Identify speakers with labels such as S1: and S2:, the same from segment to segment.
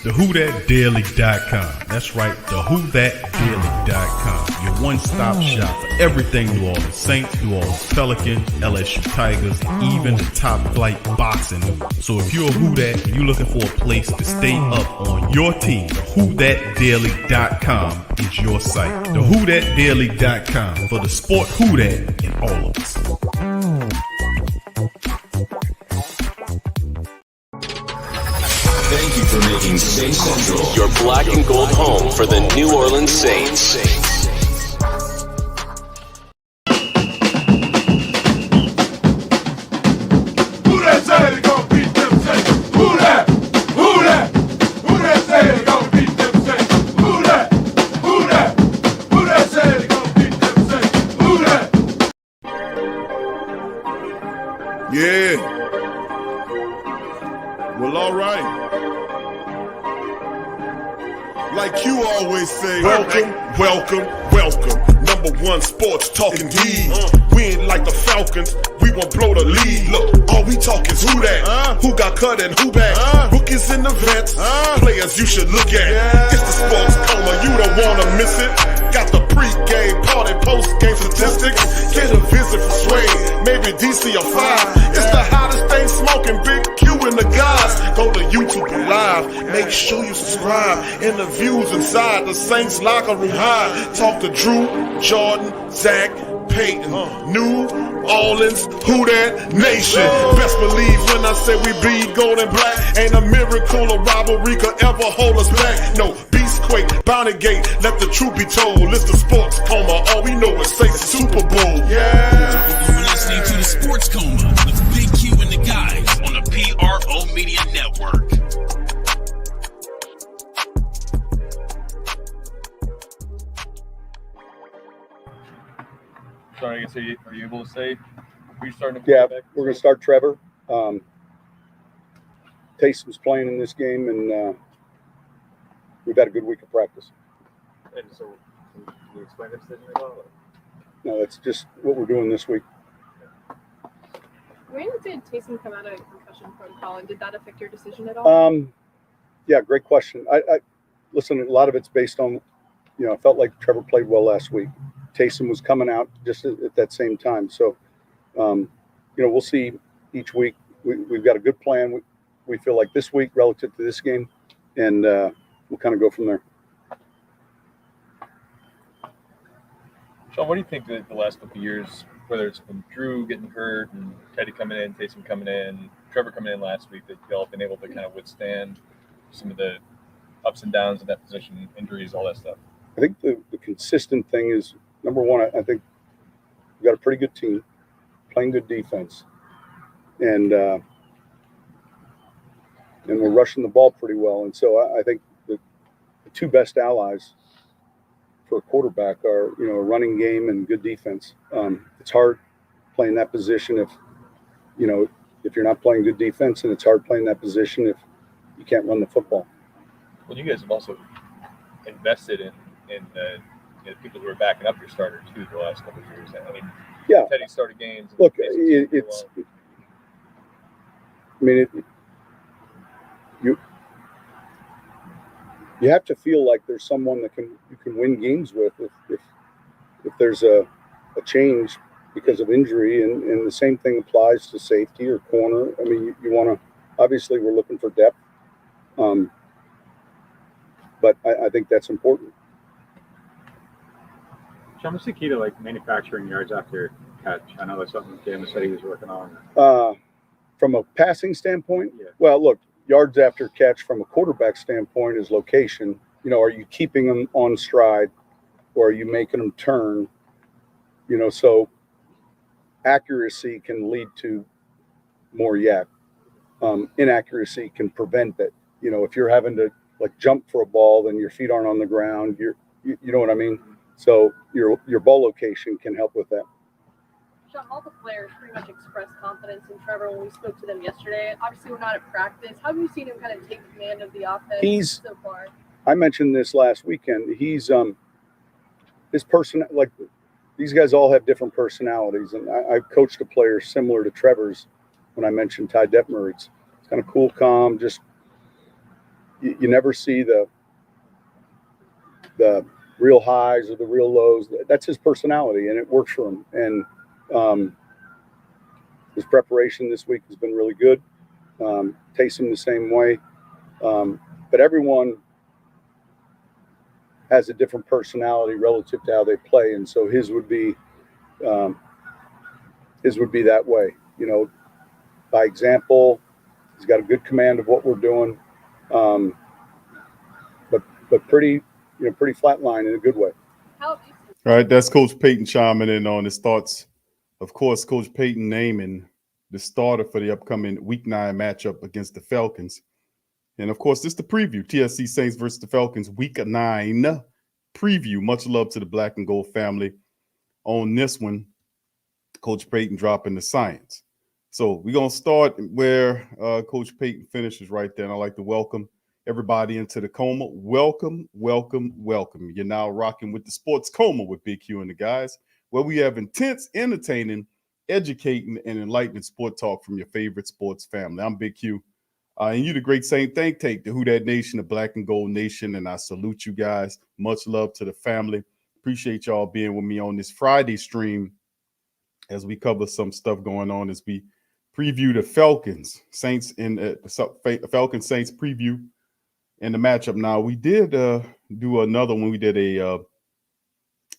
S1: TheWhoThatDaily.com. That's right, TheWhoThatDaily.com. Your one-stop shop for everything New Orleans Saints, New Orleans Pelicans, LSU Tigers, even the top flight boxing news. So if you're a Who That and you're looking for a place to stay up on your team, TheWhoThatDaily.com is your site. TheWhoThatDaily.com for the sport Who That in all of us.
S2: Thank you for making Saints Central
S3: your black and gold home for the New Orleans Saints.
S4: Who that say they gon' beat them Saints? Who that? Who that? Who that say they gon' beat them Saints? Who that? Who that? Who that say they gon' beat them Saints? Who that? Yeah. Well, all right. Like you always say, welcome, welcome, welcome. Number one sports talking D. We ain't like the Falcons, we won't blow the lead. Look, all we talk is who that, who got cut and who back. Rookies and the vets, players you should look at. It's the sports coma, you don't wanna miss it. Got the pre-game, party, post-game statistics. Get a visit from Sway, maybe DC or 5. It's the hottest thing smoking, Big Q and the guys. Go to YouTube Live, make sure you subscribe. Interviews inside the Saints locker room high. Talk to Drew, Jordan, Zach, Peyton, New Orleans, Who That Nation. Best believe when I say we bleed gold and black. Ain't a miracle or rivalry could ever hold us back. No, Beastquake, Bounty Gate, let the truth be told. It's the sports coma, all we know is Saints Super Bowl. Yeah.
S3: You're listening to the Sports Coma with Big Q and the guys on the PRO Media Network.
S5: Sorry, I guess, are you able to say who you're starting to
S6: Yeah,
S5: back?
S6: we're going to start Trevor. Taysom's playing in this game, and we've had a good week of practice.
S5: And so, can you explain the decision at all?
S6: No, that's just what we're doing this week.
S7: When did Taysom come out of concussion protocol, and did that affect your decision at all?
S6: Yeah, great question. I listen, a lot of it's based on, I felt like Trevor played well last week. Taysom was coming out just at that same time. So, we'll see each week. We've got a good plan. We feel like this week relative to this game, and we'll kind of go from there.
S5: Sean, what do you think the last couple of years, whether it's been Drew getting hurt and Teddy coming in, Taysom coming in, Trevor coming in last week, that y'all have been able to kind of withstand some of the ups and downs in that position, injuries, all that stuff?
S6: I think the consistent thing is, number one, I think we've got a pretty good team, playing good defense, and we're rushing the ball pretty well. And so I think the two best allies for a quarterback are, a running game and good defense. It's hard playing that position if you're not playing good defense, and it's hard playing that position if you can't run the football.
S5: Well, you guys have also invested in the people who are backing up your starter too the last couple of years. I mean,
S6: yeah.
S5: Teddy started games.
S6: Look, you have to feel like there's someone that you can win games with if there's a change because of injury, and the same thing applies to safety or corner. I mean, you want to, obviously we're looking for depth, but I think that's important.
S8: Sean, what's the key to manufacturing yards after catch? I know that's something James said he was working on.
S6: From a passing standpoint,
S8: yeah.
S6: Well, look, yards after catch from a quarterback standpoint is location. Are you keeping them on stride, or are you making them turn? So accuracy can lead to more yak. Inaccuracy can prevent it. If you're having to jump for a ball, then your feet aren't on the ground. You know what I mean? So your ball location can help with that.
S7: Sean, all the players pretty much expressed confidence in Trevor when we spoke to them yesterday. Obviously, we're not at practice. How have you seen him kind of take command of the offense so far?
S6: I mentioned this last weekend. He's his person, these guys all have different personalities, and I've coached a player similar to Trevor's when I mentioned Ty Detmer. It's kind of cool, calm, just you never see the real highs or the real lows. That's his personality, and it works for him. And his preparation this week has been really good. Taysom the same way. But everyone has a different personality relative to how they play, and so his would be that way. You know, by example, he's got a good command of what we're doing, but pretty flat line in a good way.
S1: All right, that's Coach Payton chiming in on his thoughts. Of course, Coach Payton naming the starter for the upcoming Week 9 matchup against the Falcons. And, of course, this is the preview, TSC Saints versus the Falcons, Week 9 preview. Much love to the Black and Gold family on this one. Coach Payton dropping the science. So we're going to start where Coach Payton finishes right there. And I'd like to welcome everybody into the Coma. Welcome, welcome, welcome. You're now rocking with the Sports Coma with Big Q and the guys, where we have intense, entertaining, educating, and enlightening sport talk from your favorite sports family. I'm Big Q. And you the great Saint think tank, the Who Dat Nation, the Black and Gold Nation, and I salute you guys. Much love to the family. Appreciate y'all being with me on this Friday stream as we cover some stuff going on as we preview the Falcons Saints in Falcons Saints preview and the matchup. Now we did do another one. We did a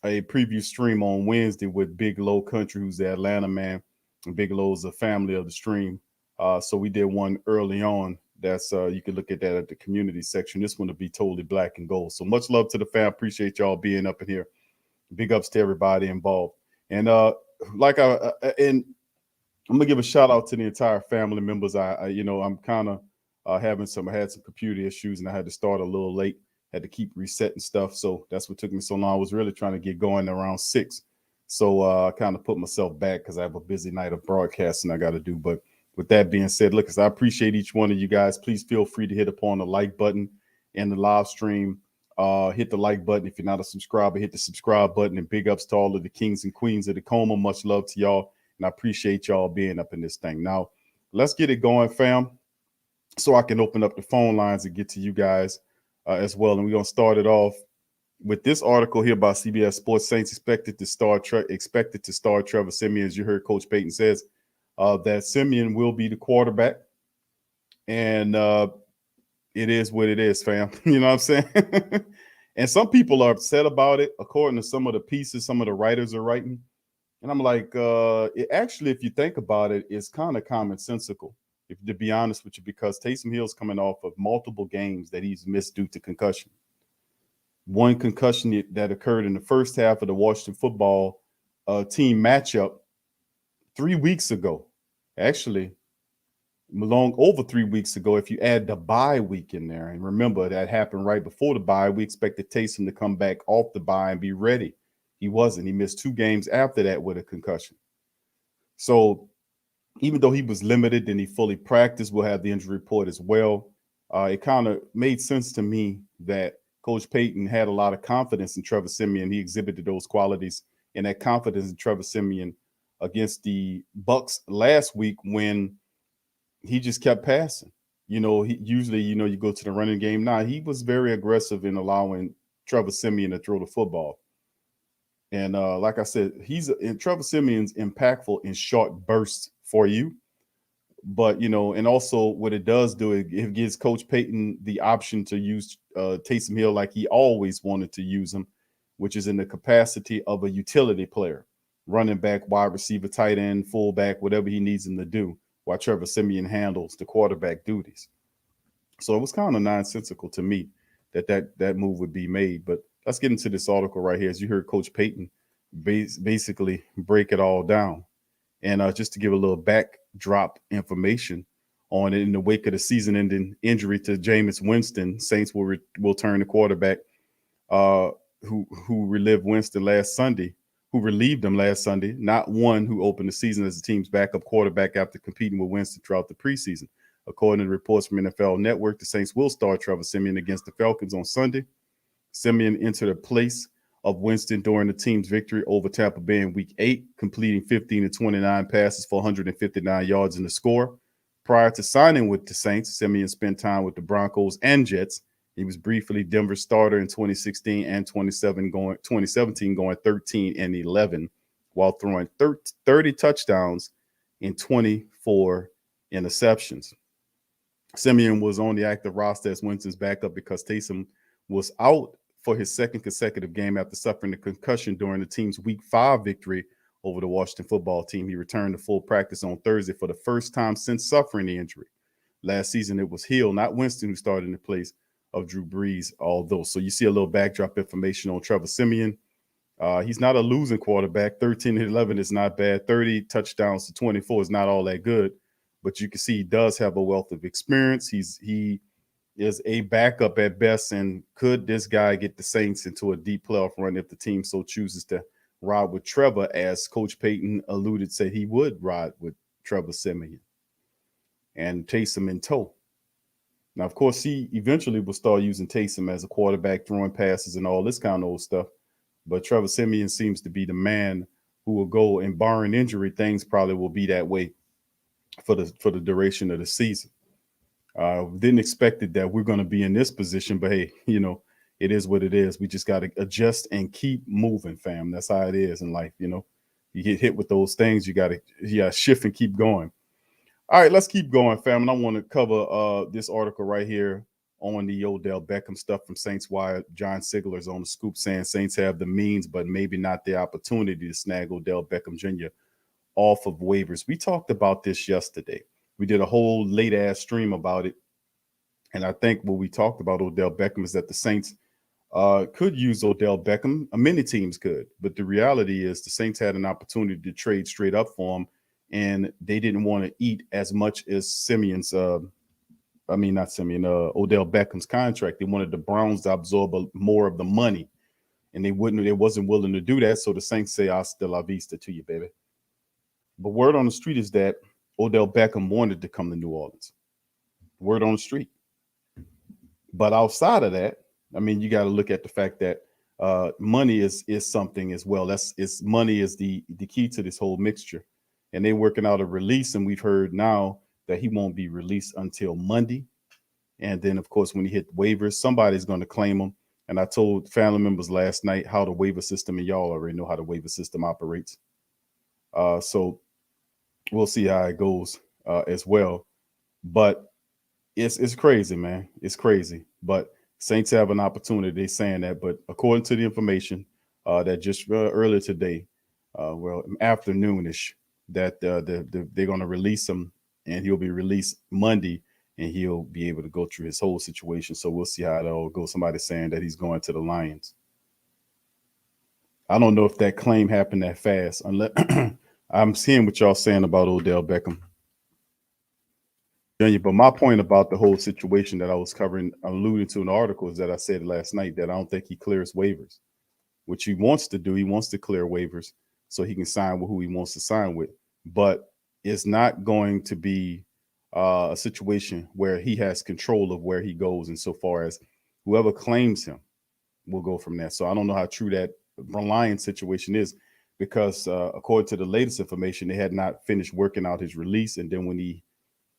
S1: preview stream on Wednesday with Big Low Country, who's the Atlanta man, and Big Low's a family of the stream. So we did one early on. That's you can look at that at the community section. This one will be totally black and gold. So much love to the fam. Appreciate y'all being up in here. Big ups to everybody involved. And and I'm gonna give a shout out to the entire family members. I'm kind of I had some computer issues and I had to start a little late. Had to keep resetting stuff. So that's what took me so long. I was really trying to get going around 6. So I kind of put myself back because I have a busy night of broadcasting I got to do. But with that being said, look, I appreciate each one of you guys. Please feel free to hit upon the like button in the live stream. Hit the like button. If you're not a subscriber, hit the subscribe button. And big ups to all of the kings and queens of the Coma. Much love to y'all. And I appreciate y'all being up in this thing. Now, let's get it going, fam, so I can open up the phone lines and get to you guys as well. And we're going to start it off with this article here by CBS Sports. Saints expected to start Trevor Siemian. As you heard Coach Payton says, that Siemian will be the quarterback. And it is what it is, fam. You know what I'm saying? And some people are upset about it, according to some of the pieces some of the writers are writing. And I'm like, actually, if you think about it, it's kind of commonsensical, to be honest with you, because Taysom Hill's coming off of multiple games that he's missed due to concussion. One concussion that occurred in the first half of the Washington football team matchup 3 weeks ago. Actually, over 3 weeks ago, if you add the bye week in there. And remember, that happened right before the bye. We expected Taysom to come back off the bye and be ready. He wasn't. He missed 2 games after that with a concussion. So even though he was limited and he fully practiced, we'll have the injury report as well. It kind of made sense to me that Coach Payton had a lot of confidence in Trevor Siemian. He exhibited those qualities and that confidence in Trevor Siemian against the Bucs last week when he just kept passing. You go to the running game. Now, he was very aggressive in allowing Trevor Siemian to throw the football. And like I said, Trevor Siemian's impactful in short bursts for you. But, and also what it does do, it gives Coach Payton the option to use Taysom Hill like he always wanted to use him, which is in the capacity of a utility player, running back, wide receiver, tight end, fullback, whatever he needs him to do, while Trevor Siemian handles the quarterback duties. So it was kind of nonsensical to me that move would be made. But let's get into this article right here. As you heard Coach Payton basically break it all down. And just to give a little backdrop information on it, in the wake of the season-ending injury to Jameis Winston, Saints will turn the quarterback who relieved him last Sunday, not one who opened the season as the team's backup quarterback after competing with Winston throughout the preseason. According to reports from NFL Network, the Saints will start Trevor Siemian against the Falcons on Sunday. Siemian entered a place of Winston during the team's victory over Tampa Bay in Week 8, completing 15 of 29 passes for 159 yards in the score.
S9: Prior to signing with the Saints, Siemian spent time with the Broncos and Jets. He was briefly Denver's starter in 2016 and 2017, going 13-11, while throwing 30 touchdowns in 24 interceptions. Siemian was on the active roster as Winston's backup because Taysom was out for his second consecutive game after suffering a concussion during the team's Week 5 victory over the Washington football team. He returned to full practice on Thursday for the first time since suffering the injury. Last season, it was Hill, not Winston, who started in the place of Drew Brees, although. So you see a little backdrop information on Trevor Siemian. He's not a losing quarterback. 13-11 is not bad. 30 touchdowns to 24 is not all that good. But you can see he does have a wealth of experience. He is a backup at best. And could this guy get the Saints into a deep playoff run if the team so chooses to ride with Trevor, as Coach Payton said he would ride with Trevor Siemian and Taysom in tow. Now, of course, he eventually will start using Taysom as a quarterback, throwing passes and all this kind of old stuff. But Trevor Siemian seems to be the man who will go, and barring injury, things probably will be that way for the duration of the season. Didn't expect it that we're going to be in this position, but hey, it is what it is. We just got to adjust and keep moving, fam. That's how it is in life. You get hit with those things. You got to shift and keep going. All right, let's keep going, fam. And I want to cover this article right here on the Odell Beckham stuff from Saints Wire. John Sigler's on the scoop saying Saints have the means, but maybe not the opportunity to snag Odell Beckham Jr. off of waivers. We talked about this yesterday. We did a whole late-ass stream about it. And I think what we talked about Odell Beckham is that the Saints could use Odell Beckham. Many teams could. But the reality is the Saints had an opportunity to trade straight up for him, and they didn't want to eat as much as Odell Beckham's contract. They wanted the Browns to absorb more of the money, and they wasn't willing to do that. So the Saints say, hasta la vista to you, baby. But word on the street is that Odell Beckham wanted to come to New Orleans. Word on the street. But outside of that, you got to look at the fact that money is something as well. Money is the key to this whole mixture. And they're working out a release, and we've heard now that he won't be released until Monday. And then, of course, when he hit waivers, somebody's going to claim him. And I told family members last night how the waiver system, and y'all already know how the waiver system operates. So we'll see how it goes as well. But it's crazy, man. It's crazy. But Saints have an opportunity. They're saying that. But according to the information that just earlier today, afternoonish, that they're going to release him, and he'll be released Monday, and he'll be able to go through his whole situation. So we'll see how it all goes. Somebody's saying that he's going to the Lions. I don't know if that claim happened that fast. Unless I'm seeing what y'all saying about Odell Beckham Jr. But my point about the whole situation that I was alluding to in the article, is that I said last night that I don't think he clears waivers. Which he wants to do. He wants to clear waivers so he can sign with who he wants to sign with. But it's not going to be a situation where he has control of where he goes, insofar as whoever claims him will go from there. So I don't know how true that Lions situation is, because according to the latest information, they had not finished working out his release. And then when he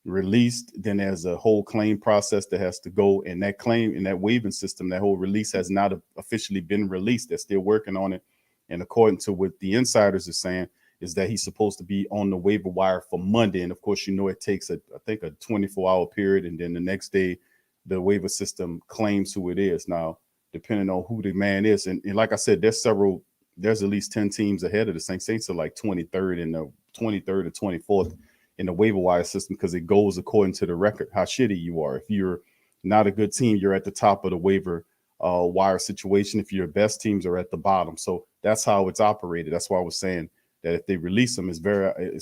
S9: released, then there's a whole claim process that has to go. And that claim in that waiving system, that whole release has not officially been released. They're still working on it. And according to what the insiders are saying, is that he's supposed to be on the waiver wire for Monday. And of course, it takes a 24-hour period. And then the next day, the waiver system claims who it is. Now, depending on who the man is. And like I said, there's at least 10 teams ahead of the Saints. Saints are like 23rd and the 23rd or 24th in the waiver wire system, because it goes according to the record, how shitty you are. If you're not a good team, you're at the top of the waiver wire situation. If your best teams are at the bottom. So that's how it's operated. That's why I was saying that if they release him, it's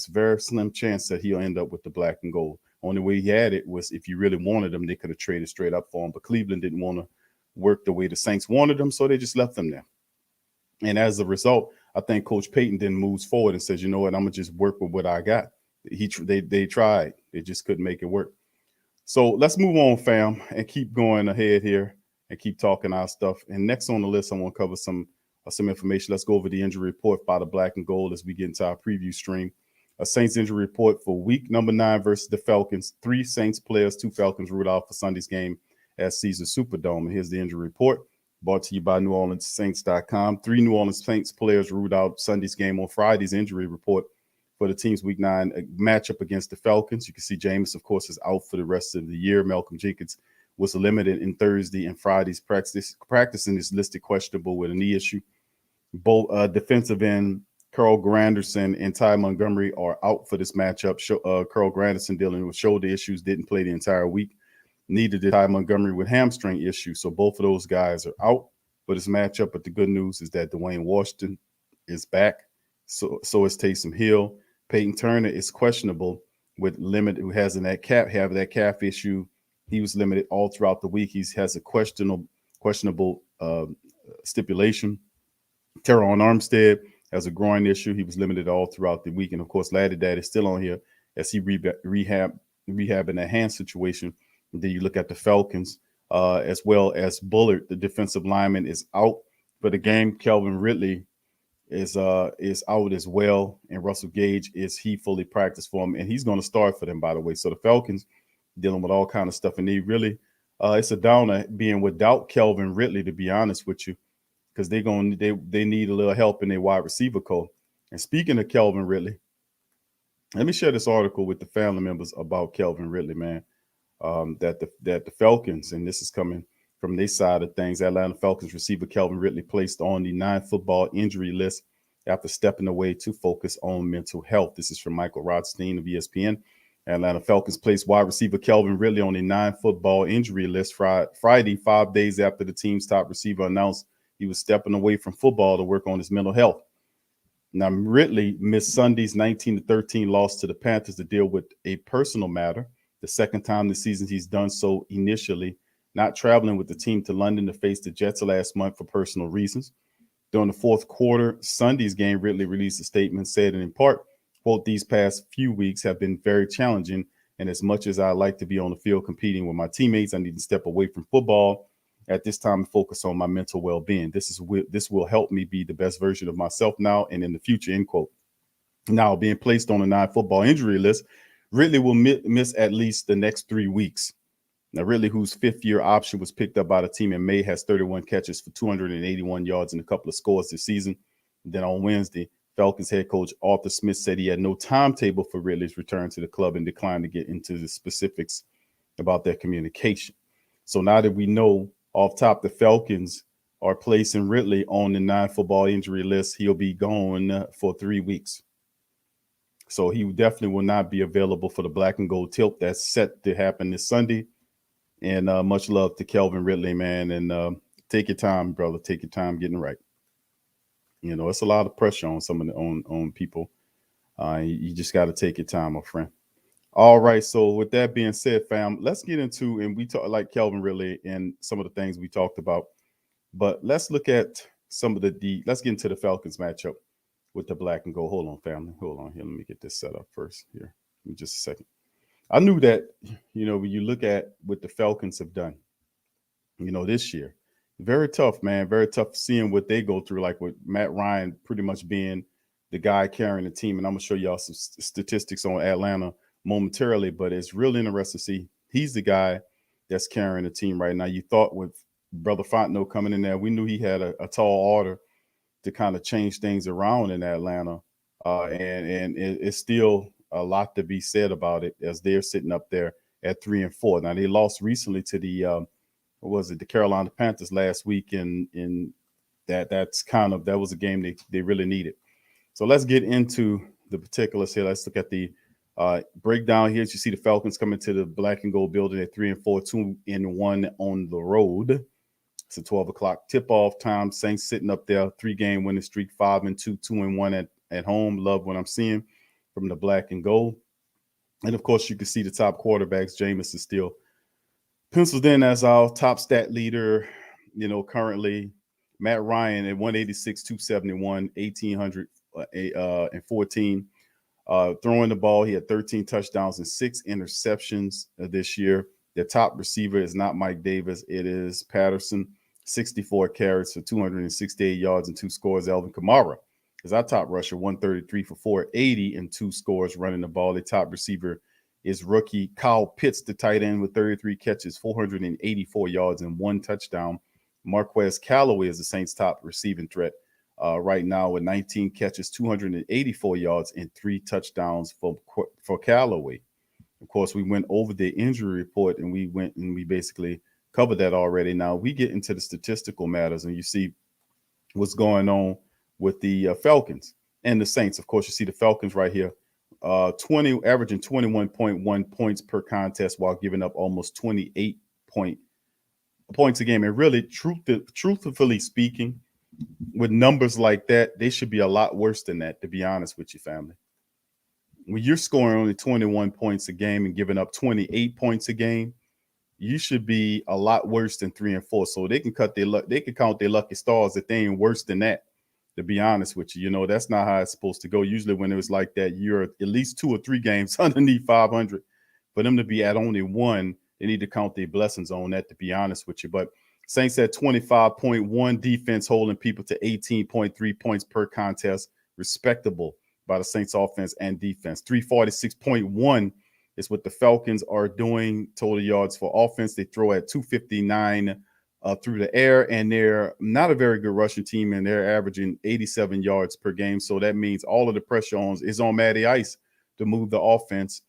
S9: very slim chance that he'll end up with the black and gold. Only way he had it was if you really wanted him, they could have traded straight up for him. But Cleveland didn't want to work the way the Saints wanted him, so they just left him there. And as a result, I think Coach Payton then moves forward and says, you know what, I'm going to just work with what I got. They tried. They just couldn't make it work. So let's move on, fam, and keep going ahead here and keep talking our stuff. And next on the list, I want to cover some information. Let's go over the injury report by the Black and Gold as we get into our preview stream. A Saints injury report for week number 9 versus the Falcons. 3 Saints players, 2 Falcons ruled out for Sunday's game at Caesars Superdome. And here's the injury report, brought to you by NewOrleansSaints.com. 3 New Orleans Saints players ruled out Sunday's game on Friday's injury report for the team's week 9 matchup against the Falcons. You can see Jameis, of course, is out for the rest of the year. Malcolm Jenkins was limited in Thursday and Friday's practicing is listed questionable with a knee issue. Both defensive end Carl Granderson and Ty Montgomery are out for this matchup. Carl Granderson dealing with shoulder issues, didn't play the entire week. Neither did Ty Montgomery with hamstring issues. So both of those guys are out for this matchup. But the good news is that Dwayne Washington is back. So is Taysom Hill. Peyton Turner is questionable with having that calf issue. He was limited all throughout the week. He has a questionable stipulation. Teron Armstead has a groin issue. He was limited all throughout the week. And, of course, Laddie Dad is still on here as he rehabbing a hand situation. And then you look at the Falcons as well as Bullard, the defensive lineman, is out for the game. Calvin Ridley is out as well. And Russell Gage, he fully practiced for him. And he's going to start for them, by the way. So the Falcons dealing with all kind of stuff. And they really it's a downer being without Calvin Ridley, to be honest with you, because they need a little help in their wide receiver core. And speaking of Calvin Ridley, let me share this article with the family members about Calvin Ridley, man. That the Falcons, and this is coming from their side of things, Atlanta Falcons receiver Calvin Ridley placed on the 9 football injury list after stepping away to focus on mental health. This is from Michael Rothstein of ESPN. Atlanta Falcons placed wide receiver Calvin Ridley on the 9 football injury list Friday, 5 days after the team's top receiver announced he was stepping away from football to work on his mental health. Now, Ridley missed Sunday's 19-13 loss to the Panthers to deal with a personal matter. The second time this season he's done so, initially not traveling with the team to London to face the Jets last month for personal reasons. During the fourth quarter, Sunday's game, Ridley released a statement, said in part, quote, "These past few weeks have been very challenging, and as much as I like to be on the field competing with my teammates, I need to step away from football at this time and focus on my mental well-being. This will help me be the best version of myself now and in the future," end quote. Now, being placed on a 9 football injury list, Ridley will miss at least the next 3 weeks. Now, Ridley, whose 5th-year option was picked up by the team in May, has 31 catches for 281 yards and a couple of scores this season. And then on Wednesday, Falcons head coach Arthur Smith said he had no timetable for Ridley's return to the club and declined to get into the specifics about their communication. So now that we know off top the Falcons are placing Ridley on the 9 football injury list, he'll be gone for 3 weeks. So he definitely will not be available for the black and gold tilt that's set to happen this Sunday. And much love to Calvin Ridley, man. And take your time, brother. Take your time getting right. You know, it's a lot of pressure on some of the on people. You just got to take your time, my friend. All right. So with that being said, fam, let's get into, and we talk like Calvin Ridley and some of the things we talked about. But let's look at some of let's get into the Falcons matchup with the black and gold. Hold on, family. Hold on here. Let me get this set up first here. Give me just a second. I knew that, you know, when you look at what the Falcons have done, you know, this year, very tough, man. Very tough seeing what they go through, like with Matt Ryan pretty much being the guy carrying the team. And I'm going to show y'all some statistics on Atlanta momentarily, but it's real interesting to see he's the guy that's carrying the team right now. You thought with Brother Fontenot coming in there, we knew he had a tall order to kind of change things around in Atlanta. And it's still a lot to be said about it as they're sitting up there at 3-4. Now they lost recently to the the Carolina Panthers last week, and that was a game they really needed. So let's get into the particulars here. Let's look at the breakdown here. As you see the Falcons coming to the black and gold building at 3-4, 2-1 on the road. It's a 12 o'clock tip-off time. Saints sitting up there, 3-game winning streak, 5-2, 2-1 at home. Love what I'm seeing from the black and gold. And, of course, you can see the top quarterbacks. Jameis is still penciled in as our top stat leader, you know, currently. Matt Ryan at 186, 271, 1,814. Throwing the ball, he had 13 touchdowns and 6 interceptions this year. The top receiver is not Mike Davis. It is Patterson, 64 carries for 268 yards and 2 scores. Alvin Kamara, is our top rusher, 133 for 480 and 2 scores running the ball. The top receiver is rookie Kyle Pitts, the tight end, with 33 catches, 484 yards, and 1 touchdown. Marquez Callaway is the Saints' top receiving threat right now with 19 catches, 284 yards, and 3 touchdowns for Callaway. Of course, we went over the injury report, and we basically covered that already. Now we get into the statistical matters, and you see what's going on with the Falcons and the Saints. Of course, you see the Falcons right here, averaging 21.1 points per contest while giving up almost 28 points a game. And really, truthfully speaking, with numbers like that, they should be a lot worse than that, to be honest with you, family. When you're scoring only 21 points a game and giving up 28 points a game, you should be a lot worse than 3 and 4. So they can count their lucky stars if they ain't worse than that, to be honest with you. You know, that's not how it's supposed to go. Usually when it was like that, you're at least 2 or 3 games underneath 500. For them to be at only 1, they need to count their blessings on that, to be honest with you. But Saints at 25.1 defense, holding people to 18.3 points per contest, respectable by the Saints offense and defense. 346.1 is what the Falcons are doing total yards for offense. They throw at 259 through the air, and they're not a very good rushing team, and they're averaging 87 yards per game. So that means all of the pressure is on Matty Ice to move the offense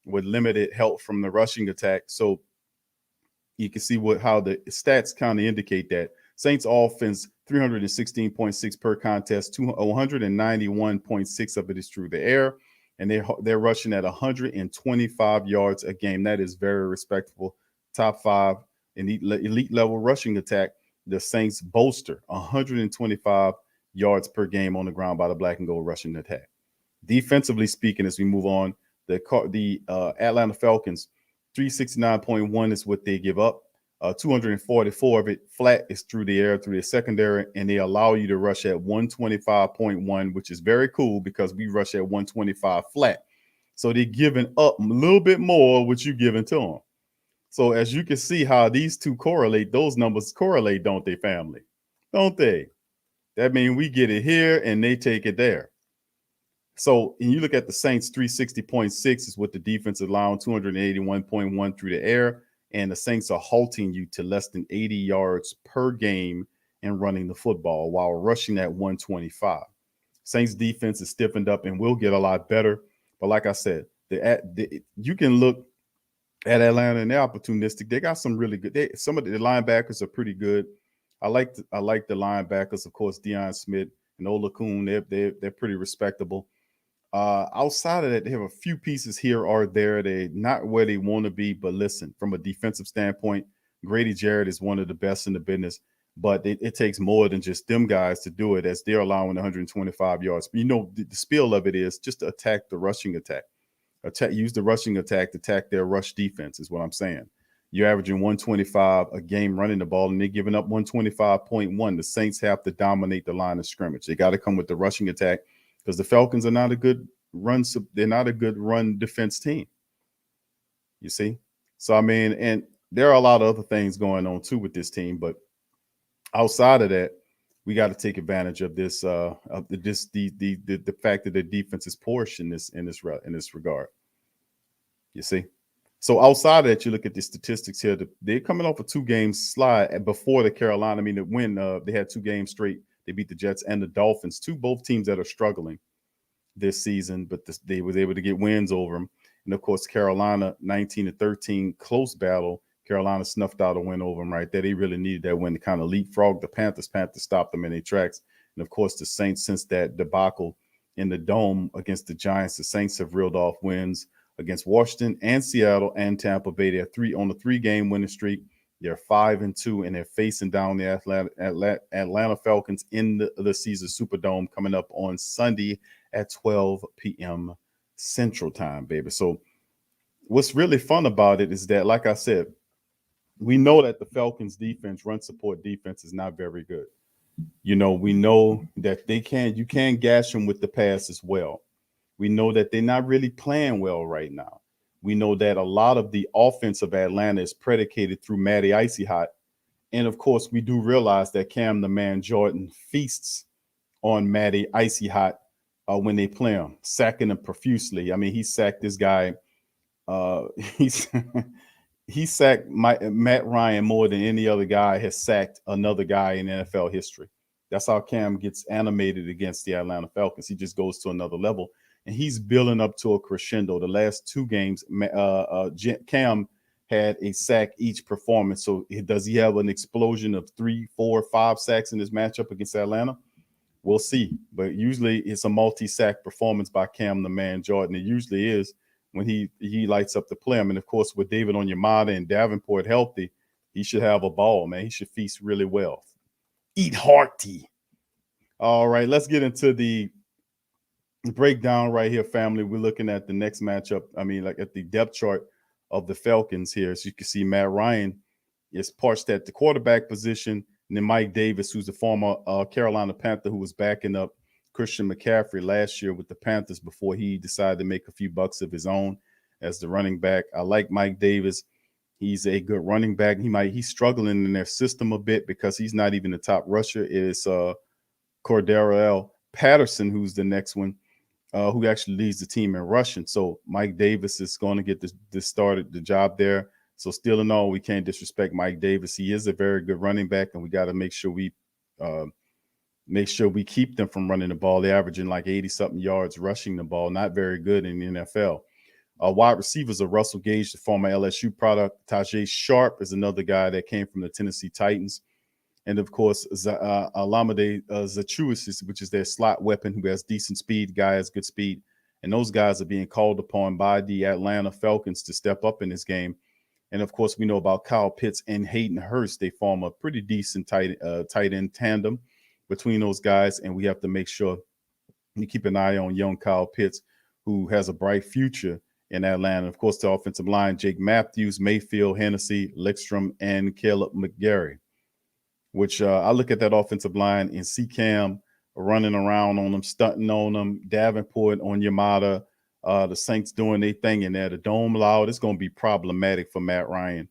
S9: with limited help from the rushing attack. So you can see how the stats kind of indicate that. Saints offense, 316.6 per contest, 191.6 of it is through the air, and they're rushing at 125 yards a game. That is very respectable. Top 5 in elite level rushing attack. The Saints bolster 125 yards per game on the ground by the black and gold rushing attack. Defensively speaking, as we move on, the Atlanta Falcons, 369.1 is what they give up. 244 of it flat is through the air, through the secondary, and they allow you to rush at 125.1, which is very cool because we rush at 125 flat. So they're giving up a little bit more what you're giving to them. So as you can see how these two correlate, those numbers correlate, don't they, family? Don't they? That means we get it here and they take it there. So, and you look at the Saints, 360.6 is what the defense is allowing, 281.1 through the air, and the Saints are halting you to less than 80 yards per game and running the football while rushing at 125. Saints defense is stiffened up and will get a lot better. But like I said, you can look at Atlanta and they're opportunistic. They got some really good. Some of the linebackers are pretty good. I like the linebackers, of course, Deion Smith and Olakun. They're pretty respectable. Outside of that, they have a few pieces here or there. They're not where they want to be, but listen, from a defensive standpoint, Grady Jarrett is one of the best in the business, but it takes more than just them guys to do it, as they're allowing 125 yards. You know, the spiel of it is just to attack the rushing attack. Use the rushing attack to attack their rush defense is what I'm saying. You're averaging 125 a game running the ball, and they're giving up 125.1. The Saints have to dominate the line of scrimmage. They got to come with the rushing attack, because the Falcons are not a good run. They're not a good run defense team. You see? So, I mean, and there are a lot of other things going on too with this team, but outside of that, we got to take advantage of this, the fact that the defense is porous in this regard. You see? So outside of that, you look at the statistics here. They're coming off a 2-game slide before the Carolina. I mean, they had 2 games straight. They beat the Jets and the Dolphins, both teams that are struggling this season, but they was able to get wins over them. And of course, Carolina, 19-13, close battle. Carolina snuffed out a win over them right there. They really needed that win to kind of leapfrog the Panthers. Panthers stopped them in their tracks. And of course, the Saints, since that debacle in the Dome against the Giants, the Saints have reeled off wins against Washington and Seattle and Tampa Bay. They're on a 3-game winning streak. They're 5-2, and they're facing down the Atlanta Falcons in the Caesars Superdome coming up on Sunday at 12 p.m. Central Time, baby. So what's really fun about it is that, like I said, we know that the Falcons defense, run support defense, is not very good. You know, we know that you can't gash them with the pass as well. We know that they're not really playing well right now. We know that a lot of the offense of Atlanta is predicated through Matty Icy Hot. And of course, we do realize that Cam the Man Jordan feasts on Matty Icy Hot when they play him, sacking him profusely. I mean, he sacked this guy. He's he sacked Matt Ryan more than any other guy has sacked another guy in NFL history. That's how Cam gets animated against the Atlanta Falcons. He just goes to another level, and he's building up to a crescendo. The last 2 games, Cam had a sack each performance. So does he have an explosion of 3, 4, 5 sacks in this matchup against Atlanta? We'll see. But usually it's a multi-sack performance by Cam the Man Jordan. It usually is when he lights up the play. I mean, of course, with David Onyemata and Davenport healthy, he should have a ball, man. He should feast really well. Eat hearty. All right, let's get into the breakdown right here, family. We're looking at the next matchup. I mean, like at the depth chart of the Falcons here. As you can see, Matt Ryan is parched at the quarterback position. And then Mike Davis, who's the former Carolina Panther who was backing up Christian McCaffrey last year with the Panthers before he decided to make a few bucks of his own as the running back. I like Mike Davis. He's a good running back. He's struggling in their system a bit because he's not even the top rusher. It's Cordarrelle Patterson, who's the next one, who actually leads the team in rushing. So Mike Davis is going to get this started, the job there. So still in all, we can't disrespect Mike Davis. He is a very good running back, and we got to make sure we keep them from running the ball. They're averaging like 80-something yards rushing the ball. Not very good in the NFL. Wide receivers are Russell Gage, the former LSU product. Tajay Sharp is another guy that came from the Tennessee Titans. And, of course, Alameda Zachuis, which is their slot weapon, who has decent speed, guy has good speed. And those guys are being called upon by the Atlanta Falcons to step up in this game. And, of course, we know about Kyle Pitts and Hayden Hurst. They form a pretty decent tight end tandem between those guys. And we have to make sure you keep an eye on young Kyle Pitts, who has a bright future in Atlanta. Of course, the offensive line, Jake Matthews, Mayfield, Hennessy, Lickstrom, and Caleb McGarry, which I look at that offensive line and see Cam running around on them, stunting on them, Davenport, Onyemata, the Saints doing their thing in there. The dome loud. It's going to be problematic for Matt Ryan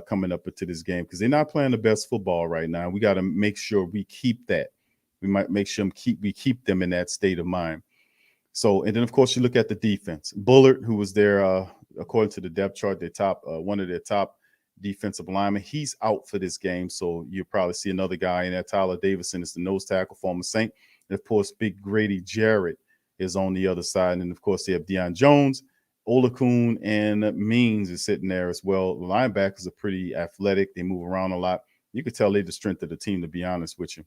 S9: coming up into this game because they're not playing the best football right now. We got to make sure we keep that. We might make sure we keep them in that state of mind. So, and then, of course, you look at the defense. Bullard, who was there, according to the depth chart, one of their top defensive linemen, he's out for this game. So you'll probably see another guy in there. Tyler Davison is the nose tackle, former Saint. And, of course, Big Grady Jarrett is on the other side. And, of course, they have Deion Jones, Olakun, and Means is sitting there as well. The linebackers are pretty athletic. They move around a lot. You could tell they're the strength of the team, to be honest with you.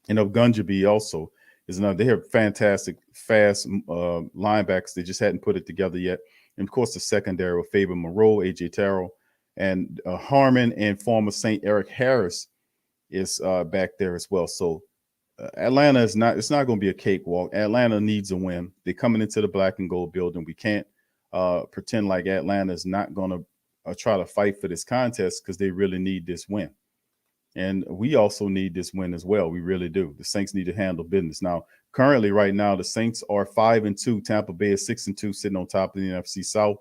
S9: And Ogunjobi also is another. They have fantastic, fast linebackers. They just hadn't put it together yet. And, of course, the secondary with Faber Moreau, A.J. Terrell, and Harmon, and former St. Eric Harris is back there as well. So Atlanta it's not going to be a cakewalk. Atlanta needs a win. They're coming into the black and gold building. We can't pretend like Atlanta is not going to try to fight for this contest because they really need this win. And we also need this win as well. We really do. The Saints need to handle business. Now, currently, right now, the Saints are 5-2. Tampa Bay is 6-2, sitting on top of the NFC South.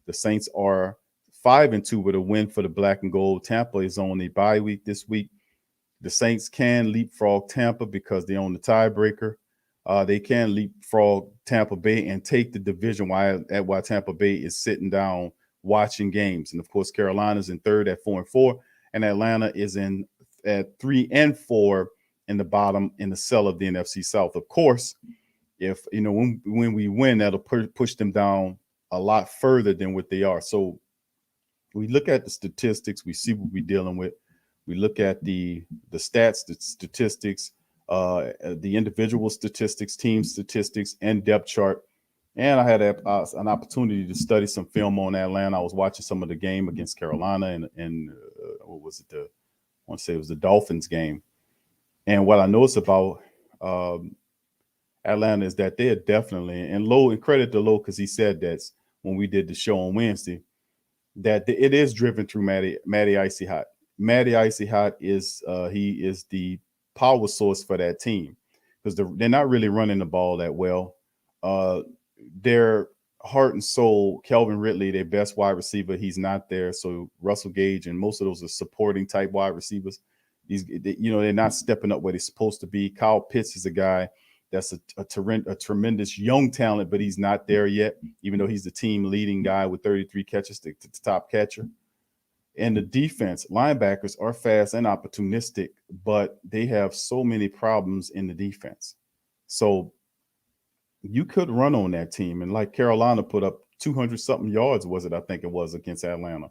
S9: The Saints are 5-2 with a win for the black and gold. Tampa is on a bye week this week. The Saints can leapfrog Tampa because they own the tiebreaker. They can leapfrog Tampa Bay and take the division while Tampa Bay is sitting down watching games. And, of course, Carolina's in third at 4-4, and Atlanta is at 3-4 in the bottom in the cell of the NFC South. Of course, if when we win, that'll push them down a lot further than what they are. So we look at the statistics, we see what we're dealing with. We look at the stats, the statistics, the individual statistics, team statistics, and depth chart. And I had an opportunity to study some film on Atlanta. I was watching some of the game against Carolina and what was it? I want to say it was the Dolphins game. And what I noticed about Atlanta is that they're definitely, and credit to Lowe because he said that when we did the show on Wednesday, that it is driven through Matty Icy Hot. Matty Icy Hot is he is the power source for that team because they're not really running the ball that well. Their heart and soul, Kelvin Ridley, their best wide receiver, he's not there. So Russell Gage and most of those are supporting type wide receivers. they're not stepping up where they're supposed to be. Kyle Pitts is a guy that's a tremendous young talent, but he's not there yet, even though he's the team leading guy with 33 catches, the top catcher. And the defense, linebackers are fast and opportunistic, but they have so many problems in the defense. So you could run on that team. And like Carolina put up 200-something yards, was it? I think it was against Atlanta.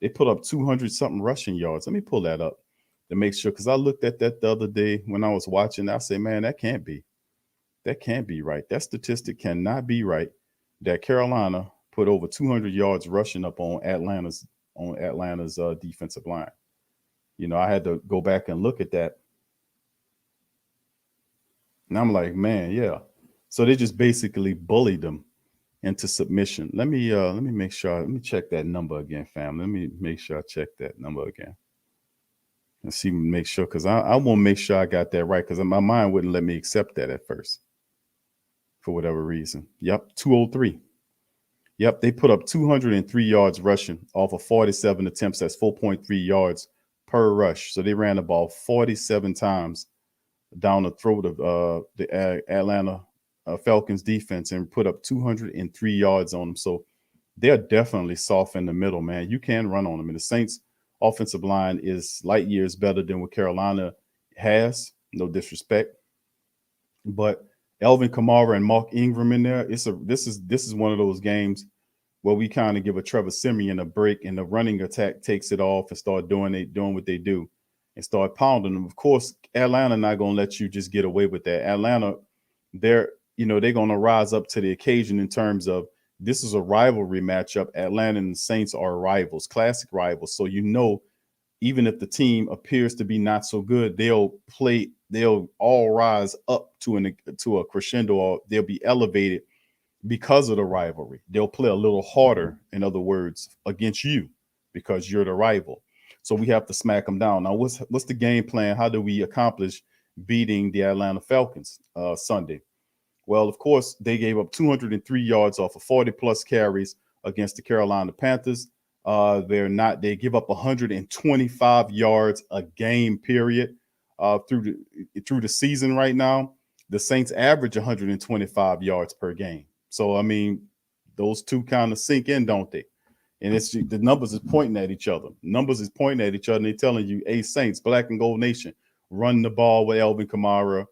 S9: They put up 200-something rushing yards. Let me pull that up to make sure, because I looked at that the other day when I was watching. I said, man, that can't be right. That statistic cannot be right, that Carolina put over 200 yards rushing up on Atlanta's defensive line. I had to go back and look at that. And I'm like, man, yeah. So they just basically bullied them into submission. Let me make sure. Let me check that number again, fam. Let me make sure I check that number again. And see, make sure, because I want to make sure I got that right, because my mind wouldn't let me accept that at first for whatever reason. Yep, 203. Yep, they put up 203 yards rushing off of 47 attempts. That's 4.3 yards per rush. So they ran the ball 47 times down the throat of the Atlanta Falcons defense and put up 203 yards on them. So they're definitely soft in the middle, man. You can run on them. And the Saints offensive line is light years better than what Carolina has. No disrespect. But Alvin Kamara and Mark Ingram in there, this is one of those games where we kind of give a Trevor Siemian a break and the running attack takes it off and start doing what they do and start pounding them. Of course, Atlanta not going to let you just get away with that. Atlanta, they're going to rise up to the occasion in terms of this is a rivalry matchup. Atlanta and the Saints are rivals, classic rivals. So, even if the team appears to be not so good, they'll all rise up to a crescendo, or they'll be elevated because of the rivalry. They'll play a little harder, in other words, against you because you're the rival. So we have to smack them down. Now, what's the game plan? How do we accomplish beating the Atlanta Falcons Sunday? Well, of course, they gave up 203 yards off of 40-plus carries against the Carolina Panthers. They give up 125 yards a game, period. Through the season right now, the Saints average 125 yards per game. So, those two kind of sink in, don't they? And it's the numbers is pointing at each other. Numbers is pointing at each other, and they're telling you, hey, Saints, Black and Gold Nation, run the ball with Alvin Kamara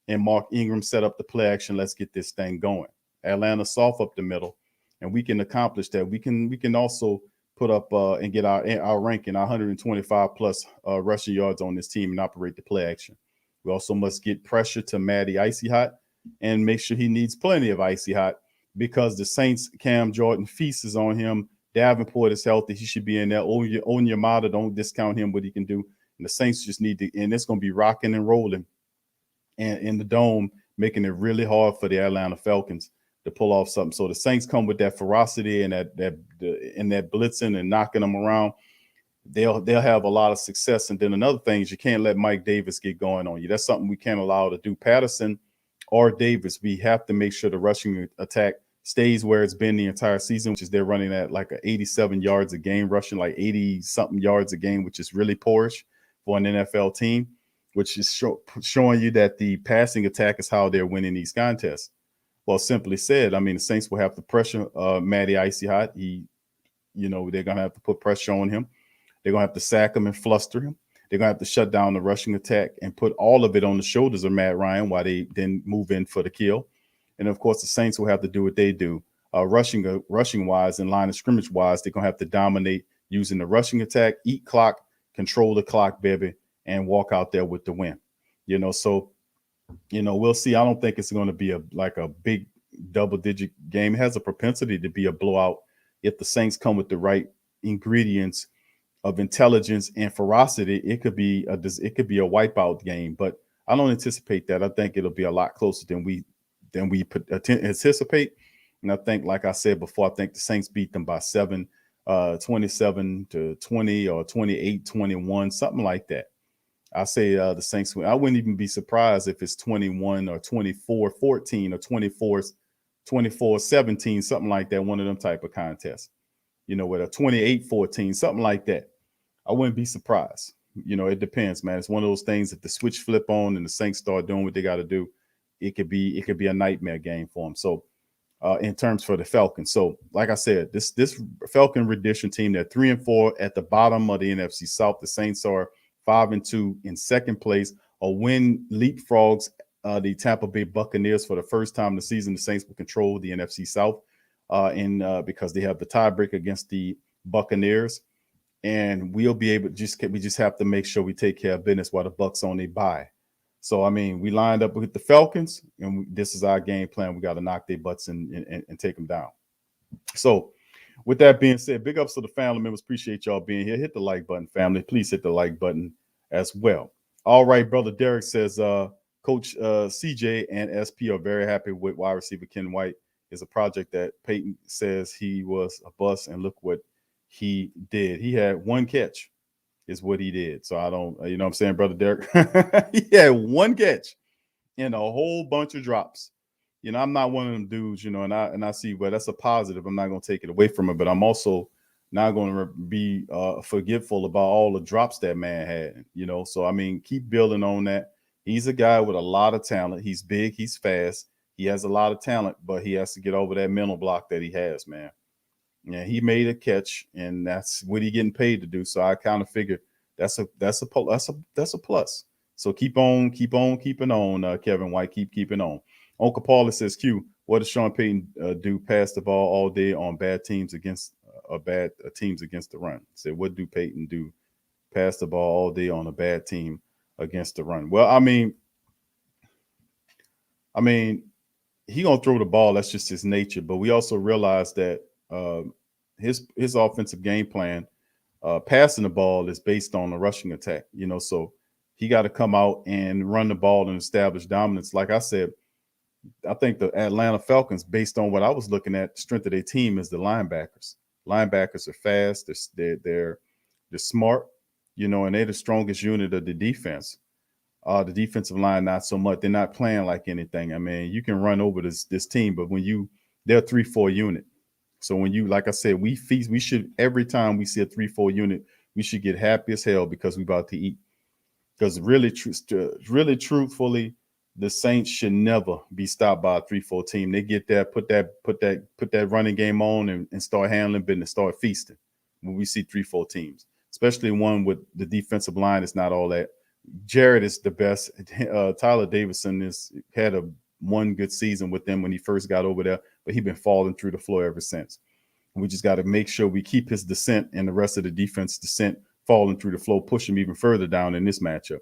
S9: and Mark Ingram, set up the play action. Let's get this thing going. Atlanta soft up the middle, and we can accomplish that. We can also put up and get our ranking, 125 plus rushing yards on this team and operate the play action. We also must get pressure to Matty Icy Hot and make sure he needs plenty of Icy Hot, because the Saints, Cam Jordan feast is on him. Davenport is healthy. He should be in there. Onyemata, don't discount him, what he can do. And the Saints just need to, and it's going to be rocking and rolling and in the dome, making it really hard for the Atlanta Falcons to pull off something. So the Saints come with that ferocity and that blitzing and knocking them around. They'll have a lot of success. And then another thing is you can't let Mike Davis get going on you. That's something we can't allow to do. Patterson or Davis, we have to make sure the rushing attack stays where it's been the entire season, which is they're running at like 87 yards a game, rushing like 80-something yards a game, which is really poorish for an NFL team, which is showing you that the passing attack is how they're winning these contests. Well, simply said, the Saints will have to pressure Matty Icy Hot. They're going to have to put pressure on him. They're going to have to sack him and fluster him. They're going to have to shut down the rushing attack and put all of it on the shoulders of Matt Ryan while they then move in for the kill. And, of course, the Saints will have to do what they do. Rushing-wise and line of scrimmage-wise, they're going to have to dominate using the rushing attack, eat clock, control the clock, baby, and walk out there with the win. So we'll see. I don't think it's going to be a big double-digit game. It has a propensity to be a blowout if the Saints come with the right ingredients of intelligence and ferocity. It could be a wipeout game, but I don't anticipate that. I think it'll be a lot closer than we anticipate. And I think, like I said before, I think the Saints beat them by 7, 27-20 or 28-21, something like that. I say the Saints win. I wouldn't even be surprised if it's 21 or 24-14 or 24-17, something like that, one of them type of contests, with a 28-14, something like that. I wouldn't be surprised. You know, it depends, man. It's one of those things. If the switch flip on and the Saints start doing what they got to do, it could be a nightmare game for them. So, in terms for the Falcons, so like I said, this Falcon rendition team, they're 3-4 at the bottom of the NFC South. The Saints are 5-2 in second place. A win leapfrogs the Tampa Bay Buccaneers for the first time in the season. The Saints will control the NFC South, because they have the tiebreak against the Buccaneers. And we'll be able to we just have to make sure we take care of business while the Bucs on their bye. So, I mean, we lined up with the Falcons, and this is our game plan. We got to knock their butts and take them down. So, with that being said, big ups to the family members. Appreciate y'all being here. Hit the like button, family. Please hit the like button as well. All right, brother Derek says, Coach CJ and SP are very happy with wide receiver Ken White. Is a project that Peyton says he was a bust, and look what he did. He had one catch is what he did. So I don't, you know what I'm saying, brother Derek? He had one catch and a whole bunch of drops. You know, I'm not one of them dudes, you know, and I see, well, that's a positive. I'm not going to take it away from him, but I'm also not going to be forgetful about all the drops that man had, you know. So, I mean, keep building on that. He's a guy with a lot of talent. He's big. He's fast. He has a lot of talent, but he has to get over that mental block that he has, man. Yeah, he made a catch, and that's what he getting paid to do. So I kind of figured that's a plus. So keep on keeping on, Kevin White. Keeping on. Uncle Paula says, Q, what does Sean Payton do? Pass the ball all day on bad teams against teams against the run. Say, what do Payton do? Pass the ball all day on a bad team against the run. Well, I mean, he gonna throw the ball. That's just his nature. But we also realize that his offensive game plan, passing the ball, is based on a rushing attack. You know, so he got to come out and run the ball and establish dominance. Like I said, I think the Atlanta Falcons, based on what I was looking at, the strength of their team is the linebackers. Linebackers are fast. They're smart. You know, and they're the strongest unit of the defense. The defensive line, not so much. They're not playing like anything. I mean, you can run over this team, but they're a 3-4 unit. So when you, like I said, we should, every time we see a 3-4 unit, we should get happy as hell because we about to eat. Because really, truthfully, the Saints should never be stopped by a 3-4 team. They get there, put that running game on and start handling business, start feasting when we see 3-4 teams, especially one with the defensive line is not all that. Jared is the best. Tyler Davison had one good season with them when he first got over there, but he's been falling through the floor ever since. We just got to make sure we keep his descent and the rest of the defense descent falling through the floor, push him even further down in this matchup.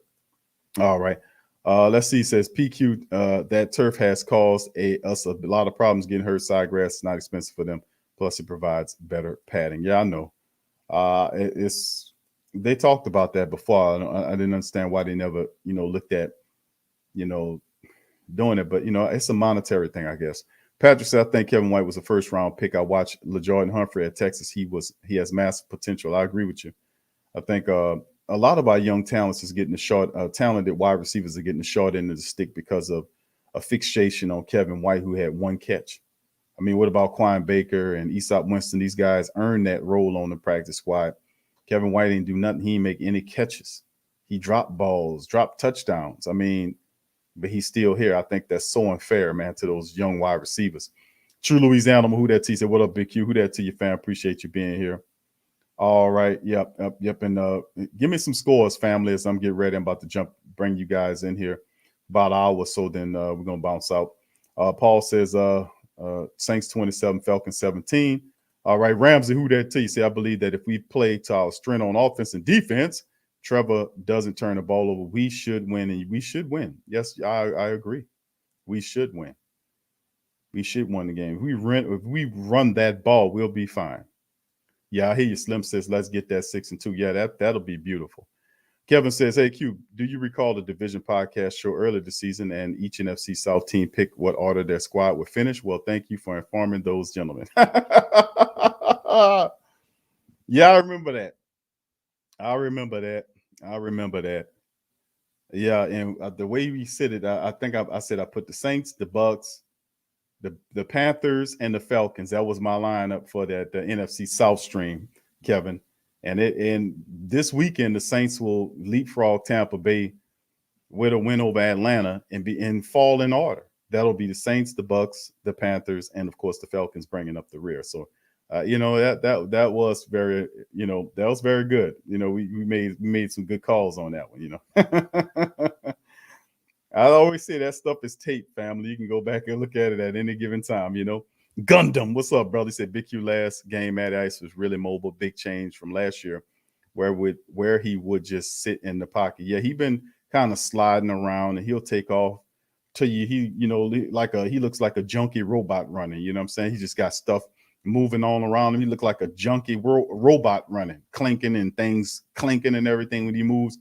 S9: All right. Let's see. It says PQ, that turf has caused us a lot of problems getting hurt. Side grass is not expensive for them. Plus, it provides better padding. Yeah, I know. They talked about that before. I didn't understand why they never, looked at, doing it. But, it's a monetary thing, I guess. Patrick said, I think Kevin White was a first-round pick. I watched LaJordan Humphrey at Texas. He has massive potential. I agree with you. I think a lot of our young talents is getting the short, talented wide receivers are getting the short end of the stick because of a fixation on Kevin White, who had one catch. I mean, what about Quine Baker and Easop Winston? These guys earned that role on the practice squad. Kevin White didn't do nothing. He didn't make any catches. He dropped balls, dropped touchdowns. I mean, but he's still here. I think that's so unfair, man, to those young wide receivers. True Louisiana, who that T said, what up, Big Q? Who that to you, fam? Appreciate you being here. All right. Yep. And give me some scores, family, as I'm getting ready. I'm about to bring you guys in here about an hour or so. Then we're going to bounce out. Paul says, Saints 27, Falcons 17. All right. Ramsey, who that to you? Say, I believe that if we play to our strength on offense and defense, Trevor doesn't turn the ball over, we should win, and we should win. Yes, I agree. We should win. We should win the game. If we run that ball, we'll be fine. Yeah, I hear you. Slim says, let's get that 6-2. Yeah, that'll be beautiful. Kevin says, hey, Q, do you recall the division podcast show earlier this season and each NFC South team picked what order their squad would finish? Well, thank you for informing those gentlemen. Yeah, I remember that. Yeah, and the way we said it, I think I said I put the Saints, the Bucs, the Panthers, and the Falcons. That was my lineup for the NFC South stream, Kevin. And this weekend, the Saints will leapfrog Tampa Bay with a win over Atlanta and fall in order. That'll be the Saints, the Bucks, the Panthers, and of course the Falcons bringing up the rear. So, that was very, that was very good. We made some good calls on that one. I always say that stuff is tape, family. You can go back and look at it at any given time. Gundam, what's up, brother? He said Big Q last game at Ice was really mobile, big change from last year, where he would just sit in the pocket. Yeah, he been kind of sliding around, and he'll take off to you. He looks like a junky robot running. You know what I'm saying? He just got stuff moving on around him. He looked like a junky robot running, clinking and things clinking and everything when he moves.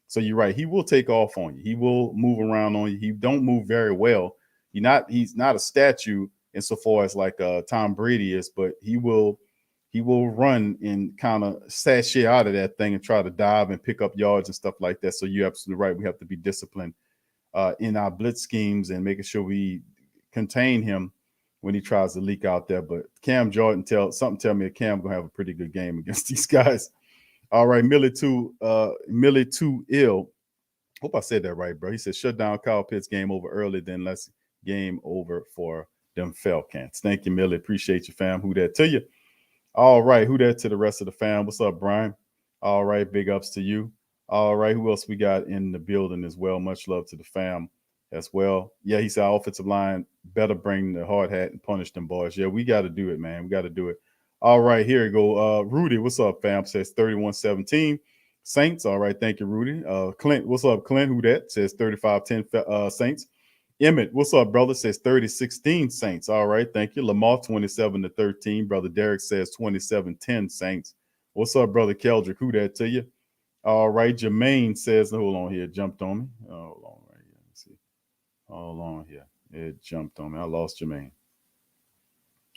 S9: So you're right. He will take off on you. He will move around on you. He don't move very well. He's not a statue insofar as like Tom Brady is, but he will run and kind of sashay out of that thing and try to dive and pick up yards and stuff like that. So you're absolutely right. We have to be disciplined in our blitz schemes and making sure we contain him when he tries to leak out there. But Cam Jordan tell me that Cam gonna have a pretty good game against these guys. All right, Millie too ill. Hope I said that right, bro. He said shut down Kyle Pitts, game over early, then let's game over for them Falcons. Thank you, Millie. Appreciate you, fam. Who that to you? All right, who that to the rest of the fam? What's up, Brian? All right, big ups to you. All right, who else we got in the building as well? Much love to the fam as well. Yeah, he said offensive line better bring the hard hat and punish them boys. Yeah, we got to do it, man. We got to do it. All right, here we go. Rudy, what's up, fam? Says 31-17 Saints. All right, thank you, Rudy. Clint, what's up, Clint? Who that? Says 35-10 Saints. Emmett, what's up, brother? Says 30-16 Saints. All right, thank you. Lamar, 27-13. Brother Derek says 27-10 Saints. What's up, brother Keldrick? Who that to you? All right, Jermaine says, hold on here, jumped on me. Hold on right here. Let's see. Hold on here. It jumped on me. I lost Jermaine.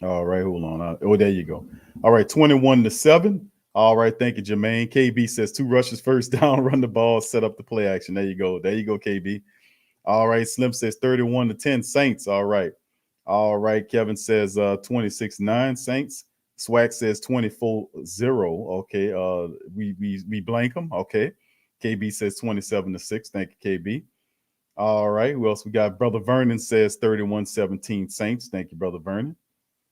S9: All right, hold on. Oh, there you go. All right, 21-7. All right, thank you, Jermaine. KB says 2 rushes, first down, run the ball, set up the play action. There you go. There you go, KB. All right, Slim says 31-10 Saints. All right. All right, Kevin says 26-9 Saints. Swag says 24-0. Okay, we blank them. Okay. KB says 27-6. Thank you, KB. All right, who else we got? Brother Vernon says 31-17 Saints. Thank you, Brother Vernon.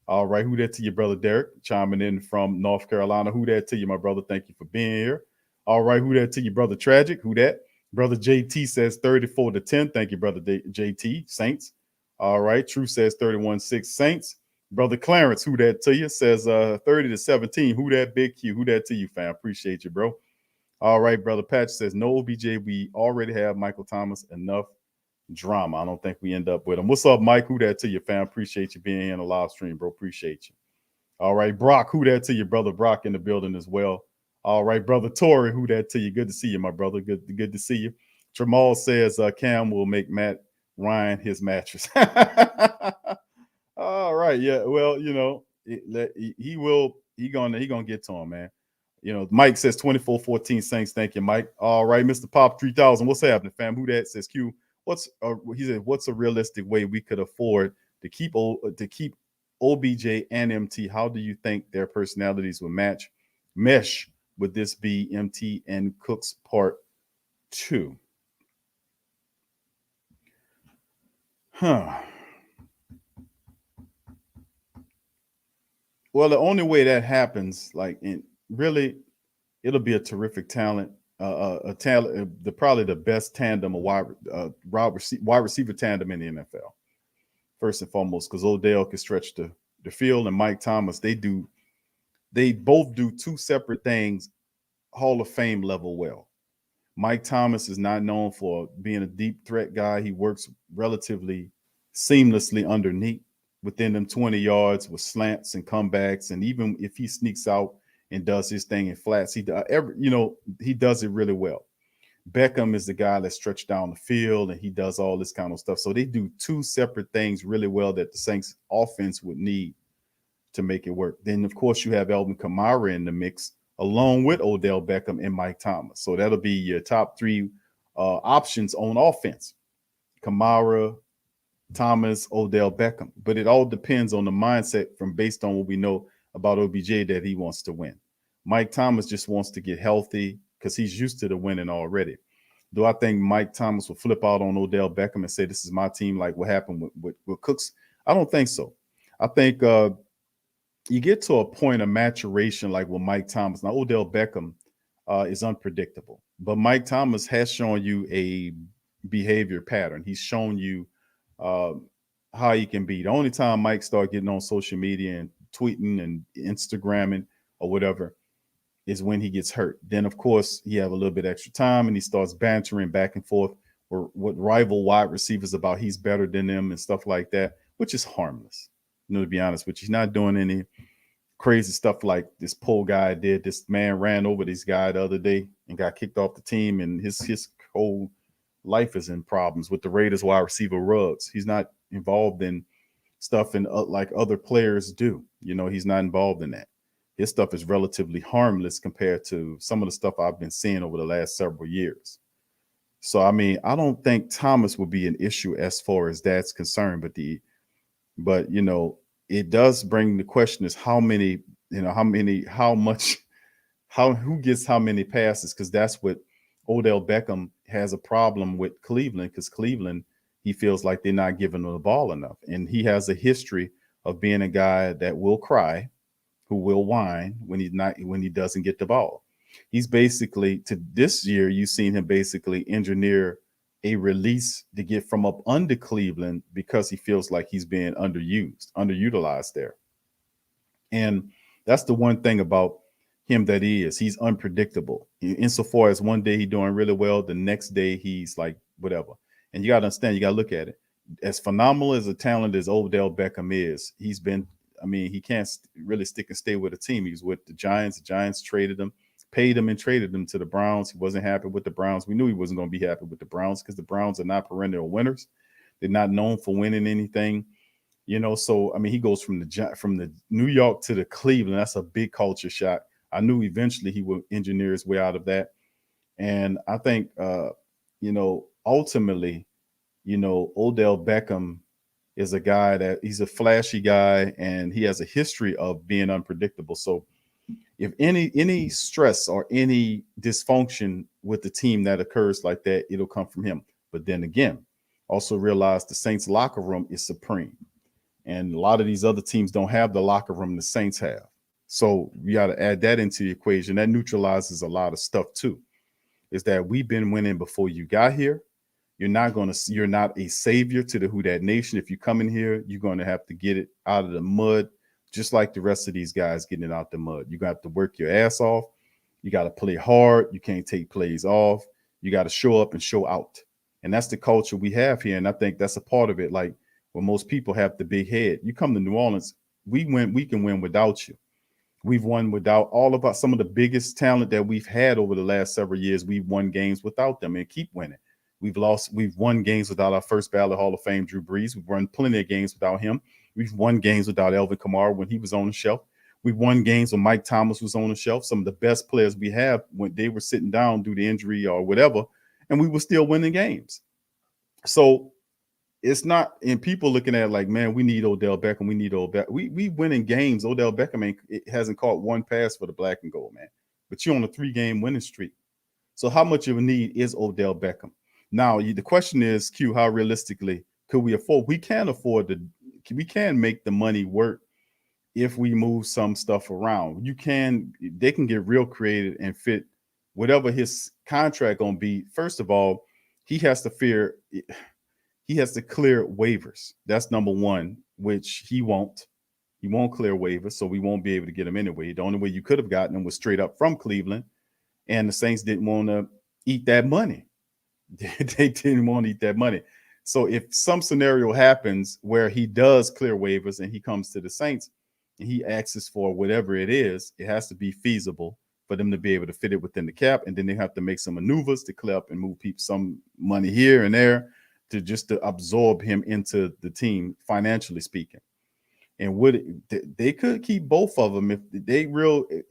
S9: All right, who that to you, Brother Derek? Chiming in from North Carolina. Who that to you, my brother? Thank you for being here. All right, who that to you, Brother Tragic? Who that? Brother JT says 34-10. Thank you, Brother JT. Saints. All right, True says 31-6 Saints. Brother Clarence, who that to you? Says 30-17. Who that, Big Q? Who that to you, fam? Appreciate you, bro. All right, Brother Patch says no OBJ. We already have Michael Thomas. Enough drama. I don't think we end up with him. What's up, Mike? Who that to you, fam? Appreciate you being here in the live stream, bro. Appreciate you. All right, Brock, who that to you, brother? Brock in the building as well. All right, Brother Torrey, who that to you? Good to see you, my brother. Good to see you. Tramal says Cam will make Matt Ryan his mattress. All right, yeah. Well, he will. He gonna get to him, man. Mike says 24-14 Saints. Thank you, Mike. All right, Mr. Pop 3000. What's happening, fam? Who that says Q? He said, what's a realistic way we could afford to keep OBJ and MT? How do you think their personalities will mesh? Would this be MT and Cook's part 2? Well, the only way that happens, really, it'll be a terrific talent. Probably the best tandem of wide receiver tandem in the NFL. First and foremost, because Odell can stretch the field, and Mike Thomas, they both do 2 separate things, Hall of Fame level well. Mike Thomas is not known for being a deep threat guy. He works relatively seamlessly underneath within them 20 yards with slants and comebacks, and even if he sneaks out and does his thing in flats, he does it really well. Beckham is the guy that stretched down the field, and he does all this kind of stuff. So they do 2 separate things really well that the Saints offense would need to make it work. Then, of course, you have Alvin Kamara in the mix, along with Odell Beckham and Mike Thomas. So that'll be your top 3 options on offense. Kamara, Thomas, Odell Beckham. But it all depends on the mindset based on what we know about OBJ that he wants to win. Mike Thomas just wants to get healthy because he's used to the winning already. Do I think Mike Thomas will flip out on Odell Beckham and say, this is my team, like what happened with Cooks? I don't think so. I think you get to a point of maturation like with Mike Thomas. Now, Odell Beckham is unpredictable, but Mike Thomas has shown you a behavior pattern. He's shown you how he can be. The only time Mike started getting on social media and tweeting and Instagramming or whatever is when he gets hurt. Then, of course, he have a little bit extra time and he starts bantering back and forth or what rival wide receivers about he's better than them and stuff like that, which is harmless. You know, to be honest with you, he's not doing any crazy stuff like this poor guy did. This man ran over this guy the other day and got kicked off the team, and his whole life is in problems with the Raiders wide receiver Ruggs. He's not involved in stuff and like other players do. You know, he's not involved in that. His stuff is relatively harmless compared to some of the stuff I've been seeing over the last several years. So, I mean, I don't think Thomas will be an issue as far as that's concerned, but you know, it does bring the question is who gets how many passes? Because that's what Odell Beckham has a problem with Cleveland, because Cleveland, he feels like they're not giving him the ball enough. And he has a history of being a guy that will cry, who will whine when he doesn't get the ball. He's basically, to this year, you've seen him basically engineer a release to get from up under Cleveland because he feels like he's being underutilized there. And that's the one thing about him that he's unpredictable. Insofar as one day he's doing really well, the next day he's like whatever. And you got to understand, you got to look at it. As phenomenal as a talent as Odell Beckham is, he can't really stick and stay with a team. He was with the Giants. The Giants traded him, paid him, and traded him to the Browns. He wasn't happy with the Browns. We knew he wasn't going to be happy with the Browns because the Browns are not perennial winners. They're not known for winning anything, you know. So, I mean, he goes from the New York to the Cleveland. That's a big culture shock. I knew eventually he would engineer his way out of that. And I think, ultimately, Odell Beckham is a guy that he's a flashy guy and he has a history of being unpredictable. So if any stress or any dysfunction with the team that occurs like that, it'll come from him. But then again, also realize the Saints locker room is supreme. And a lot of these other teams don't have the locker room the Saints have. So you got to add that into the equation. That neutralizes a lot of stuff too. Is that we've been winning before you got here. You're not a savior to the Who Dat Nation. If you come in here, you're going to have to get it out of the mud, just like the rest of these guys getting it out the mud. You got to work your ass off. You got to play hard. You can't take plays off. You got to show up and show out. And that's the culture we have here. And I think that's a part of it. Like when most people have the big head, you come to New Orleans, we can win without you. We've won without all of some of the biggest talent that we've had over the last several years. We've won games without them and keep winning. We've won games without our first ballot Hall of Fame, Drew Brees. We've won plenty of games without him. We've won games without Alvin Kamara when he was on the shelf. We've won games when Mike Thomas was on the shelf. Some of the best players we have when they were sitting down due to injury or whatever, and we were still winning games. So it's not, and people looking at it like, man, we need Odell Beckham. We need Odell. We winning games. Odell Beckham hasn't caught one pass for the black and gold, man. But you're on a 3-game winning streak. So how much of a need is Odell Beckham? Now, the question is, Q, how realistically could we afford? We can make the money work if we move some stuff around. They can get real creative and fit whatever his contract gonna be. First of all, he has to clear waivers. That's number one, which he won't. He won't clear waivers, so we won't be able to get him anyway. The only way you could have gotten him was straight up from Cleveland, and the Saints didn't want to eat that money. They didn't want to eat that money. So if some scenario happens where he does clear waivers and he comes to the Saints and he asks for whatever it is, it has to be feasible for them to be able to fit it within the cap. And then they have to make some maneuvers to clear up and move some money here and there to absorb him into the team, financially speaking. And they could keep both of them if they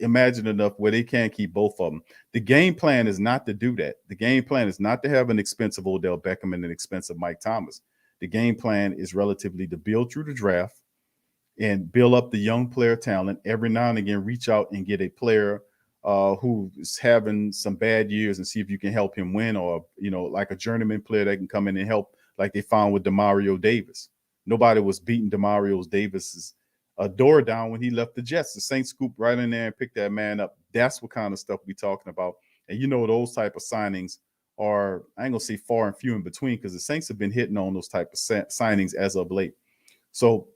S9: imagine enough where they can keep both of them. The game plan is not to do that. The game plan is not to have an expensive Odell Beckham and an expensive Mike Thomas. The game plan is relatively to build through the draft and build up the young player talent. Every now and again, reach out and get a player who's having some bad years and see if you can help him win, or like a journeyman player that can come in and help, like they found with Demario Davis. Nobody was beating Demario Davis's door down when he left the Jets. The Saints scooped right in there and picked that man up. That's what kind of stuff we're talking about. And those type of signings are, I ain't gonna say far and few in between, because the Saints have been hitting on those type of signings as of late. So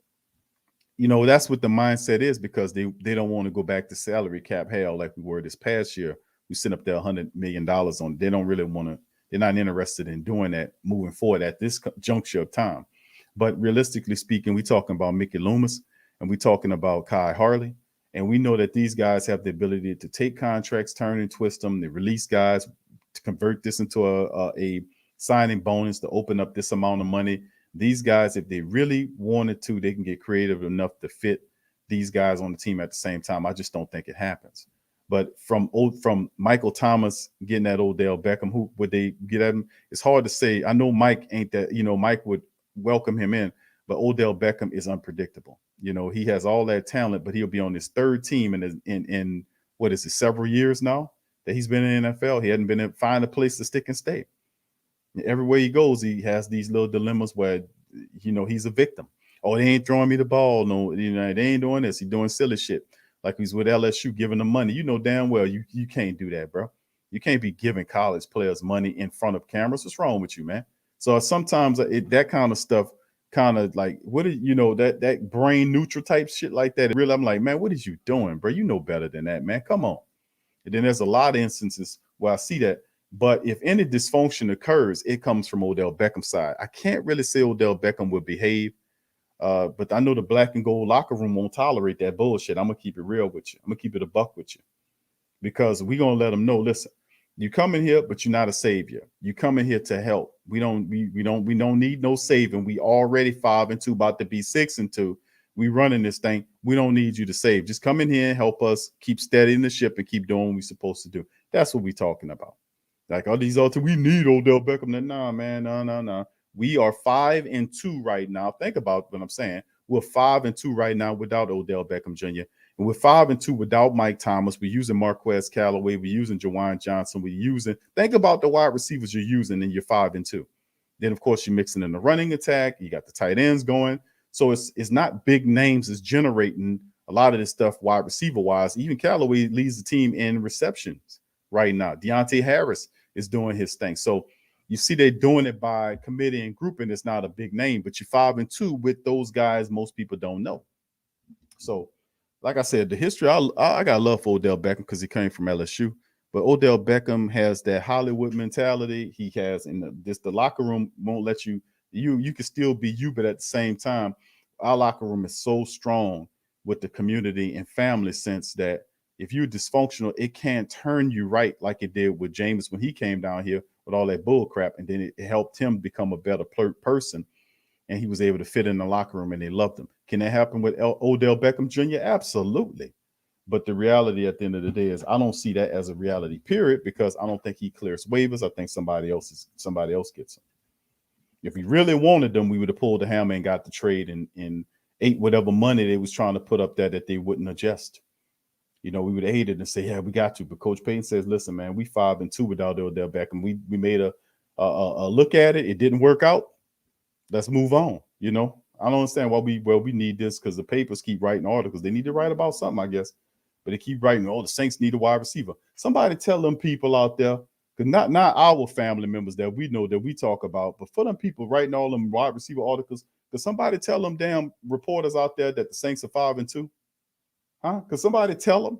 S9: that's what the mindset is, because they don't want to go back to salary cap hell like we were this past year. We sent up there $100 million on. They don't really want to. They're not interested in doing that moving forward at this juncture of time. But realistically speaking, we're talking about Mickey Loomis and we're talking about Kai Harley. And we know that these guys have the ability to take contracts, turn and twist them. They release guys to convert this into a signing bonus to open up this amount of money. These guys, if they really wanted to, they can get creative enough to fit these guys on the team at the same time. I just don't think it happens. But from Michael Thomas getting that Odell Beckham, who would they get at him? It's hard to say. I know Mike ain't that, Mike would welcome him in, but Odell Beckham is unpredictable. He has all that talent, but he'll be on his third team in what is it, several years now that he's been in the NFL. He hadn't been able to find a place to stick and stay. Everywhere he goes, he has these little dilemmas where, he's a victim. Oh, they ain't throwing me the ball. No, they ain't doing this. He's doing silly shit. Like he's with LSU giving them money. Damn well you can't do that, bro. You can't be giving college players money in front of cameras. What's wrong with you, man? So sometimes that kind of stuff kind of like, that brain neutral type shit like that. Really, I'm like, man, what is you doing, bro? You know better than that, man. Come on. And then there's a lot of instances where I see that. But if any dysfunction occurs, it comes from Odell Beckham's side. I can't really say Odell Beckham would behave, but I know the black and gold locker room won't tolerate that bullshit. I'm going to keep it real with you. I'm going to keep it a buck with you, because we're going to let them know, listen, you come in here, but you're not a savior. You come in here to help. We don't need no saving. We already 5-2, about to be 6-2. We running this thing. We don't need you to save. Just come in here and help us keep steadying the ship and keep doing what we're supposed to do. That's what we're talking about. Like all these other, we need Odell Beckham. Nah, man, no. We are 5-2 right now. Think about what I'm saying. We're 5-2 right now without Odell Beckham Jr. And we're 5-2 without Mike Thomas. We're using Marquez Callaway. We're using Jawan Johnson. Think about the wide receivers you're using, and you're 5-2. Then, of course, you're mixing in the running attack. You got the tight ends going. So it's not big names. It's generating a lot of this stuff wide receiver wise. Even Callaway leads the team in receptions right now. Deontay Harris is doing his thing. So you see they're doing it by committee and grouping. It's not a big name, but you're 5-2 with those guys most people don't know. So, like I said, the history, I got love for Odell Beckham because he came from LSU. But Odell Beckham has that Hollywood mentality. He has, the locker room won't let you can still be you, but at the same time, our locker room is so strong with the community and family sense that if you're dysfunctional, it can't turn you right like it did with James when he came down here with all that bull crap. And then it helped him become a better person. And he was able to fit in the locker room and they loved him. Can that happen with Odell Beckham Jr.? Absolutely. But the reality at the end of the day is I don't see that as a reality, period, because I don't think he clears waivers. I think somebody else gets him. If he really wanted them, we would have pulled the hammer and got the trade and ate whatever money they was trying to put up there that they wouldn't adjust. We would have hated and say, yeah, we got to. But Coach Payton says, listen, man, we 5-2 without Odell Beckham. We made a look at it. It didn't work out. Let's move on. I don't understand why we need this, because the papers keep writing articles. They need to write about something, I guess. But they keep writing, the Saints need a wide receiver. Somebody tell them people out there, because not our family members that we know that we talk about, but for them people writing all them wide receiver articles, because somebody tell them damn reporters out there that the Saints are 5-2. Huh? Because somebody tell them,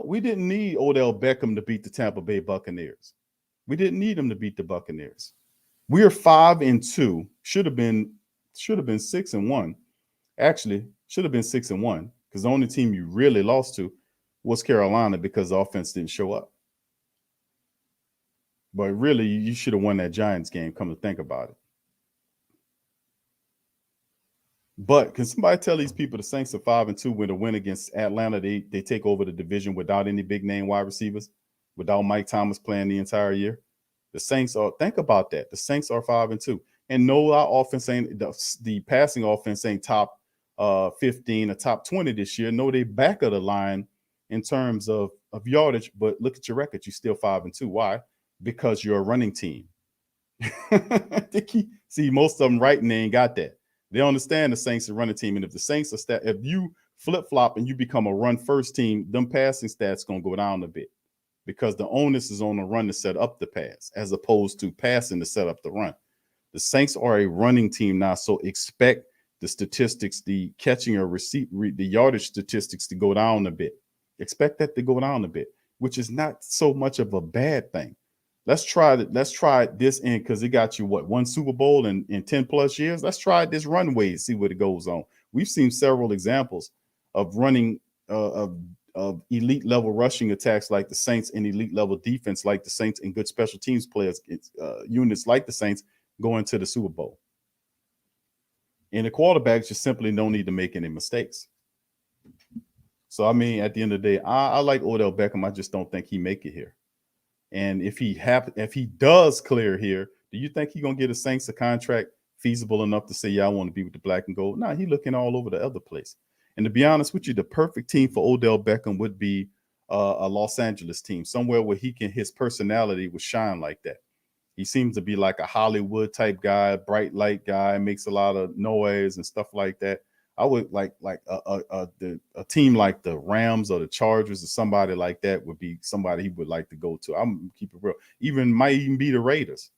S9: we didn't need Odell Beckham to beat the Tampa Bay Buccaneers. We didn't need him to beat the Buccaneers. We are 5-2. Should have been 6-1. Actually, should have been 6-1, because the only team you really lost to was Carolina because the offense didn't show up. But really, you should have won that Giants game, come to think about it. But can somebody tell these people the Saints are 5-2 with a win against Atlanta? They take over the division without any big name wide receivers, without Mike Thomas playing the entire year. The Saints are, think about that. The Saints are 5-2. And no, our offense ain't, the passing offense ain't top 15 or top 20 this year. No, they back of the line in terms of of yardage, but look at your record. You're still 5-2. Why? Because you're a running team. See, most of them right, and they ain't got that. They understand the Saints are running team, and if the Saints are if you flip flop and you become a run first team, them passing stats gonna go down a bit because the onus is on the run to set up the pass as opposed to passing to set up the run. The Saints are a running team now, so expect the statistics, the catching or the yardage statistics to go down a bit. Expect that to go down a bit, which is not so much of a bad thing. Let's try this in because it got you one Super Bowl in 10 plus years. Let's try this runway and see what it goes on. We've seen several examples of running of elite level rushing attacks like the Saints and elite level defense like the Saints and good special teams players units like the Saints going to the Super Bowl. And the quarterbacks just simply don't need to make any mistakes. So I mean, at the end of the day, I like Odell Beckham. I just don't think he make it here. And if he does clear here, do you think he's gonna get a Saints a contract feasible enough to say, yeah, I want to be with the black and gold? No, he's looking all over the other place. And to be honest with you, the perfect team for Odell Beckham would be a Los Angeles team, somewhere where his personality would shine like that. He seems to be like a Hollywood type guy, bright light guy, makes a lot of noise and stuff like that. I would like a team like the Rams or the Chargers or somebody like that would be somebody he would like to go to. I'm keep it real. Might even be the Raiders,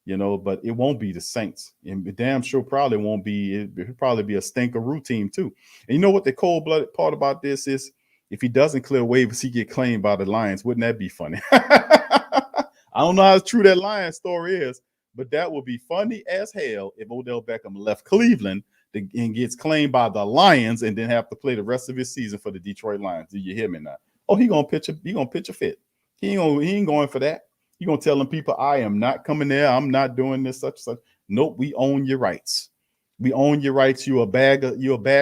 S9: but it won't be the Saints. And damn sure probably won't be. It'll probably be a stinkeroo team too. And you know what the cold-blooded part about this is? If he doesn't clear waivers, he get claimed by the Lions. Wouldn't that be funny? I don't know how true that Lions story is, but that would be funny as hell if Odell Beckham left Cleveland and gets claimed by the Lions and then have to play the rest of his season for the Detroit Lions. Do you hear me now? Oh, he gonna pitch a fit. He ain't going for that. He gonna tell them people, I am not coming there. I'm not doing this, such. Nope, we own your rights. We own your rights. You're a bag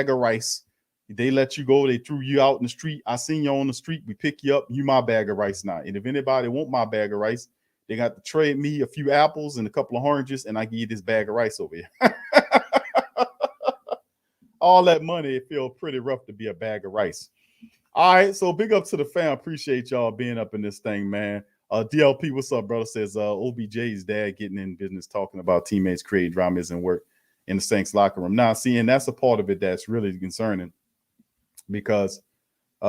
S9: of rice. They let you go. They threw you out in the street. I seen you on the street. We pick you up. You my bag of rice now. And if anybody want my bag of rice, they got to trade me a few apples and a couple of oranges, and I give you this bag of rice over here. All that money, it feels pretty rough to be a bag of rice. All right, so big up to the fam. Appreciate y'all being up in this thing, man. DLP, what's up, brother? Says OBJ's dad getting in business, talking about teammates create dramas and work in the Saints locker room. Now, see, and that's a part of it that's really concerning because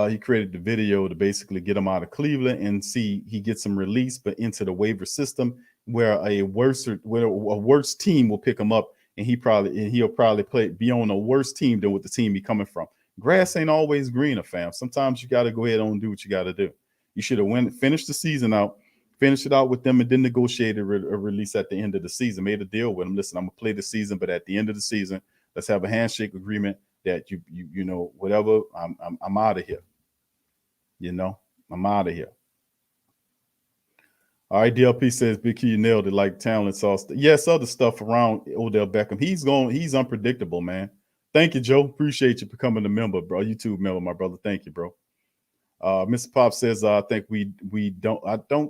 S9: he created the video to basically get him out of Cleveland and see he gets him released, but into the waiver system where a worse team will pick him up. And he'll probably be on a worse team than with the team he coming from. Grass ain't always greener, fam. Sometimes you got to go ahead and do what you got to do. You should have finished the season out, finished it out with them, and then negotiated a release at the end of the season. Made a deal with them. Listen, I'm gonna play the season, but at the end of the season, let's have a handshake agreement that you know whatever. I'm out of here. I'm out of here. All right, DLP says Big Q nailed it like talent sauce. Yes, other stuff around Odell Beckham. He's unpredictable, man. Thank you, Joe. Appreciate you becoming a member, bro. YouTube member, my brother. Thank you, bro. Mr. Pop says I don't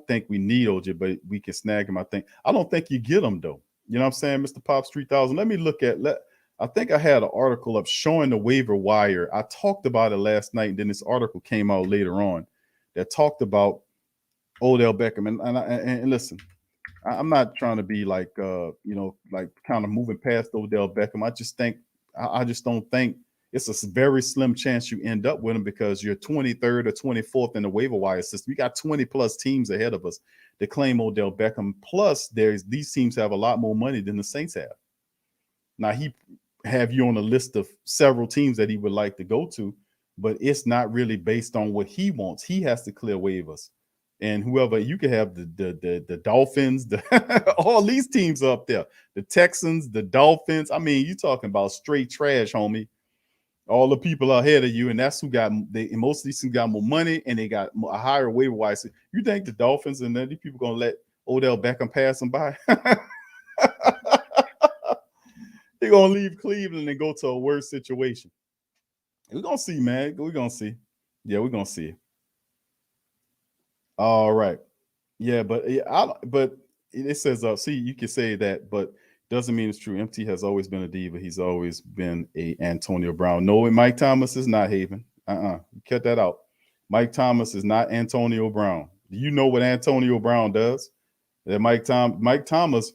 S9: think we need OJ, but we can snag him. I don't think you get him though. You know what I'm saying, Mr. Pops 3000. Let me look at I think I had an article up showing the waiver wire. I talked about it last night, and then this article came out later on that talked about Odell Beckham. And listen, I'm not trying to be like kind of moving past Odell Beckham. I just don't think it's a very slim chance you end up with him because you're 23rd or 24th in the waiver wire system. You got 20 plus teams ahead of us that claim Odell Beckham. Plus, these teams have a lot more money than the Saints have. Now, he have you on a list of several teams that he would like to go to, but it's not really based on what he wants. He has to clear waivers. And whoever you could have the Dolphins, all these teams up there, the Texans, the Dolphins. I mean, you talking about straight trash, homie. All the people ahead of you, and that's who most of these teams got more money and they got a higher waiver wire. So you think the Dolphins and then these people gonna let Odell Beckham pass them by? They're gonna leave Cleveland and go to a worse situation. We're gonna see, man. We're gonna see. Yeah, we're gonna see. All right. Yeah, but it says, see, you can say that, but doesn't mean it's true. MT has always been a diva. He's always been a Antonio Brown. No, Mike Thomas is not Haven. Cut that out. Mike Thomas is not Antonio Brown. Do you know what Antonio Brown does? That Mike Thomas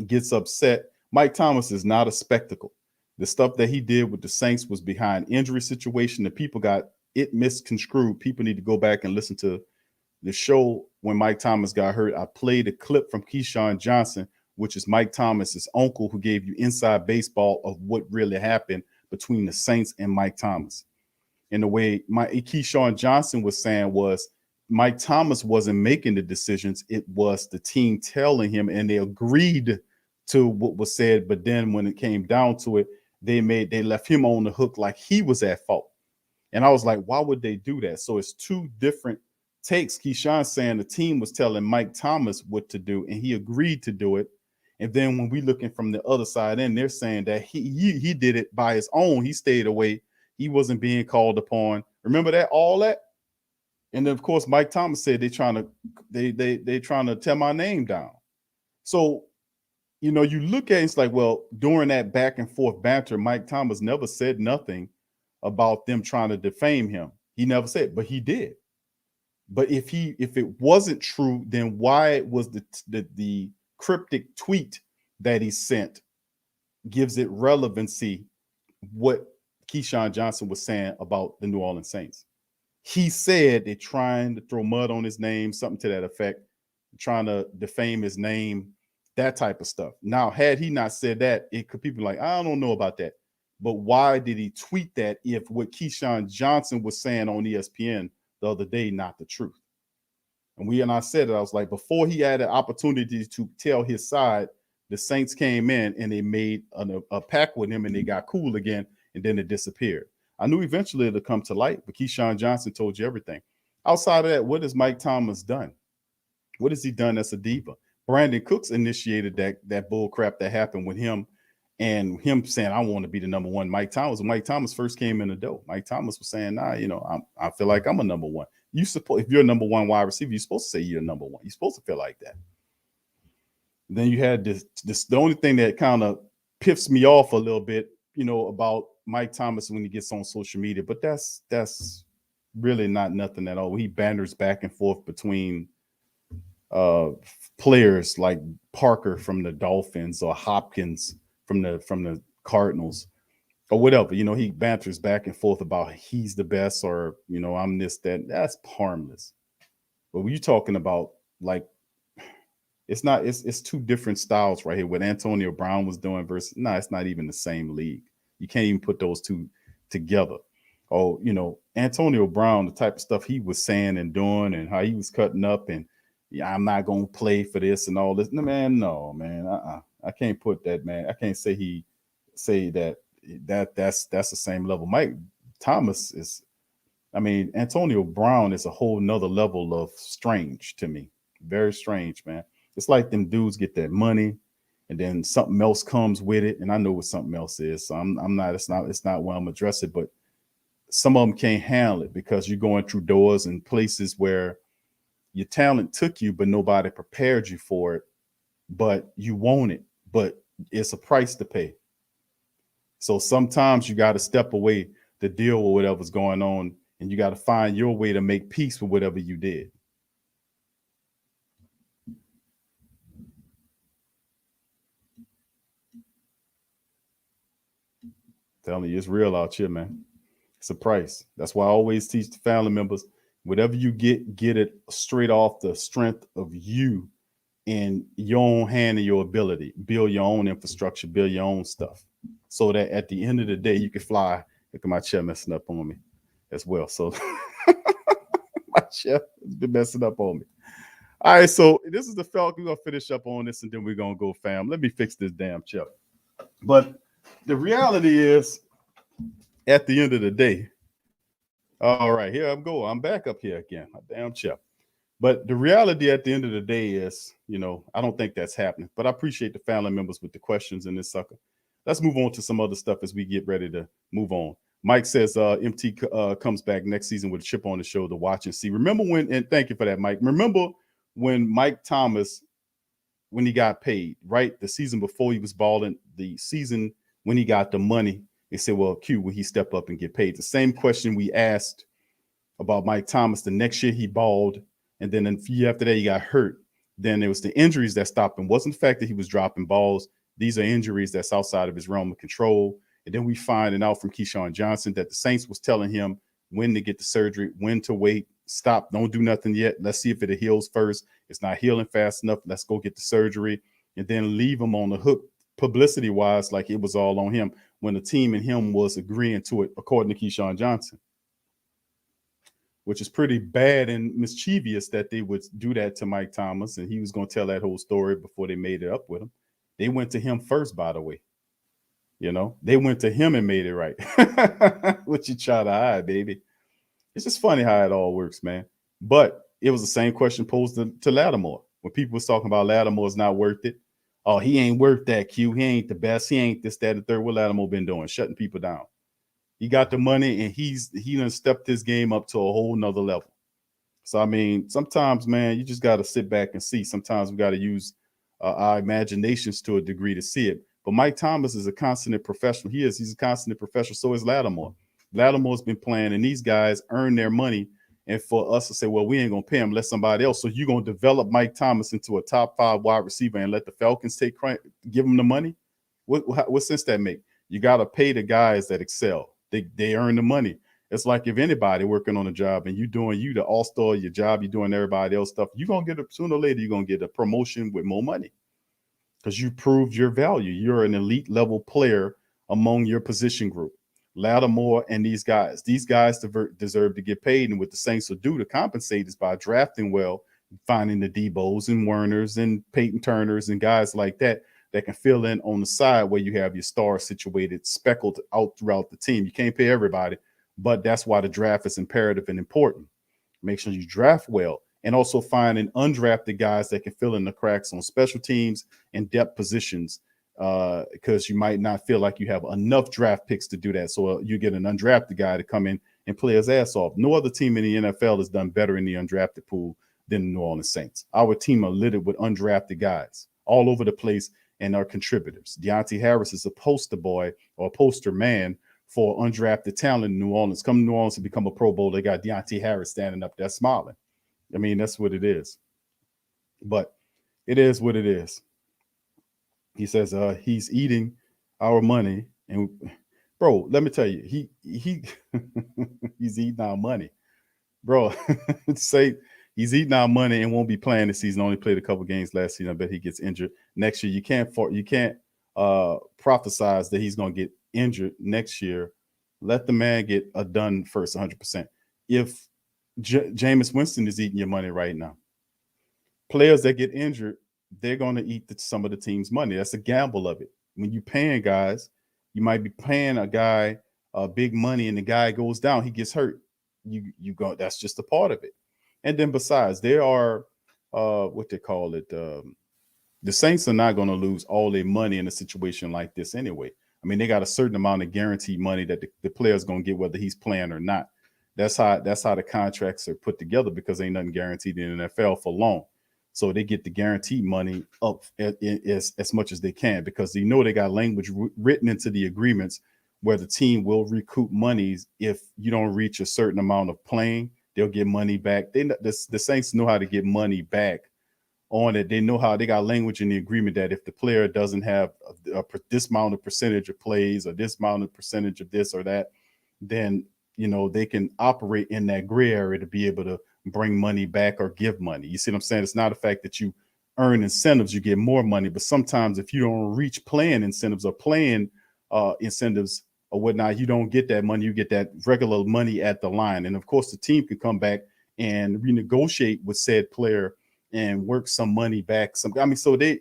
S9: gets upset. Mike Thomas is not a spectacle. The stuff that he did with the Saints was behind injury situation. The people got it misconstrued. People need to go back and listen to the show when Mike Thomas got hurt. I played a clip from Keyshawn Johnson, which is Mike Thomas's uncle, who gave you inside baseball of what really happened between the Saints and Mike Thomas. And the way Keyshawn Johnson was saying was Mike Thomas wasn't making the decisions. It was the team telling him, and they agreed to what was said. But then when it came down to it, they left him on the hook like he was at fault. And I was like, why would they do that? So it's two different takes. Keyshawn saying the team was telling Mike Thomas what to do, and he agreed to do it. And then when we looking from the other side, and they're saying that he did it by his own. He stayed away. He wasn't being called upon. Remember that, all that? And then of course Mike Thomas said they trying to tear my name down. So, you know, you look at it, it's like, well, during that back and forth banter, Mike Thomas never said nothing about them trying to defame him. He never said, but he did. But if it wasn't true, then why was the cryptic tweet that he sent gives it relevancy what Keyshawn Johnson was saying about the New Orleans Saints? He said they're trying to throw mud on his name, something to that effect, trying to defame his name, that type of stuff. Now, had he not said that, it could people like, I don't know about that. But why did he tweet that if what Keyshawn Johnson was saying on ESPN the other day, not the truth? And I said it, I was like, before he had an opportunity to tell his side, the Saints came in and they made a pact with him and they got cool again, and then it disappeared. I knew eventually it'll come to light, but Keyshawn Johnson told you everything. Outside of that, what has Mike Thomas done? What has he done as a diva? Brandon Cooks initiated that bull crap that happened with him, and him saying, I want to be the number one Mike Thomas. When Mike Thomas first came in the door, Mike Thomas was saying, nah, I feel like I'm a number one. If you're a number one wide receiver, you're supposed to say you're number one. You're supposed to feel like that. Then you had this the only thing that kind of piffs me off a little bit, about Mike Thomas when he gets on social media, but that's really not nothing at all. He banters back and forth between players like Parker from the Dolphins or Hopkins from the Cardinals or whatever. He banters back and forth about he's the best or, I'm this, that. That's harmless. But when you're talking about, like, it's two different styles right here. What Antonio Brown was doing versus, it's not even the same league. You can't even put those two together. Oh, Antonio Brown, the type of stuff he was saying and doing and how he was cutting up and, I'm not going to play for this and all this. No, man. I can't put that, man. I can't say that's the same level. Mike Thomas is, Antonio Brown is a whole nother level of strange to me. Very strange, man. It's like them dudes get that money and then something else comes with it. And I know what something else is. So it's not where I'm addressing, but some of them can't handle it because you're going through doors and places where your talent took you, but nobody prepared you for it, but you want it, but it's a price to pay. So sometimes you got to step away to deal with whatever's going on, and you got to find your way to make peace with whatever you did. Telling you, it's real out here, man. It's a price. That's why I always teach the family members, whatever you get it straight off the strength of you and your own hand and your ability. Build your own infrastructure, build your own stuff so that at the end of the day, you can fly. Look at my chair messing up on me as well. So my chair has been messing up on me. All right, so this is the Falcons. We're going to finish up on this and then we're going to go, fam. Let me fix this damn chair. But the reality is, at the end of the day, all right, here I'm going. I'm back up here again. My damn chair. But the reality at the end of the day is, I don't think that's happening. But I appreciate the family members with the questions in this sucker. Let's move on to some other stuff as we get ready to move on. Mike says MT comes back next season with a chip on the shoulder, watch and see. Remember when, and thank you for that, Mike. Remember when Mike Thomas, when he got paid, right? The season before he was balling, the season when he got the money, they said, well, Q, will he step up and get paid? The same question we asked about Mike Thomas. The next year he balled, and then the year after that he got hurt. Then it was the injuries that stopped him. It wasn't the fact that he was dropping balls. These are injuries that's outside of his realm of control. And then we finding out from Keyshawn Johnson that the Saints was telling him when to get the surgery, when to wait, stop, don't do nothing yet. Let's see if it heals first. It's not healing fast enough. Let's go get the surgery, and then leave him on the hook publicity-wise like it was all on him when the team and him was agreeing to it, according to Keyshawn Johnson, which is pretty bad and mischievous that they would do that to Mike Thomas, and he was going to tell that whole story before they made it up with him. They went to him first, by the way. You know, they went to him and made it right. What you try to hide, baby. It's just funny how it all works, man. But it was the same question posed to Lattimore. When people was talking about Lattimore's not worth it. Oh, he ain't worth that, Q. He ain't the best. He ain't this, that, and the third. What Lattimore been doing? Shutting people down. He got the money, and he done stepped his game up to a whole nother level. So, I mean, sometimes, man, you just got to sit back and see. Sometimes we got to use our imaginations to a degree to see it. But Mike Thomas is a consummate professional. He's a consummate professional. So is Lattimore. Lattimore's been playing, and these guys earn their money. And for us to say, well, we ain't going to pay him, let somebody else. So you're going to develop Mike Thomas into a top 5 wide receiver and let the Falcons give him the money? What sense that make? You got to pay the guys that excel. They earn the money. It's like if anybody working on a job and you the all-star your job, you're doing everybody else stuff, you're going to get sooner or later, you're going to get a promotion with more money because you proved your value. You're an elite level player among your position group. Lattimore and these guys deserve to get paid. And what the Saints will do to compensate is by drafting well, finding the Debos and Werners and Peyton Turners and guys like that can fill in on the side where you have your stars situated, speckled out throughout the team. You can't pay everybody, but that's why the draft is imperative and important. Make sure you draft well and also finding undrafted guys that can fill in the cracks on special teams and depth positions. Because you might not feel like you have enough draft picks to do that. So you get an undrafted guy to come in and play his ass off. No other team in the NFL has done better in the undrafted pool than the New Orleans Saints. Our team are littered with undrafted guys all over the place and are contributors. Deontay Harris is a poster boy or a poster man for undrafted talent in New Orleans. Come to New Orleans to become a Pro Bowl, they got Deontay Harris standing up there smiling. I mean, that's what it is. But it is what it is. He says he's eating our money, and bro, let me tell you, he he's eating our money, bro. Say he's eating our money and won't be playing this season. Only played a couple games last season. I bet he gets injured next year. You can't prophesize that he's going to get injured next year. Let the man get done first, 100%. If Jameis Winston is eating your money right now, players that get injured, they're going to eat some of the team's money. That's a gamble of it. When you're paying guys, you might be paying a guy big money and the guy goes down, he gets hurt. You go, that's just a part of it. And then besides, there are what they call it. The Saints are not going to lose all their money in a situation like this anyway. I mean, they got a certain amount of guaranteed money that the player's going to get whether he's playing or not. That's how the contracts are put together because ain't nothing guaranteed in the NFL for long. So they get the guaranteed money up as much as they can because they know they got language written into the agreements where the team will recoup monies if you don't reach a certain amount of playing. They'll get money back. The Saints know how to get money back on it. They know how they got language in the agreement that if the player doesn't have this amount of percentage of plays or this amount of percentage of this or that, then they can operate in that gray area to be able to bring money back or give money. You see what I'm saying? It's not a fact that you earn incentives, you get more money, but sometimes if you don't reach playing incentives or playing incentives or whatnot, you don't get that money. You get that regular money at the line. And of course the team can come back and renegotiate with said player and work some money back. So they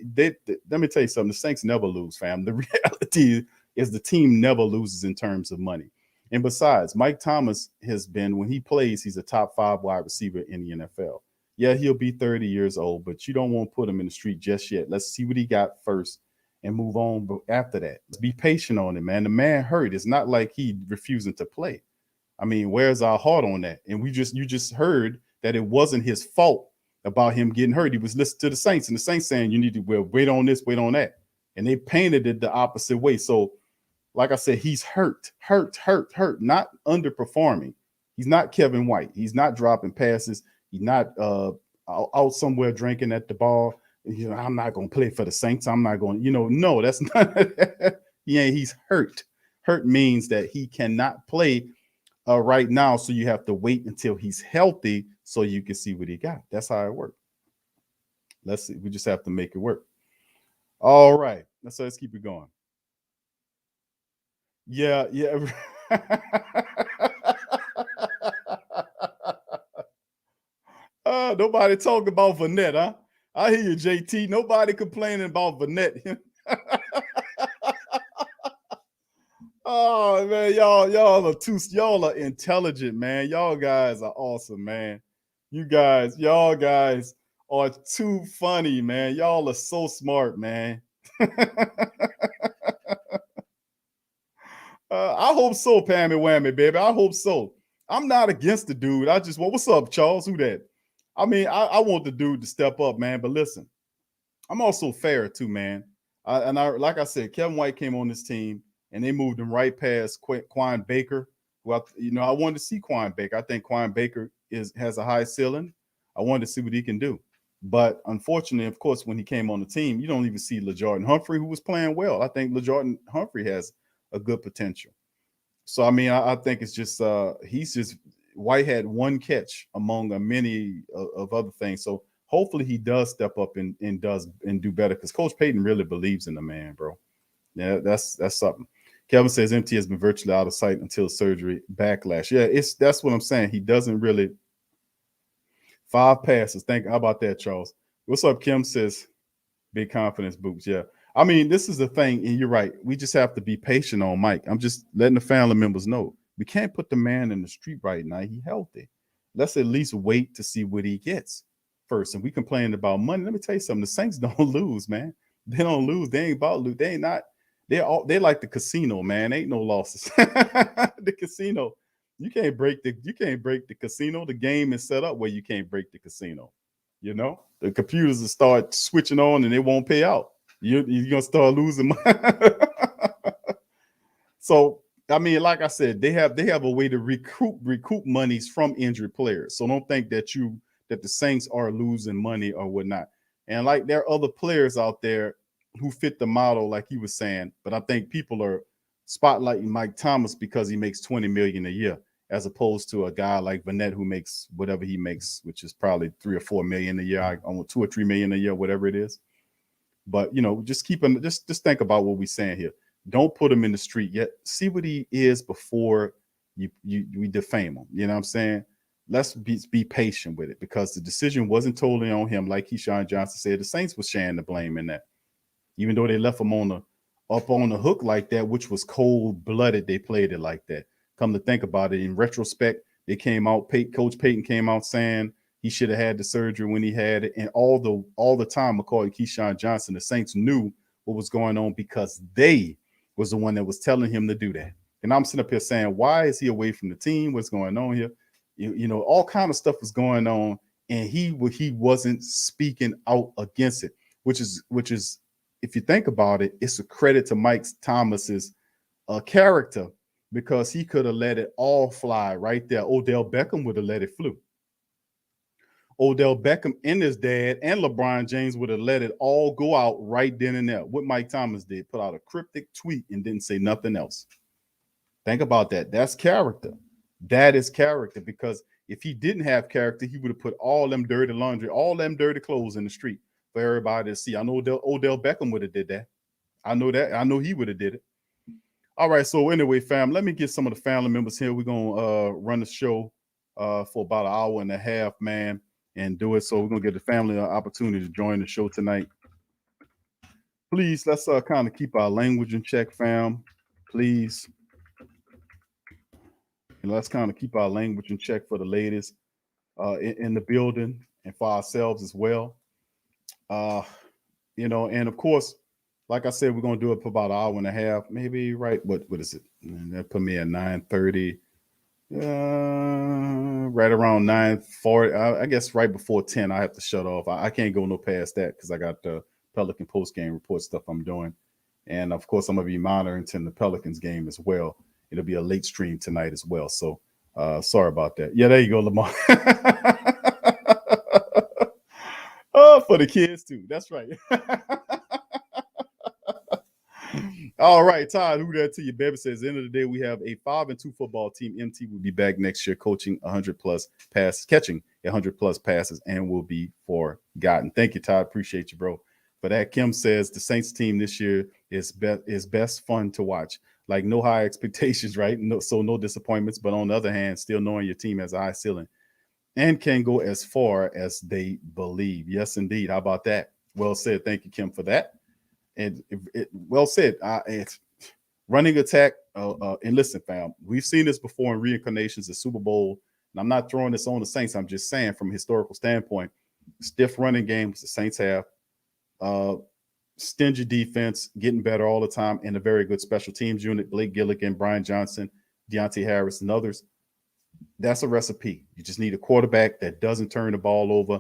S9: let me tell you something. The Saints never lose, fam. The reality is the team never loses in terms of money. And besides, Mike Thomas has been, when he plays, he's a top 5 wide receiver in the NFL. Yeah, he'll be 30 years old, but you don't want to put him in the street just yet. Let's see what he got first and move on. But after that, let's be patient on him, man. The man hurt. It's not like he refusing to play. I mean, where's our heart on that? And you just heard that it wasn't his fault about him getting hurt. He was listening to the Saints, and the Saints saying you need to wait on this, wait on that. And they painted it the opposite way. So like I said, he's hurt, not underperforming. He's not Kevin White. He's not dropping passes. He's not out somewhere drinking at the bar. You know, I'm not going to play for the Saints. I'm not going, no, that's not. He's hurt. Hurt means that he cannot play right now. So you have to wait until he's healthy so you can see what he got. That's how it works. Let's see. We just have to make it work. All right. Let's keep it going. Yeah. Nobody talking about Vanette, huh? I hear you, JT. Nobody complaining about Vanette. Oh man, y'all are intelligent, man. Y'all guys are awesome, man. Y'all guys are too funny, man. Y'all are so smart, man. I hope so, Pammy Whammy, baby. I hope so. I'm not against the dude. I just want, what's up, Charles? Who that? I mean, I want the dude to step up, man. But listen, I'm also fair too, man. Like I said, Kevin White came on this team and they moved him right past Quan Baker. Well, I wanted to see Quan Baker. I think Quan Baker has a high ceiling. I wanted to see what he can do. But unfortunately, of course, when he came on the team, you don't even see LaJordan Humphrey, who was playing well. I think LaJordan Humphrey has a good potential. So, I mean, I think it's just White had one catch among many of other things. So hopefully he does step up and do better because Coach Payton really believes in the man, bro. Yeah, that's something. Kevin says MT has been virtually out of sight until surgery backlash. Yeah, that's what I'm saying. He doesn't really 5 passes. How about that, Charles? What's up? Kim says big confidence boots. Yeah. I mean, this is the thing, and you're right. We just have to be patient on Mike. I'm just letting the family members know. We can't put the man in the street right now. He's healthy. Let's at least wait to see what he gets first. And we complain about money. Let me tell you something. The Saints don't lose, man. They don't lose. They ain't about lose. They ain't not. They like the casino, man. Ain't no losses. The casino. You can't break the casino. The game is set up where you can't break the casino. The computers will start switching on and they won't pay out. You're gonna start losing money. So I mean, like I said, they have a way to recoup monies from injured players. So don't think that the Saints are losing money or whatnot. And like there are other players out there who fit the model, like he was saying. But I think people are spotlighting Mike Thomas because he makes $20 million a year, as opposed to a guy like Vanette who makes whatever he makes, which is probably $3 or $4 million a year, almost $2 or $3 million a year, whatever it is. But just think about what we're saying here. Don't put him in the street yet. See what he is before we defame him. You know what I'm saying? Let's be patient with it because the decision wasn't totally on him. Like Keyshawn Johnson said, the Saints was sharing the blame in that. Even though they left him up on the hook like that, which was cold-blooded, they played it like that. Come to think about it, in retrospect, they came out. Coach Payton came out saying he should have had the surgery when he had it, and all the time, according to Keyshawn Johnson, the Saints knew what was going on because they was the one that was telling him to do that. And I'm sitting up here saying, why is he away from the team? What's going on here? All kind of stuff was going on, and he wasn't speaking out against it, which is. If you think about it, it's a credit to Mike Thomas's character because he could have let it all fly right there. Odell Beckham would have let it flew. Odell Beckham and his dad and LeBron James would have let it all go out right then and there. What Mike Thomas did, put out a cryptic tweet and didn't say nothing else. Think about that. That's character. That is character because if he didn't have character, he would have put all them dirty laundry, all them dirty clothes in the street for everybody to see. I know Odell Beckham would have did that. I know that. I know he would have did it. All right. So anyway, fam, let me get some of the family members here. We're going to run the show for about an hour and a half, man, and do it. So we're going to give the family an opportunity to join the show tonight. Please, let's kind of keep our language in check, fam. Please. And let's kind of keep our language in check for the ladies in the building and for ourselves as well. And of course, like I said, we're going to do it for about an hour and a half, maybe, right? What is it? And that put me at 9:30, right around 9:40. I guess right before 10, I have to shut off. I can't go no past that because I got the Pelican post-game report stuff I'm doing. And of course, I'm going to be monitoring the Pelicans game as well. It'll be a late stream tonight as well. So Sorry about that. Yeah, there you go, Lamar. Oh, for the kids too. That's right. All right, Todd, who that to you, baby? Says, at the end of the day, we have a 5-2 football team. MT will be back next year, coaching 100 plus passes, catching 100 plus passes, and will be forgotten. Thank you, Todd. Appreciate you, bro. For that, Kim says the Saints team this year is best fun to watch. Like no high expectations, right? No disappointments. But on the other hand, still knowing your team has a high ceiling and can go as far as they believe. Yes, indeed. How about that? Well said. Thank you, Kim, for that. And well said. It's running attack. And listen, fam, we've seen this before in reincarnations, the Super Bowl. And I'm not throwing this on the Saints. I'm just saying from a historical standpoint, stiff running games the Saints have, stingy defense, getting better all the time, and a very good special teams unit. Blake Gilligan, Brian Johnson, Deontay Harris, and others. That's a recipe. You just need a quarterback that doesn't turn the ball over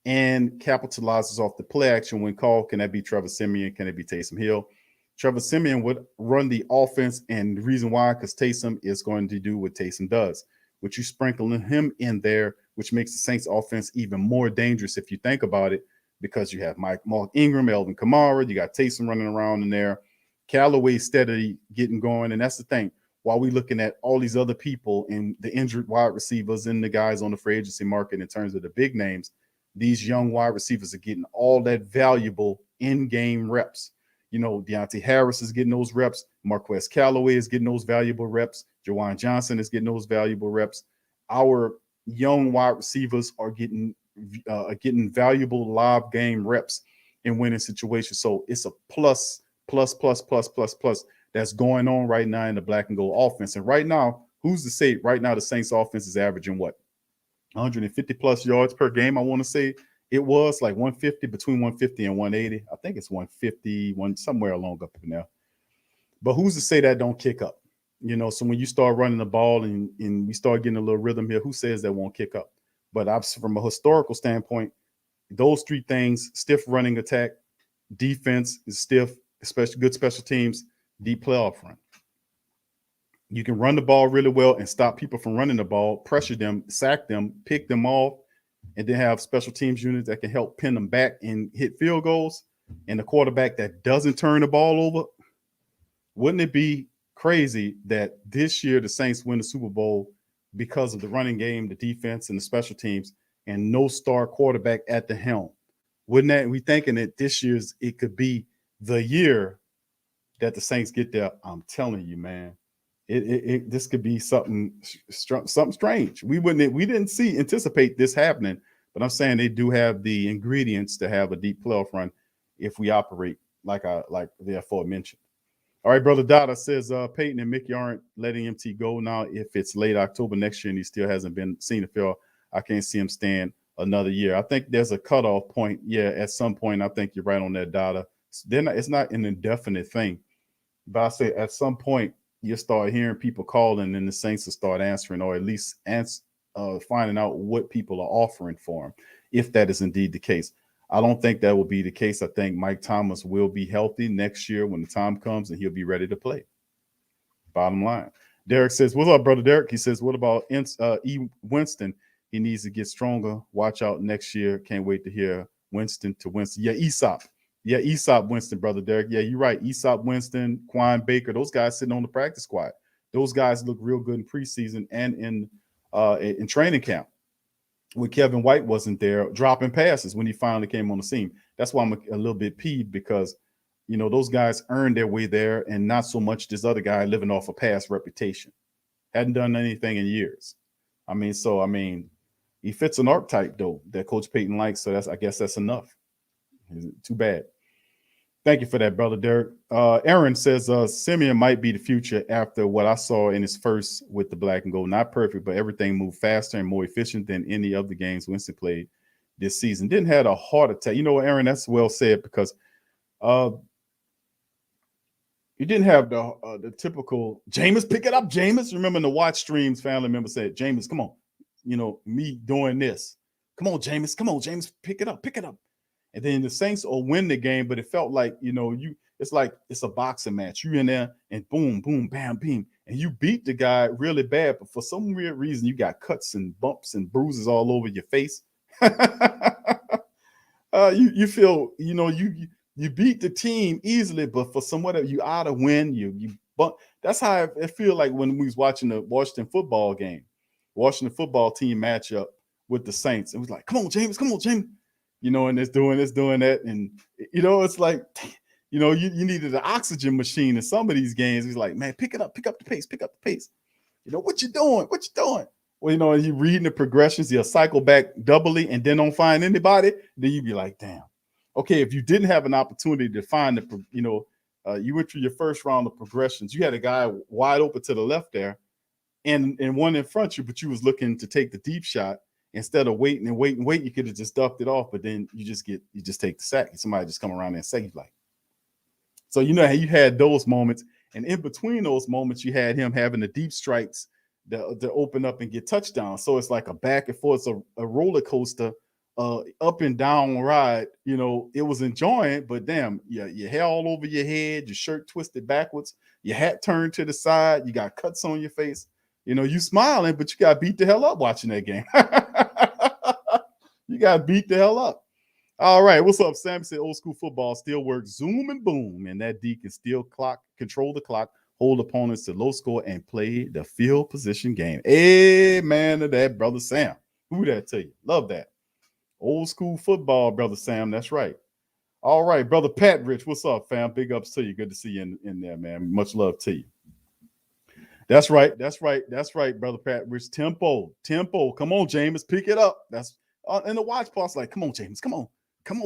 S9: and capitalizes off the play action when called. Can that be Trevor Siemian? Can it be Taysom Hill? Trevor Siemian would run the offense, and the reason why, because Taysom is going to do what Taysom does. Which you sprinkle him in there, which makes the Saints offense even more dangerous if you think about it, because you have Mark Ingram, Elvin Kamara, you got Taysom running around in there, Callaway steadily getting going. And that's the thing. While we're looking at all these other people and the injured wide receivers and the guys on the free agency market in terms of the big names, these young wide receivers are getting all that valuable in-game reps. You know, Deontay Harris is getting those reps. Marquez Callaway is getting those valuable reps. Jawan Johnson is getting those valuable reps. Our young wide receivers are getting valuable live game reps in winning situations. So it's a plus that's going on right now in the black and gold offense. And right now, who's to say right now the Saints offense is averaging what? 150 plus yards per game, I want to say. It was like 150, between 150 and 180. I think it's 150, somewhere along up in there. But who's to say that don't kick up? You know, so when you start running the ball and we start getting a little rhythm here, who says that won't kick up? But from a historical standpoint, those three things: stiff running attack, defense is stiff, especially good special teams, deep playoff run. You can run the ball really well and stop people from running the ball, pressure them, sack them, pick them off, and then have special teams units that can help pin them back and hit field goals, and a quarterback that doesn't turn the ball over. Wouldn't it be crazy that this year the Saints win the Super Bowl because of the running game, the defense, and the special teams, and no star quarterback at the helm? Wouldn't that, we thinking that this year's, it could be the year that the Saints get there? I'm telling you, man, this could be something strange. We didn't anticipate this happening, but I'm saying they do have the ingredients to have a deep playoff run if we operate like the aforementioned. All right, Brother Dada says Peyton and Mickey aren't letting MT go now. If it's late October next year and he still hasn't been seen the field, I can't see him staying another year. I think there's a cutoff point. Yeah, at some point, I think you're right on that, Dada. It's not an indefinite thing. But I say at some point, you start hearing people calling and the Saints will start answering, or at least finding out what people are offering for him, if that is indeed the case. I don't think that will be the case. I think Mike Thomas will be healthy next year when the time comes, and he'll be ready to play. Bottom line. Derek says, what's up, Brother Derek? He says, what about Winston? He needs to get stronger. Watch out next year. Can't wait to hear Winston to Winston. Yeah, Aesop. Yeah, Aesop Winston, Brother Derek. Yeah, you're right. Aesop Winston, Quan Baker, those guys sitting on the practice squad. Those guys look real good in preseason and in training camp. When Kevin White wasn't there, dropping passes when he finally came on the scene. That's why I'm a little bit peeved, because, you know, those guys earned their way there, and not so much this other guy living off a past reputation. Hadn't done anything in years. I mean, he fits an archetype, though, that Coach Payton likes, so I guess that's enough. Too bad. Thank you for that, Brother Derek. Aaron says Siemian might be the future after what I saw in his first with the black and gold. Not perfect, but everything moved faster and more efficient than any of the games Winston played this season. Didn't have a heart attack. You know what, Aaron? That's well said, because you didn't have the typical Jameis, pick it up, Jameis. Remember in the watch streams, family member said, Jameis, come on. You know, me doing this. Come on, Jameis, pick it up. And then the Saints will win the game, but it felt like, you know, it's like it's a boxing match. You in there and boom, boom, bam, beam. and you beat the guy really bad, but for some weird reason, you got cuts and bumps and bruises all over your face. You feel, you beat the team easily, but for someone that you ought to win, but that's how it feel like when we was watching the Washington football game, Washington football team matchup with the Saints. It was like, come on, James, and it's doing that. And, it's like, you needed an oxygen machine in some of these games. He's like, man, pick up the pace. What you doing? Well, and you reading the progressions, you'll cycle back doubly and then don't find anybody. Then you'd be like, damn. Okay, if you didn't have an opportunity to find you went through your first round of progressions. You had a guy wide open to the left there and one in front of you, but you was looking to take the deep shot. Instead of waiting, you could have just ducked it off, but then you just take the sack. And somebody just come around there and say, like, so you had those moments, and in between those moments, you had him having the deep strikes to open up and get touchdowns. So it's like a back and forth, a roller coaster, up and down ride. It was enjoying, but damn, your hair all over your head, your shirt twisted backwards, your hat turned to the side, you got cuts on your face. You smiling, but you got beat the hell up watching that game. You got beat the hell up. All right, what's up? Sam said old school football still works. Zoom and boom, and that D can still control the clock, hold opponents to low score, and play the field position game. Amen to that, brother Sam. Who that to you? Love that. Old school football, brother Sam. That's right. All right, brother Pat Rich, what's up, fam? Big ups to you. Good to see you in there, man. Much love to you. That's right, brother Pat Rich. Tempo. Come on, James, pick it up. That's in the watch parts. Like, come on, James, come on,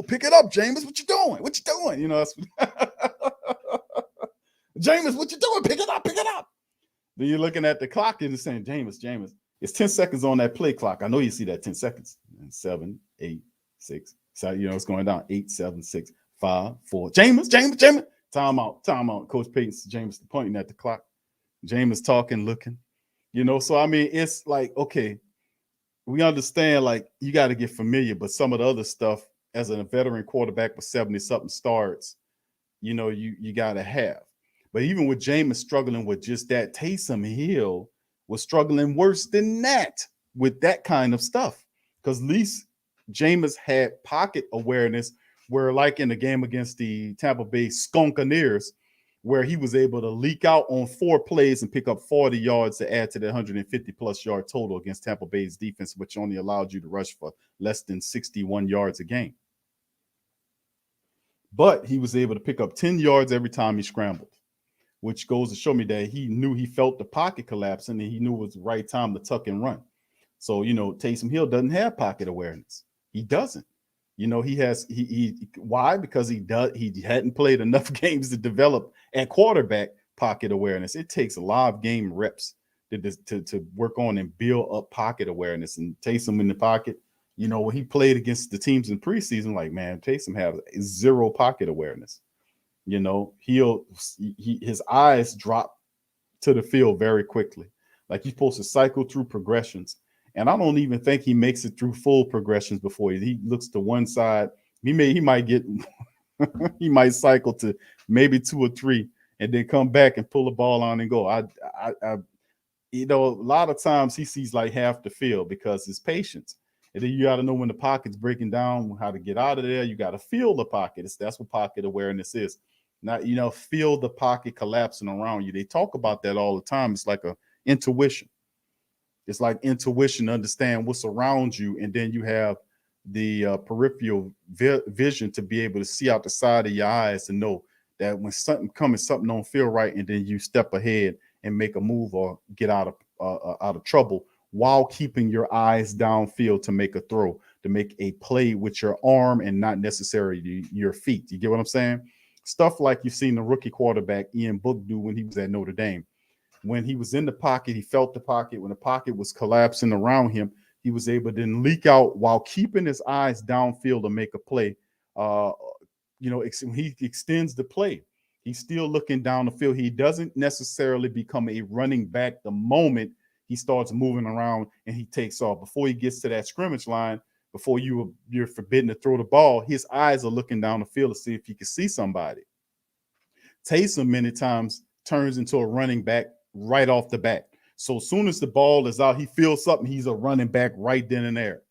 S9: pick it up, James. What you doing? That's James, what you doing? Pick it up. Then you're looking at the clock and it's saying, James, it's 10 seconds on that play clock. I know you see that 10 seconds. And 7, 8, 6. So it's going down. 8, 7, 6, 5, 4. James. Time out. Coach Payton, James pointing at the clock. James talking, looking, so I mean, it's like, okay, we understand, like, you got to get familiar, but some of the other stuff as a veteran quarterback with 70-something starts, you got to have. But even with James struggling with just that, Taysom Hill was struggling worse than that with that kind of stuff. Because at least James had pocket awareness, where like in the game against the Tampa Bay Skunkaneers, where he was able to leak out on 4 plays and pick up 40 yards to add to the 150-plus yard total against Tampa Bay's defense, which only allowed you to rush for less than 61 yards a game. But he was able to pick up 10 yards every time he scrambled, which goes to show me that he felt the pocket collapsing and he knew it was the right time to tuck and run. So, Taysom Hill doesn't have pocket awareness. He doesn't. Why? Because he hadn't played enough games to develop at quarterback pocket awareness. It takes a lot of game reps to work on and build up pocket awareness. And Taysom in the pocket, when he played against the teams in preseason, like, man, Taysom has zero pocket awareness. His eyes drop to the field very quickly. Like, he's supposed to cycle through progressions. And I don't even think he makes it through full progressions before he looks to one side. He might get he might cycle to maybe 2 or 3 and then come back and pull the ball on and go. A lot of times he sees like half the field because his patience. And then you got to know when the pocket's breaking down, how to get out of there. You got to feel the pocket. That's what pocket awareness is. Not, feel the pocket collapsing around you. They talk about that all the time. It's like a intuition. It's like intuition to understand what's around you. And then you have the peripheral vision to be able to see out the side of your eyes to know that when something comes, something don't feel right. And then you step ahead and make a move or get out of trouble while keeping your eyes downfield to make a throw, to make a play with your arm and not necessarily your feet. You get what I'm saying? Stuff like you've seen the rookie quarterback Ian Book do when he was at Notre Dame. When he was in the pocket, he felt the pocket. When the pocket was collapsing around him, he was able to then leak out while keeping his eyes downfield to make a play. He extends the play. He's still looking down the field. He doesn't necessarily become a running back the moment he starts moving around and he takes off. Before he gets to that scrimmage line, before you're forbidden to throw the ball, his eyes are looking down the field to see if he can see somebody. Taysom many times turns into a running back right off the bat. So as soon as the ball is out, he feels something, he's a running back right then and there.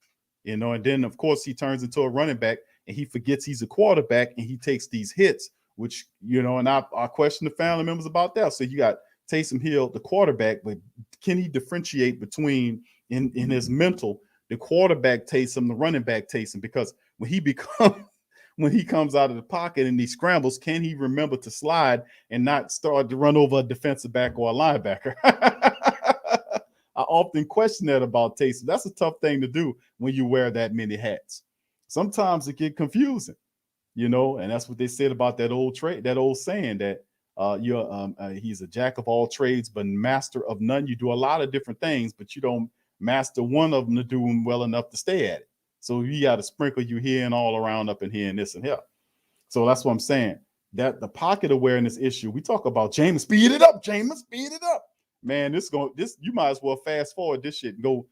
S9: You know, and then of course he turns into a running back and he forgets he's a quarterback and he takes these hits, which, you know, and I question the family members about that. So you got Taysom Hill, the quarterback, but can he differentiate between in his mental, the quarterback Taysom, the running back Taysom? Because when he comes out of the pocket and he scrambles, can he remember to slide and not start to run over a defensive back or a linebacker? I often question that about Taysom. That's a tough thing to do when you wear that many hats. Sometimes it get confusing, you know, and that's what they said about that old saying that he's a jack of all trades, but master of none. You do a lot of different things, but you don't master one of them to do them well enough to stay at it. So you got to sprinkle you here and all around up in here and this and here. So that's what I'm saying. That the pocket awareness issue, we talk about Jameis, speed it up, Jameis, speed it up. Man, you might as well fast forward this shit and go.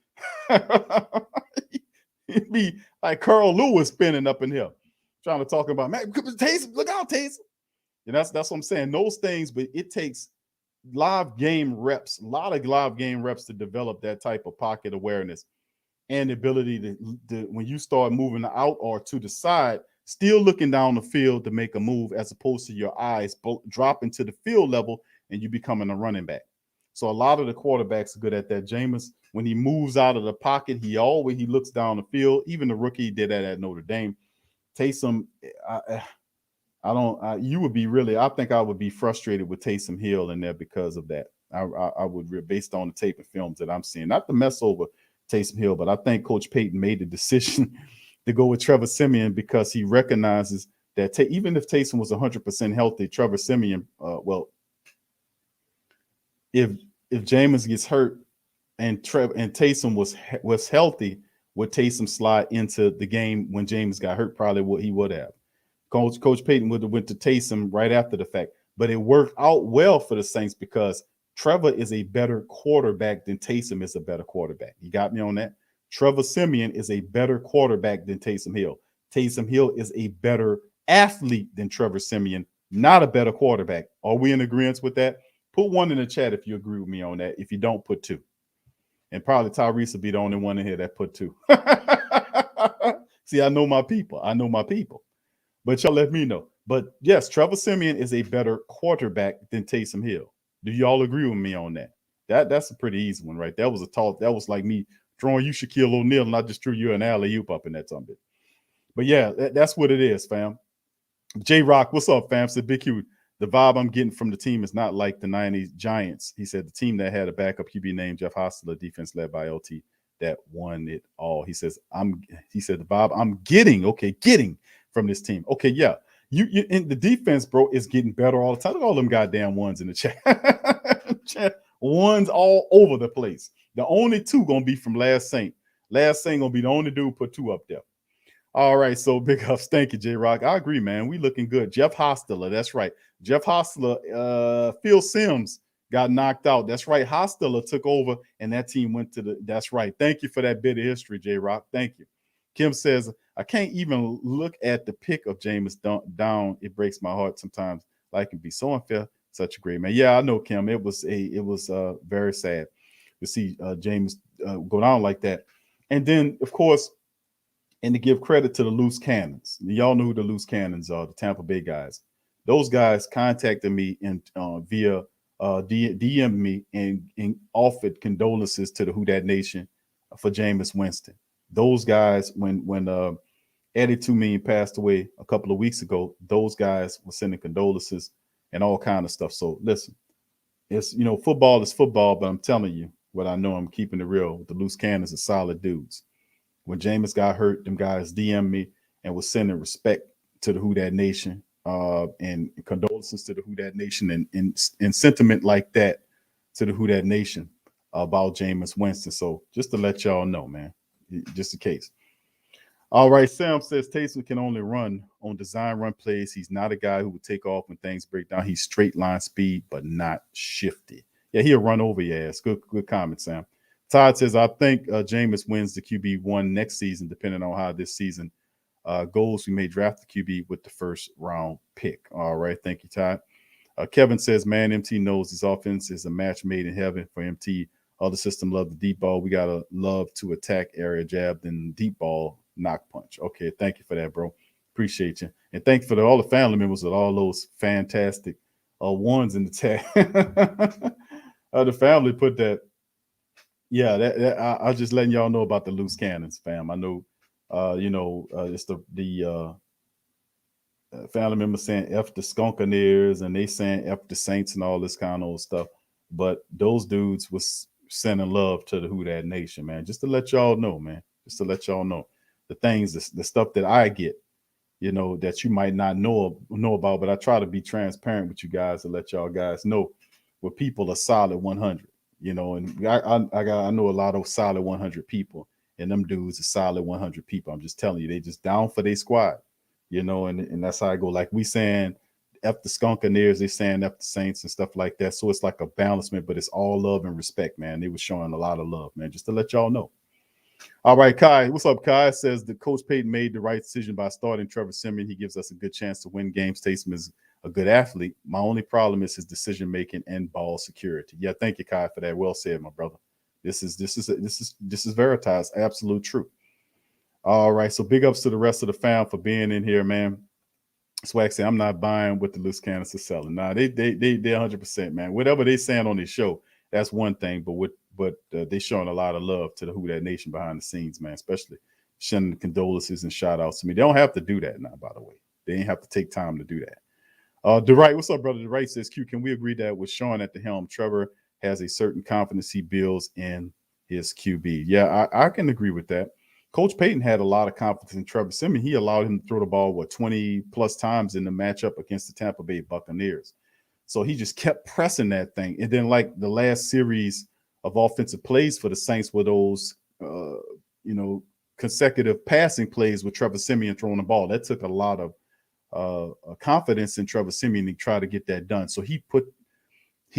S9: It'd be like Carl Lewis spinning up in here, trying to talk about, man, Taysom, look out, Taysom. And that's what I'm saying. Those things, but it takes live game reps, a lot of live game reps to develop that type of pocket awareness and the ability to when you start moving out or to the side, still looking down the field to make a move, as opposed to your eyes dropping to the field level and you becoming a running back. So a lot of the quarterbacks are good at that. Jameis, when he moves out of the pocket, he looks down the field. Even the rookie did that at Notre Dame. Taysom, I think I would be frustrated with Taysom Hill in there because of that. I would, based on the tape and films that I'm seeing, not to mess over Taysom Hill, but I think Coach Payton made the decision to go with Trevor Siemian because he recognizes that even if Taysom was 100% healthy, Trevor Siemian, if Jameis gets hurt and Taysom was healthy, would Taysom slide into the game when Jameis got hurt? Probably what he would have. Coach Payton would have went to Taysom right after the fact, but it worked out well for the Saints because Trevor is a better quarterback than Taysom is a better quarterback. You got me on that? Trevor Siemian is a better quarterback than Taysom Hill. Taysom Hill is a better athlete than Trevor Siemian, not a better quarterback. Are we in agreement with that? Put one in the chat if you agree with me on that. If you don't, put two. And probably Tyrese will be the only one in here that put two. See, I know my people. But y'all let me know. But yes, Trevor Siemian is a better quarterback than Taysom Hill. Do y'all agree with me on that? That's a pretty easy one, right? That was a talk. That was like me throwing you Shaquille O'Neal, and I just threw you an alley-oop up in that something. But yeah, that's what it is, fam. J Rock, what's up, fam? Said Big Q. The vibe I'm getting from the team is not like the 90s Giants. He said the team that had a backup QB named Jeff Hostler, defense led by LT, that won it all. He said the vibe I'm getting from this team. Okay, yeah. You in the defense, bro, is getting better all the time. Look at all them goddamn ones in the chat. Ones all over the place. The only two gonna be from Last Saint. Last Saint gonna be the only dude put two up there. All right, so big ups. Thank you, J Rock. I agree, man. We looking good. Jeff Hostler, that's right. Jeff Hostler, Phil Simms got knocked out. That's right. Hostler took over, and that team went to that's right. Thank you for that bit of history, J Rock. Thank you. Kim says, I can't even look at the pick of Jameis down. It breaks my heart sometimes. Life can be so unfair. Such a great man. Yeah, I know, Kim. It was very sad to see Jameis go down like that. And then, of course, and to give credit to the loose cannons. Y'all know who the loose cannons are, the Tampa Bay guys. Those guys contacted me and via DM me and offered condolences to the Who Dat Nation for Jameis Winston. Those guys, when Eddie 2 Million passed away a couple of weeks ago, those guys were sending condolences and all kind of stuff. So listen, it's, football is football, but I'm telling you what I know. I'm keeping it real. The loose cannons are solid dudes. When Jameis got hurt, them guys DM'd me and was sending respect to the Who Dat Nation and condolences to the Who Dat Nation and sentiment like that to the Who Dat Nation about Jameis Winston. So just to let y'all know, man, just in case. All right, Sam says Taysom can only run on design run plays. He's not a guy who would take off when things break down. He's straight line speed, but not shifty. Yeah, he'll run over your ass. Good comment, Sam. Todd says, I think Jameis wins the QB1 next season, depending on how this season goes. We may draft the QB with the first round pick. All right. Thank you, Todd. Kevin says, man, MT knows his offense is a match made in heaven for MT. Other system love the deep ball. We got to love to attack area jab, then deep ball knock punch. Okay, thank you for that, bro. Appreciate you. And thank you for all the family members with all those fantastic ones in the chat. The family put that. Yeah, I'm just letting y'all know about the loose cannons, fam. I know, it's the family members saying F the Skunkaneers and they saying F the Saints and all this kind of old stuff. But those dudes was sending love to the Who Dat Nation, man. Just to let y'all know, man. Just to let y'all know the things, the stuff that I get, that you might not know about. But I try to be transparent with you guys to let y'all guys know where people are solid 100. And I know a lot of solid 100 people, and them dudes are solid 100 people. I'm just telling you, they just down for their squad, and that's how I go. Like we saying F the Skunkaneers, they saying F the Saints and stuff like that. So it's like a balancement, but it's all love and respect, man. They were showing a lot of love, man, just to let y'all know. All right, Kai. What's up, Kai? Says the Coach Payton made the right decision by starting Trevor Siemian. He gives us a good chance to win games. Taysom is a good athlete. My only problem is his decision making and ball security. Yeah, thank you, Kai, for that. Well said, my brother. This is Veritas, absolute truth. All right, so big ups to the rest of the fam for being in here, man. Swag say I'm not buying what the loose cannons are selling. Nah, they 100%, man. Whatever they saying on this show, that's one thing. But they showing a lot of love to the Who Dat Nation behind the scenes, man. Especially sending condolences and shout outs to me. They don't have to do that now, by the way. They ain't have to take time to do that. DeWright, what's up, brother? DeWright says, Q, can we agree that with Sean at the helm, Trevor has a certain confidence he builds in his QB? Yeah, I can agree with that. Coach Payton had a lot of confidence in Trevor Siemian. He allowed him to throw the ball, 20 plus times in the matchup against the Tampa Bay Buccaneers. So he just kept pressing that thing. And then like the last series of offensive plays for the Saints were those, consecutive passing plays with Trevor Siemian throwing the ball. That took a lot of confidence in Trevor Siemian to try to get that done. So he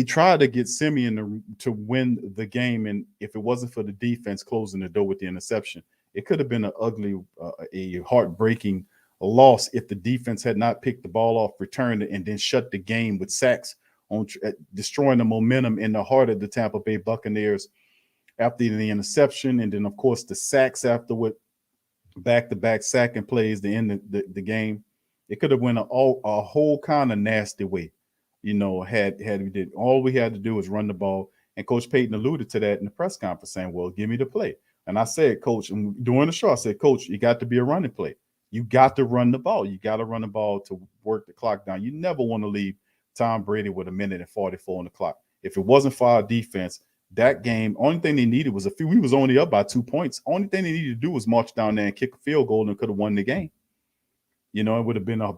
S9: tried to get Siemian to win the game. And if it wasn't for the defense closing the door with the interception, it could have been an ugly, a heartbreaking loss if the defense had not picked the ball off, returned it, and then shut the game with sacks on destroying the momentum in the heart of the Tampa Bay Buccaneers after the interception. And then, of course, the sacks afterward, back-to-back sacking plays to end the game. It could have went a whole kind of nasty way, had we did. All we had to do was run the ball. And Coach Payton alluded to that in the press conference saying, well, give me the play. And I said, Coach, and during the show, I said, Coach, you got to be a running play. You got to run the ball. You got to run the ball to work the clock down. You never want to leave Tom Brady with 1:44 on the clock. If it wasn't for our defense, that game, only thing they needed was we was only up by 2 points. Only thing they needed to do was march down there and kick a field goal and could have won the game. It would have been a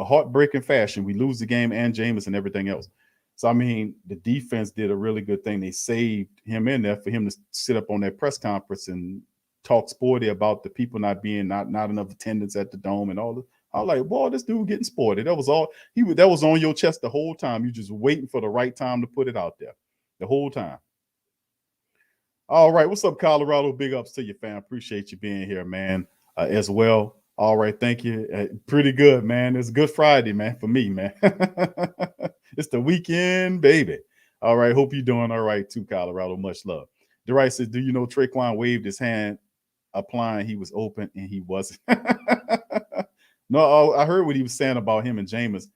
S9: heartbreaking fashion. We lose the game and Jameis and everything else. So, I mean, the defense did a really good thing. They saved him in there for him to sit up on that press conference and talk sporty about the people not enough attendance at the dome and all that. I was like, boy, this dude getting sporty. That was all that was on your chest the whole time. You just waiting for the right time to put it out there the whole time. All right. What's up, Colorado? Big ups to you, fam. Appreciate you being here, man, as well. All right. Thank you. Pretty good, man. It's Good Friday, man, for me, man. It's the weekend, baby. All right. Hope you're doing all right, too, Colorado. Much love. DeWright says, do you know Traquan waved his hand applying he was open and he wasn't? No, I heard what he was saying about him and Jameis.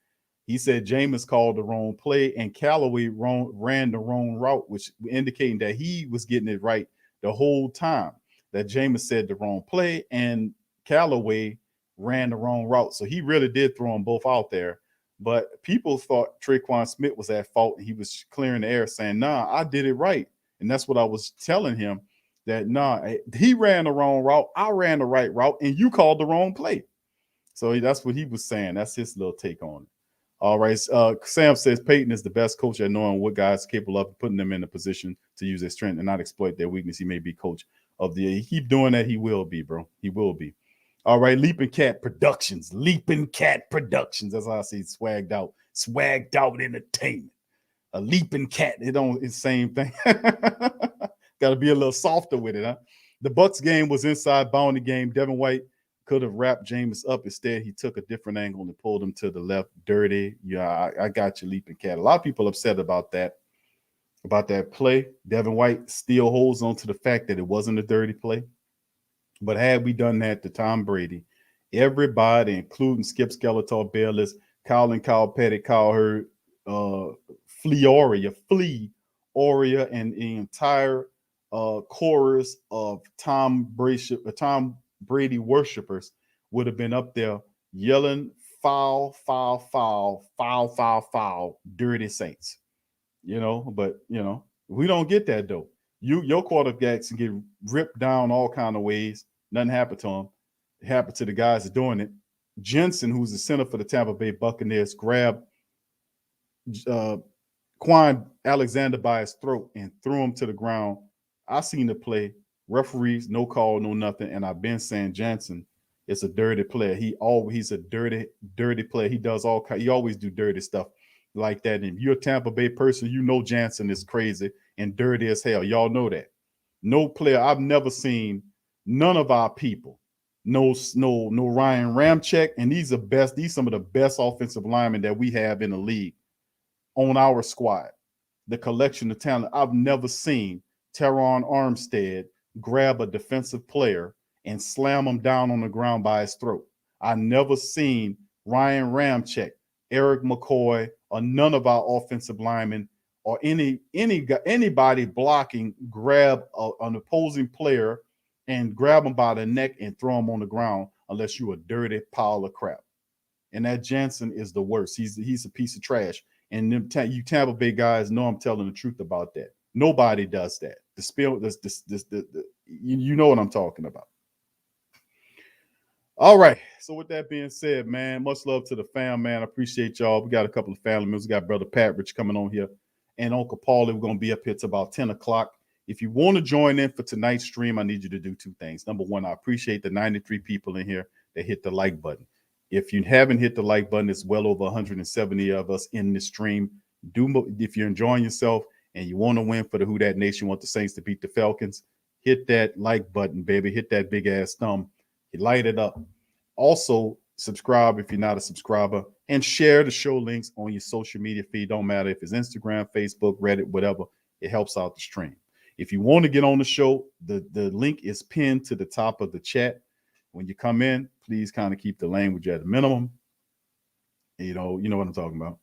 S9: He said Jameis called the wrong play and Callaway ran the wrong route, which indicating that he was getting it right the whole time. That Jameis said the wrong play and Callaway ran the wrong route. So he really did throw them both out there. But people thought Traquan Smith was at fault. And he was clearing the air saying, nah, I did it right. And that's what I was telling him, that nah, he ran the wrong route. I ran the right route and you called the wrong play. So that's what he was saying. That's his little take on it. All right. Sam says Payton is the best coach at knowing what guys are capable of, putting them in a position to use their strength and not exploit their weakness. He may be coach of the year. He keep doing that. He will be, bro. He will be. All right. Leaping Cat Productions. That's how I see swagged out entertainment. A leaping cat. It's the same thing. Got to be a little softer with it, huh? The Bucks game was inside boundary game. Devin White could have wrapped Jameis up. Instead, he took a different angle and pulled him to the left. Dirty. Yeah, I got you, leaping cat. A lot of people upset about that play. Devin White still holds on to the fact that it wasn't a dirty play. But had we done that to Tom Brady, everybody, including Skip Skeletor, Bayless, Kyle Petty, Kyle Hurd, Flea Oria, and the entire chorus of Tom Brady worshipers would have been up there yelling foul, foul, foul, foul, foul, foul, dirty Saints. But we don't get that though. Your quarterbacks can get ripped down all kind of ways. Nothing happened to them. It happened to the guys that are doing it. Jensen, who's the center for the Tampa Bay Buccaneers, grabbed Quan Alexander by his throat and threw him to the ground. I seen the play. Referees, no call, no nothing. And I've been saying Jensen is a dirty player. He's a dirty player. He always do dirty stuff like that. And if you're a Tampa Bay person, Jansen is crazy and dirty as hell. Y'all know that. No player. I've never seen none of our people. No Ryan Ramczyk. And these some of the best offensive linemen that we have in the league on our squad. The collection of talent. I've never seen Teron Armstead grab a defensive player and slam him down on the ground by his throat. I never seen Ryan Ramczyk, Eric McCoy, or none of our offensive linemen or anybody blocking grab an opposing player and grab him by the neck and throw him on the ground unless you're a dirty pile of crap. And that Jensen is the worst. He's a piece of trash. And you Tampa Bay guys know I'm telling the truth about that. Nobody does that. You know what I'm talking about. All right. So with that being said, man, much love to the fam, man. I appreciate y'all. We got a couple of family members. We got Brother Pat Rich coming on here and Uncle Paulie. We're going to be up here till about 10 o'clock. If you want to join in for tonight's stream, I need you to do two things. Number one, I appreciate the 93 people in here that hit the like button. If you haven't hit the like button, it's well over 170 of us in this stream. If you're enjoying yourself and you want to win for the Who Dat Nation, want the Saints to beat the Falcons, hit that like button, baby. Hit that big ass thumb. You light it up. Also, subscribe if you're not a subscriber, and share the show links on your social media feed. Don't matter if it's Instagram, Facebook, Reddit, whatever. It helps out the stream. If you want to get on the show, the link is pinned to the top of the chat. When you come in, please kind of keep the language at a minimum. You know what I'm talking about.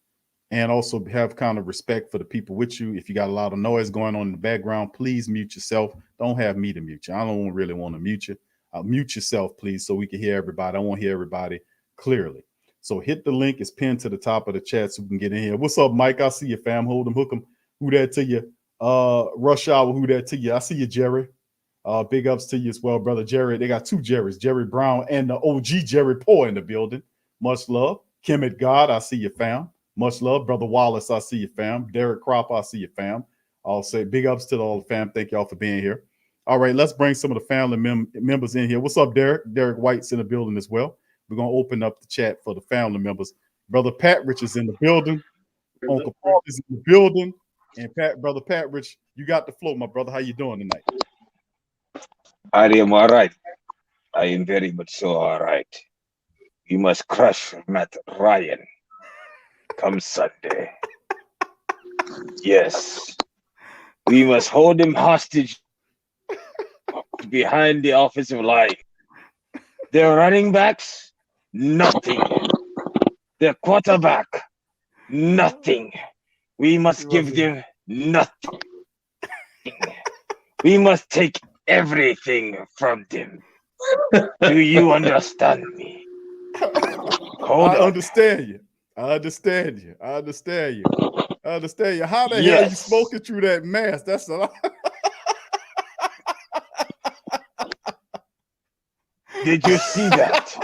S9: And also have kind of respect for the people with you. If you got a lot of noise going on in the background, please mute yourself. Don't have me to mute you. I don't really want to mute you. Mute yourself, please, so we can hear everybody. I want to hear everybody clearly. So hit the link. It's pinned to the top of the chat so we can get in here. What's up, Mike? I see you, fam. Hold them, hook them. Who that to you? Rush Hour, who that to you? I see you, Jerry. Big ups to you as well, brother Jerry. They got two Jerrys, Jerry Brown and the OG Jerry Poor in the building. Much love. Kim at God, I see you, fam. Much love. Brother Wallace, I see you, fam. Derek Crop, I see you, fam. I'll say big ups to all the fam. Thank y'all for being here. All right, let's bring some of the family members in here. What's up, Derek? Derek White's in the building as well. We're going to open up the chat for the family members. Brother Pat Rich is in the building. Uncle Paul is in the building. And Brother Pat Rich, you got the flow, my brother. How you doing tonight?
S10: I am all right. I am very much so all right. You must crush Matt Ryan come Sunday. Yes. We must hold him hostage behind the offensive line. Their running backs, nothing. Their quarterback, nothing. We must give them nothing. We must take everything from them. Do you understand me?
S9: I understand you. How the hell are you smoking through that mask? That's a lot.
S10: Did you see that?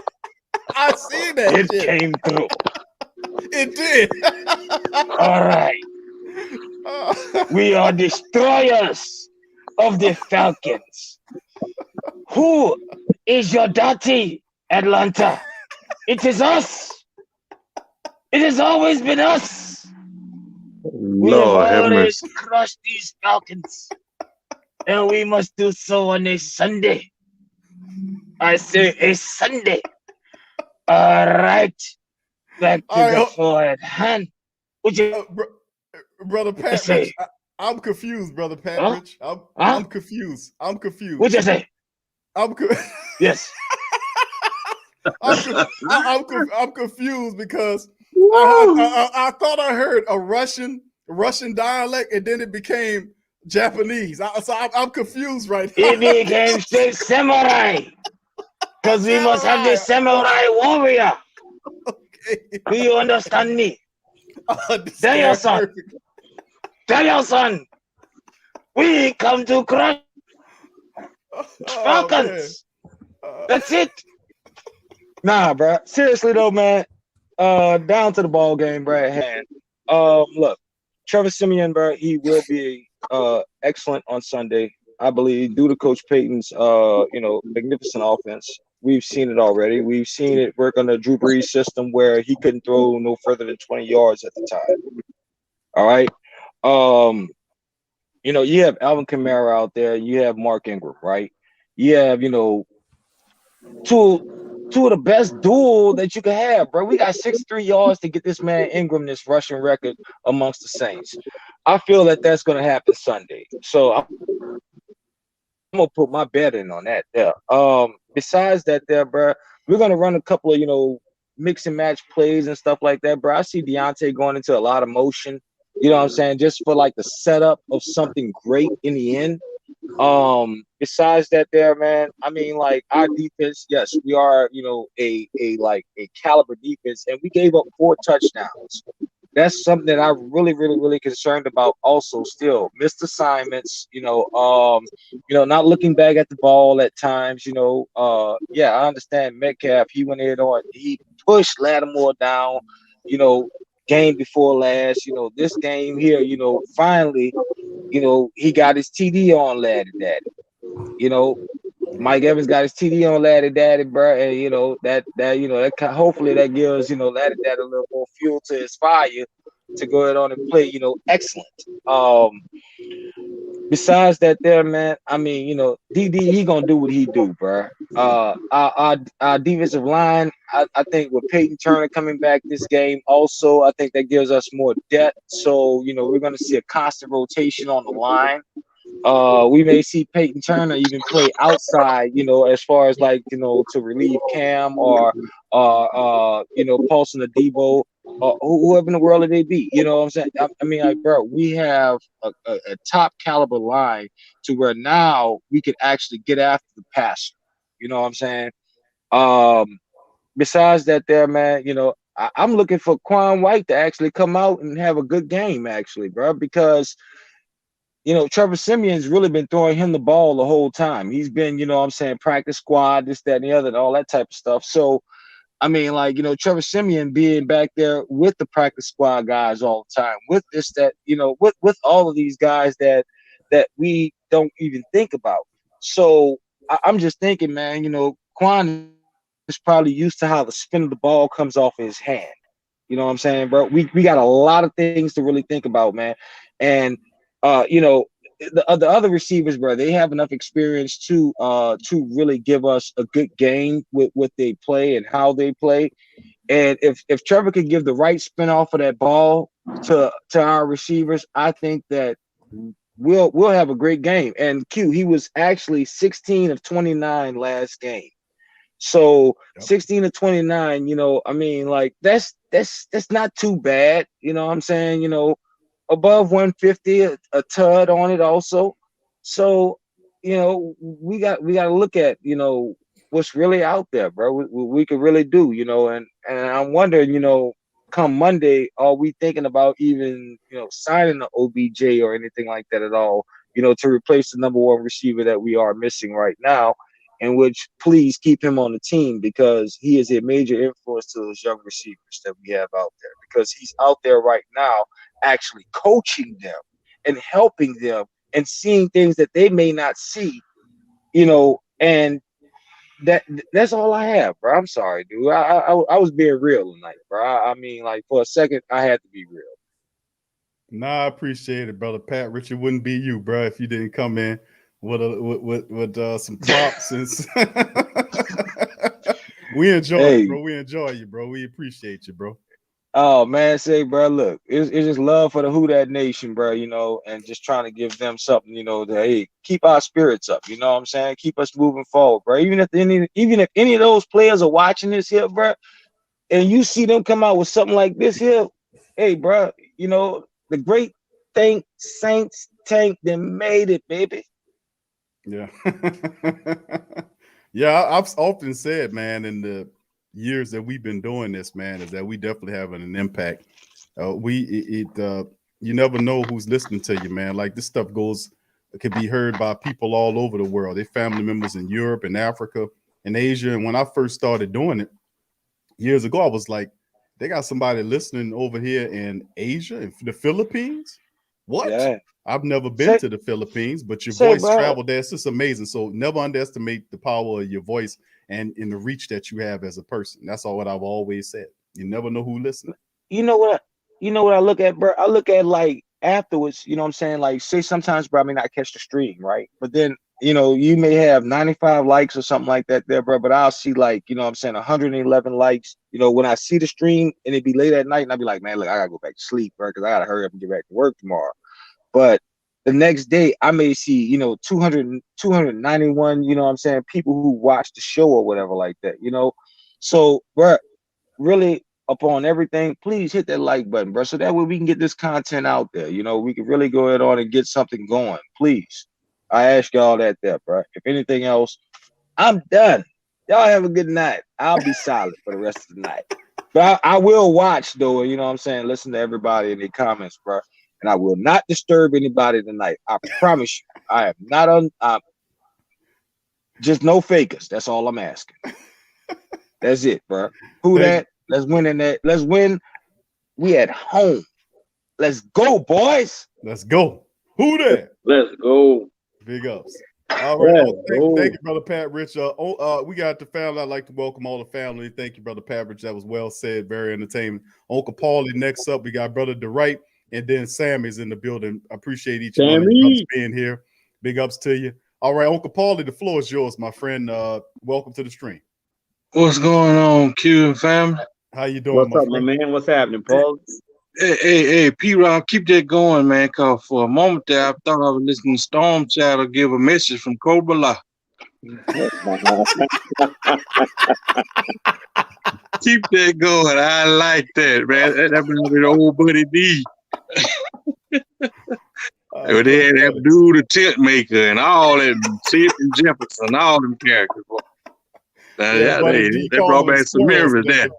S9: I see that.
S10: It came through.
S9: It did.
S10: All right. We are destroyers of the Falcons. Who is your daddy, Atlanta? It is us. It has always been us. We have always crushed these Falcons. And we must do so on a Sunday. I say it's Sunday. All right. Back to the forward hand. Would you
S9: Brother Pat
S10: say?
S9: Rich, I'm confused, Brother Pat
S10: Huh?
S9: Rich. I'm
S10: Huh?
S9: confused. I'm confused.
S10: What'd you say? Yes.
S9: I'm confused because
S10: Woo!
S9: I thought I heard a Russian dialect and then it became Japanese. I'm confused right now.
S10: It became straight samurai because we must have the samurai warrior.
S9: Okay.
S10: Do you understand me?
S9: Tell
S10: your son. Tell your son. We come to crush Falcons. That's it. Nah, bro. Seriously though, man. Down to the ball game, bro. At hand. Look, Trevor Siemian, bro. He will be excellent on Sunday, I believe, due to Coach Payton's magnificent offense. We've seen it already. We've seen it work on the Drew Brees system where he couldn't throw no further than 20 yards at the time. All right. You have Alvin Kamara out there. You have Mark Ingram, right? You have, two of the best duel that you can have, bro. We got 63 yards to get this man Ingram this rushing record amongst the Saints. I feel that that's going to happen Sunday. So I'm going to put my bet in on that there. Besides that there, bro, we're going to run a couple of, mix and match plays and stuff like that, bro. I see Deontay going into a lot of motion, you know what I'm saying, just for like the setup of something great in the end. Besides that there, man, I mean, like our defense, yes, we are, a caliber defense, and we gave up 4 touchdowns. That's something that I'm really, really, really concerned about. Also, still missed assignments. Not looking back at the ball at times. I understand Metcalf. He went in on. He pushed Lattimore down. Game before last. This game here. Finally, he got his TD on Laddie Daddy. Mike Evans got his TD on Laddie Daddy, bro, and hopefully that gives Laddie Daddy a little more fuel to his fire to go ahead on and play excellent. Besides that, there, man, I mean, DD he gonna do what he do, bro. Our defensive line, I think with Peyton Turner coming back this game, also I think that gives us more depth. So we're gonna see a constant rotation on the line. We may see Peyton Turner even play outside, as far as to relieve Cam or Paulson or Debo or whoever in the world it may be. You know what I'm saying? I mean, bro, we have a top caliber line to where now we can actually get after the passer. You know what I'm saying? Besides that there, man, I'm looking for Quan White to actually come out and have a good game, actually, bro, because Trevor Siemian's really been throwing him the ball the whole time. He's been, practice squad, this, that, and the other, and all that type of stuff. So, I mean, Trevor Siemian being back there with the practice squad guys all the time, with this, that, with all of these guys that we don't even think about. So, I'm just thinking, man, Quan is probably used to how the spin of the ball comes off his hand. You know what I'm saying, bro? We got a lot of things to really think about, man. And the other receivers, bro, they have enough experience to really give us a good game with what they play and how they play. And if Trevor could give the right spin off of that ball to our receivers, I think that we'll have a great game. And Q, he was actually 16 of 29 last game. So 16 to 29, I mean, that's not too bad. You know what I'm saying? Above 150, a tud on it also. So, we got to look at, what's really out there, bro. We could really do, and I'm wondering, come Monday, are we thinking about even, signing an OBJ or anything like that at all, to replace the number 1 receiver that we are missing right now, in which please keep him on the team because he is a major influence to those young receivers that we have out there because he's out there right now actually coaching them and helping them and seeing things that they may not see, and that's all I have, bro. I'm sorry, dude. I was being real tonight, bro. I mean, for a second, I had to be real.
S9: Nah, I appreciate it, brother Pat. Richard wouldn't be you, bro, if you didn't come in with some props and We enjoy
S10: Hey.
S9: it, bro. We enjoy you, bro. We appreciate you, bro.
S10: Oh man, say, bro, look, it's just love for the Who Dat Nation, bro, you know, and just trying to give them something, you know, to hey, keep our spirits up, you know what I'm saying? Keep us moving forward, bro. Even if any of those players are watching this here, bro, and you see them come out with something like this here, hey, bro, you know, the great Saints tank then made it, baby.
S9: Yeah. Yeah, I've often said, man, in the years that we've been doing this, man, is that we definitely having an impact. You never know who's listening to you, man. Like this stuff can be heard by people all over the world. They family members in Europe and Africa and Asia. And when I first started doing it years ago, I was like, they got somebody listening over here in Asia and the Philippines. What?
S10: Yeah.
S9: I've never been to the Philippines, but your voice traveled there. It's just amazing. So never underestimate the power of your voice and in the reach that you have as a person. That's all what I've always said. You never know who listening.
S10: You know what I look at, bro? I look at like afterwards, you know what I'm saying? Like, say sometimes, bro, I may not catch the stream, right? But then, you know, you may have 95 likes or something like that there, bro. But I'll see like, you know what I'm saying, 111 likes. You know, when I see the stream and it be late at night, and I'll be like, man, look, I gotta go back to sleep, bro, because I gotta hurry up and get back to work tomorrow. But the next day, I may see, you know, 291, you know what I'm saying, people who watch the show or whatever like that, you know? So, bro, really, upon everything, please hit that like button, bro, so that way we can get this content out there. You know, we can really go ahead on and get something going, please. I ask y'all that there, bro. If anything else, I'm done. Y'all have a good night. I'll be silent for the rest of the night. But I will watch, though, you know what I'm saying, listen to everybody in their comments, bro. And I will not disturb anybody tonight. I promise you. I am not just no fakers. That's all I'm asking. That's it, bro. Who that? Let's win in that. Let's win. We at home. Let's go, boys.
S9: Let's go. Who that?
S11: Let's go.
S9: Big ups. All right. Thank you, brother Pat Rich. We got the family. I'd like to welcome all the family. Thank you, brother Pat Rich. That was well said. Very entertaining. Uncle Paulie next up. We got brother DeWright. And then Sammy's in the building. I appreciate each one of you being here. Big ups to you. All right, Uncle Paulie, the floor is yours, my friend. Welcome to the stream.
S12: What's going on, Q and family?
S9: How you doing,
S11: What's up, my man? What's happening, Paul?
S12: Hey, P-Rob, keep that going, man, because for a moment there, I thought I was listening to Storm Shadow give a message from Cobra La. Keep that going. I like that, man. That was an old buddy D. They had that dude, the tent maker, and all that, Sid and Jefferson, all them characters. That brought back some memories there.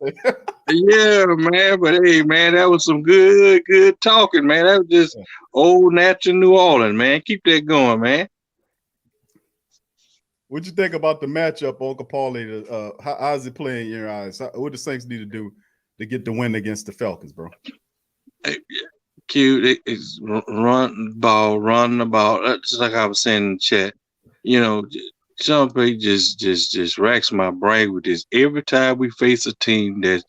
S12: Yeah, man. But hey, man, that was some good talking, man. That was just old natural New Orleans, man. Keep that going, man.
S9: What'd you think about the matchup, Uncle Paulie? How's it playing in your eyes? What the Saints need to do to get the win against the Falcons, bro?
S12: Cute. It's run the ball. That's like I was saying in the chat. You know, somebody just racks my brain with this. Every time we face a team that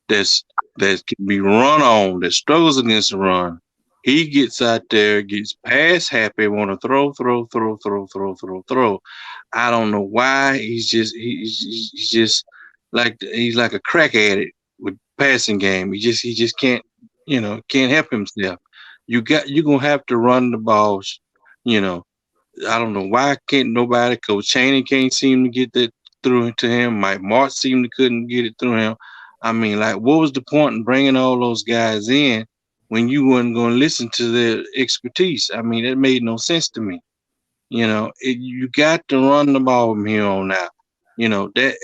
S12: can be run on, that struggles against the run, he gets out there, gets pass happy, want to throw. I don't know why. He's just like a crack addict with passing game. He just can't help himself. You're gonna have to run the balls. You know, I don't know why can't nobody. Coach Chaney can't seem to get that through to him. Mike Martz couldn't get it through him. I mean, like, what was the point in bringing all those guys in when you weren't going to listen to their expertise? I mean, that made no sense to me. You know, you got to run the ball from here on out. You know, that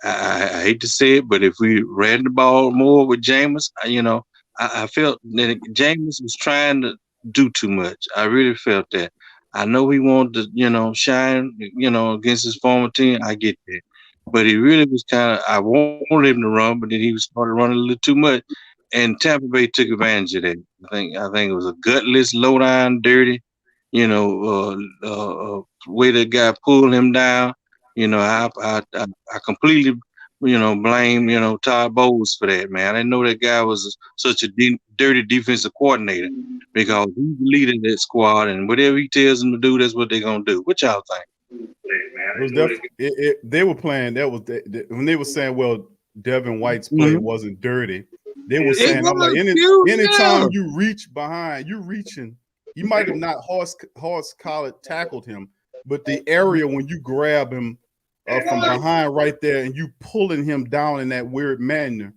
S12: I hate to say it, but if we ran the ball more with Jameis, you know, I felt that Jameis was trying to do too much. I really felt that. I know he wanted to, you know, shine, you know, against his former team. I get that. But he really was I wanted him to run, but then he started running a little too much. And Tampa Bay took advantage of that. I think it was a gutless, low down, dirty, you know, way the guy pulled him down. You know, I completely, you know, blame, you know, Todd Bowles for that, man. I didn't know that guy was such a dirty defensive coordinator because he's the leader of that squad, and whatever he tells them to do, that's what they're going to do. What y'all think?
S9: They were playing. That was when they were saying, "Well, Devin White's play wasn't dirty." They were saying, "I'm like, anytime you reach behind, you reaching. You might have not horse collar tackled him, but the area when you grab him from behind right there and you pulling him down in that weird manner,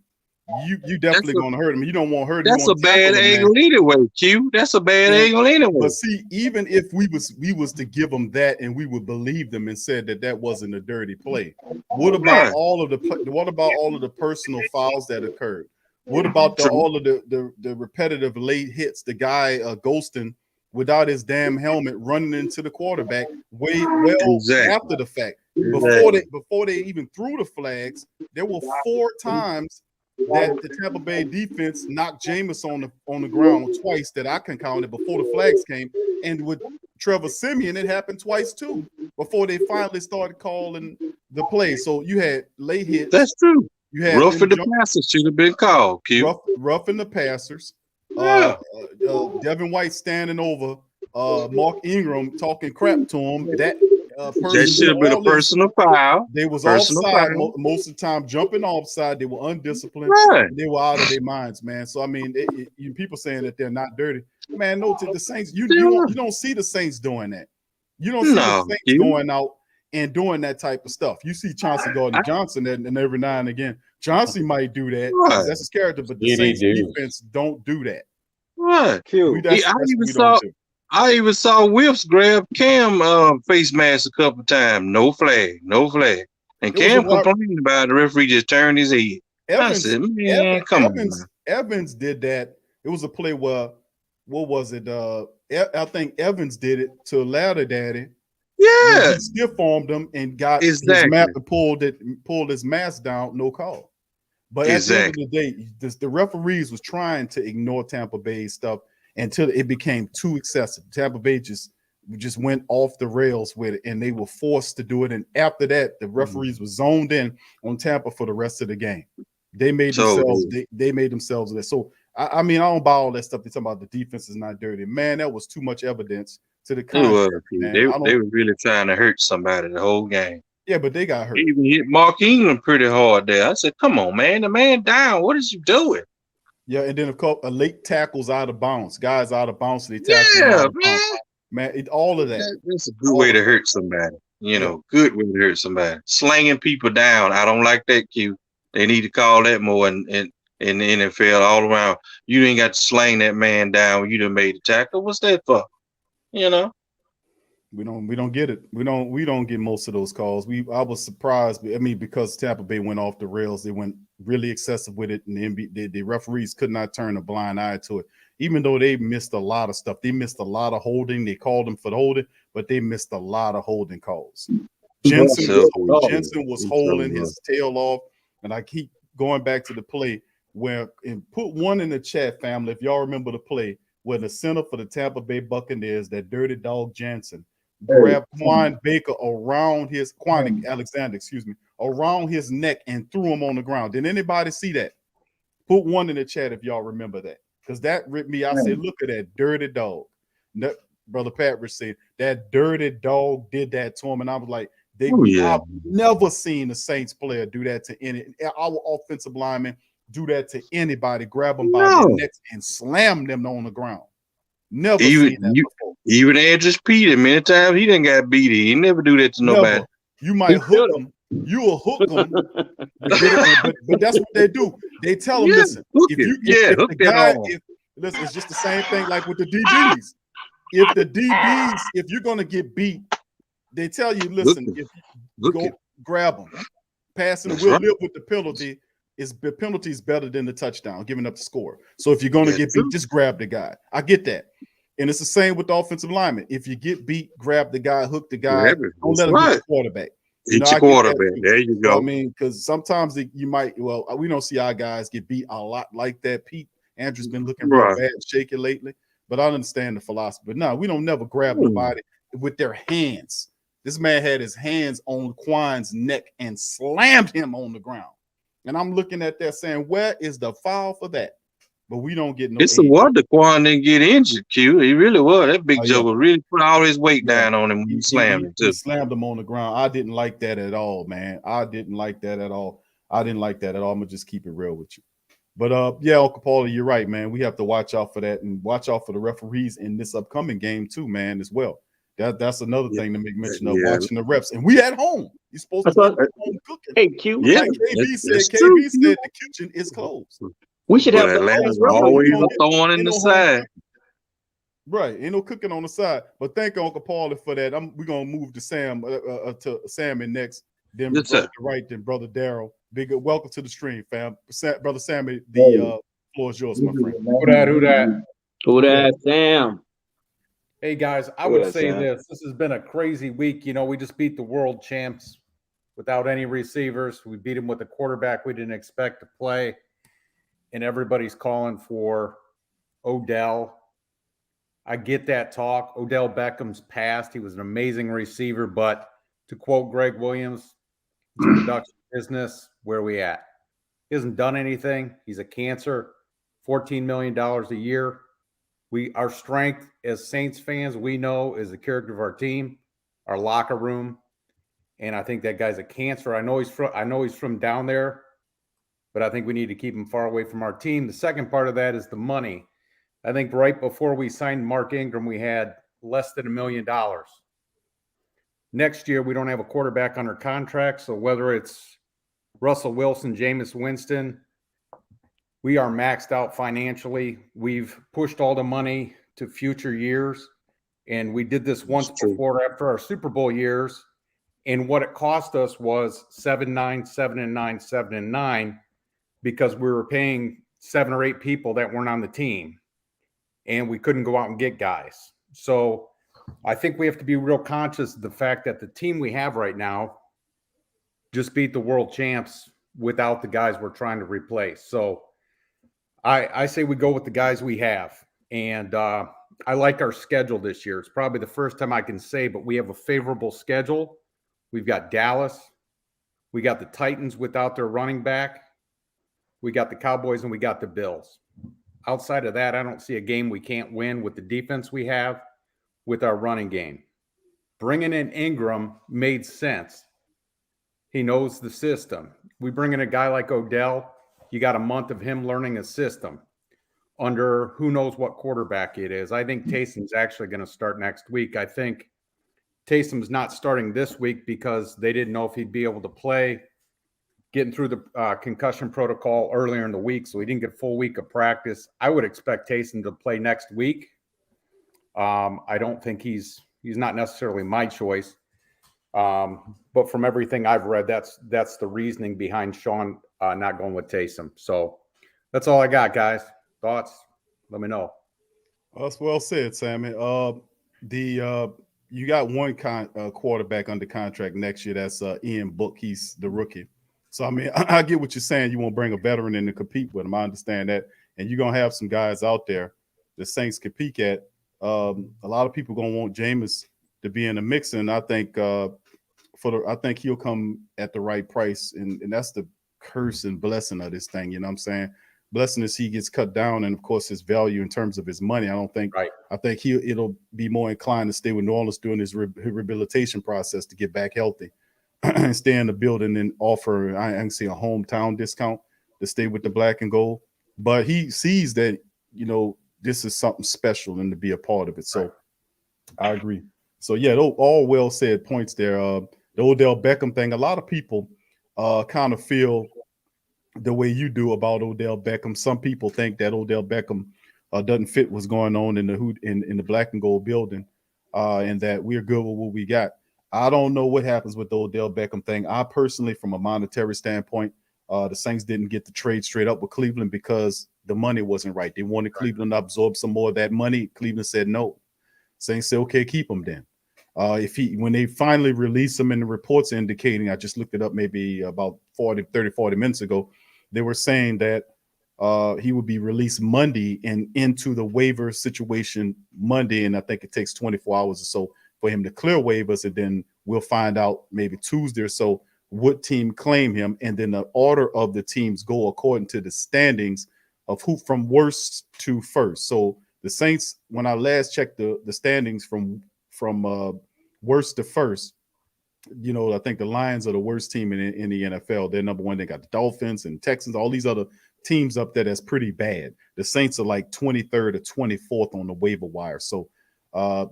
S9: you definitely gonna hurt him. You don't want to hurt him.
S12: That's a bad angle anyway, Q. That's a bad angle anyway.
S9: But see, even if we was to give them that and we would believe them and said that wasn't a dirty play, what about all of the personal fouls that occurred? What about all of the repetitive late hits? The guy ghosting without his damn helmet, running into the quarterback after the fact. Before they even threw the flags, there were 4 times that the Tampa Bay defense knocked Jameis on the ground twice that I can count it before the flags came. And with Trevor Siemian, it happened twice too before they finally started calling the play. So you had late hits.
S12: That's true.
S9: You had
S12: roughing the passers should have been called. Q.
S9: Roughing the passers.
S12: Yeah.
S9: Devin White standing over Mark Ingram talking crap to him. That
S12: should have been a personal foul.
S9: They was offside most of the time, jumping offside. They were undisciplined.
S12: Right.
S9: They were out of their minds, man. So I mean, people saying that they're not dirty, man. No, to the Saints, you don't see the Saints doing that. You don't see the Saints going out and doing that type of stuff. You see Chauncey Gardner-Johnson, and every now and again, Chauncey might do that. Right. That's his character, but the Saints defense don't do that.
S12: Right. I even saw Wilfs grab Cam face mask a couple times. No flag. And Cam complained about it. The referee just turned his head.
S9: Evans did that. It was a play where, what was it? I think Evans did it to Ladder Daddy.
S12: Yeah.
S9: He stiff armed him and got his map and pulled his mask down, no call. But at the end of the day, the referees was trying to ignore Tampa Bay stuff until it became too excessive. Tampa Bay just went off the rails with it, and they were forced to do it. And after that, the referees were zoned in on Tampa for the rest of the game. They made themselves that. So I mean, I don't buy all that stuff. They talking about the defense is not dirty. Man, that was too much evidence to the contrary.
S12: They were really trying to hurt somebody the whole game.
S9: Yeah, but they got hurt.
S12: They even hit Mark Ingram pretty hard there. I said, come on, man. The man down. What is you doing?
S9: Yeah, and then of course, a late tackle's out of bounds. Guys out of bounds, they tackle.
S12: Yeah,
S9: man. All of that.
S12: That's a good way to hurt somebody. Good way to hurt somebody. Slanging people down. I don't like that, Q. They need to call that more in the NFL all around. You ain't got to slang that man down when you done made the tackle. What's that for?
S9: We don't get it. We don't get most of those calls. I was surprised. I mean, because Tampa Bay went off the rails, they went really excessive with it, and the referees could not turn a blind eye to it. Even though they missed a lot of stuff, they missed a lot of holding. They called them for the holding, but they missed a lot of holding calls. Jensen was holding his tail off, and I keep going back to the play and put one in the chat, family, if y'all remember the play where the center for the Tampa Bay Buccaneers, that dirty dog Jensen, grabbed Quan Alexander, around his neck and threw him on the ground. Did anybody see that? Put one in the chat if y'all remember that, because that ripped me. I said, look at that dirty dog. Brother Patrick said that dirty dog did that to him, and I was like, I've never seen a Saints player do that to our offensive lineman do that to anybody. Grab them by their necks and slam them on the ground. Never seen that before.
S12: Even Andrews Peter, many times he didn't got beat. He never do that to nobody.
S9: You might hook them. You will hook them. but that's what they do. They tell them, listen, listen, it's just the same thing like with the DBs. If you're going to get beat, they tell you, listen, go grab them. Passing will live with the penalty. The penalty is better than the touchdown, giving up the score. So if you're going to get beat, just grab the guy. I get that. And it's the same with the offensive lineman. If you get beat, grab the guy, hook the guy. Don't let him hit the quarterback.
S12: Hit your quarterback. There you go.
S9: I mean, because sometimes you might, we don't see our guys get beat a lot like that. Pete Andrews been looking real bad, shaky lately. But I understand the philosophy. But no, we don't never grab nobody with their hands. This man had his hands on Quan's neck and slammed him on the ground. And I'm looking at that saying, where is the foul for that? but we don't get no.
S12: It's the wonder Quan didn't get injured, Q. He really was. That big joker really put all his weight down on him when he slammed him, too.
S9: He slammed him on the ground. I didn't like that at all, man. I didn't like that at all. I'm going to just keep it real with you. But, yeah, Uncle Paulie, you're right, man. We have to watch out for that and watch out for the referees in this upcoming game, too, man, as well. That's another thing to make mention of, watching the refs. And we at home. You're supposed to be at home cooking.
S11: Hey, Q.
S12: Yeah,
S9: like KB said the kitchen is closed.
S11: We should have
S12: Atlanta's always a thorn in the side.
S9: Right, ain't no cooking on the side. But thank Uncle Paulie for that. We're gonna move to Sam next. Then brother right, then brother Daryl. Big welcome to the stream, fam. Brother Sammy, the floor is yours, my friend.
S11: Who that, Sam?
S13: Hey guys, I would say this has been a crazy week. You know, we just beat the world champs without any receivers. We beat them with a quarterback we didn't expect to play. And everybody's calling for Odell. I get that talk. Odell Beckham's passed. He was an amazing receiver, but to quote Greg Williams, it's a production business. Where are we at? He hasn't done anything. He's a cancer. $14 million a year. Our strength as Saints fans, we know, is the character of our team, our locker room, and I think that guy's a cancer. I know he's from down there, but I think we need to keep him far away from our team. The second part of that is the money. I think right before we signed Mark Ingram, we had less than $1 million. Next year, we don't have a quarterback under contract, so whether it's Russell Wilson, Jameis Winston, we are maxed out financially. We've pushed all the money to future years, and we did this once before after our Super Bowl years, and what it cost us was 7-9, 7-9, 7-9, because we were paying 7 or 8 people that weren't on the team, and we couldn't go out and get guys. So I think we have to be real conscious of the fact that the team we have right now just beat the world champs without the guys we're trying to replace. So I say we go with the guys we have. And I like our schedule this year. It's probably the first time I can say, but we have a favorable schedule. We've got Dallas. We got the Titans without their running back. We got the Cowboys and we got the Bills. Outside of that, I don't see a game we can't win with the defense we have, with our running game. Bringing in Ingram made sense. He knows the system. We bring in a guy like Odell, you got a month of him learning a system under who knows what quarterback it is. I think Taysom's actually going to start next week. I think Taysom's not starting this week because they didn't know if he'd be able to play, getting through the concussion protocol earlier in the week, so he didn't get a full week of practice. I would expect Taysom to play next week. I don't think he's not necessarily my choice. But from everything I've read, that's the reasoning behind Sean not going with Taysom. So that's all I got, guys. Thoughts? Let me know.
S9: That's well said, Sammy. You got one quarterback under contract next year. That's Ian Book. He's the rookie. So I mean, I get what you're saying. You won't bring a veteran in to compete with him. I understand that, and you're gonna have some guys out there the Saints can peek at. A lot of people gonna want Jameis to be in the mix, and I think I think he'll come at the right price, and that's the curse and blessing of this thing. You know what I'm saying? Blessing is he gets cut down, and of course his value in terms of his money. I don't think. Right. I think it'll be more inclined to stay with New Orleans during his rehabilitation process to get back healthy, and stay in the building and offer. I can see a hometown discount to stay with the black and gold. But he sees that this is something special and to be a part of it. So I agree. So yeah, all well said points there. The Odell Beckham thing. A lot of people kind of feel the way you do about Odell Beckham. Some people think that Odell Beckham doesn't fit what's going on in the black and gold building, and that we're good with what we got. I don't know what happens with the Odell Beckham thing. I personally, from a monetary standpoint, the Saints didn't get the trade straight up with Cleveland because the money wasn't right. They wanted Cleveland to absorb some more of that money. Cleveland said no. Saints said, okay, keep him then. When they finally released him, and the reports indicating, I just looked it up maybe about 40 minutes ago, they were saying that he would be released Monday and into the waiver situation Monday, and I think it takes 24 hours or so for him to clear waivers, and then we'll find out maybe Tuesday or so what team claim him, and then the order of the teams go according to the standings of who from worst to first. So the Saints, when I last checked the standings from worst to first, I think the Lions are the worst team in the NFL. They're number one. They got the Dolphins and Texans, all these other teams up there that's pretty bad. The Saints are like 23rd or 24th on the waiver wire. So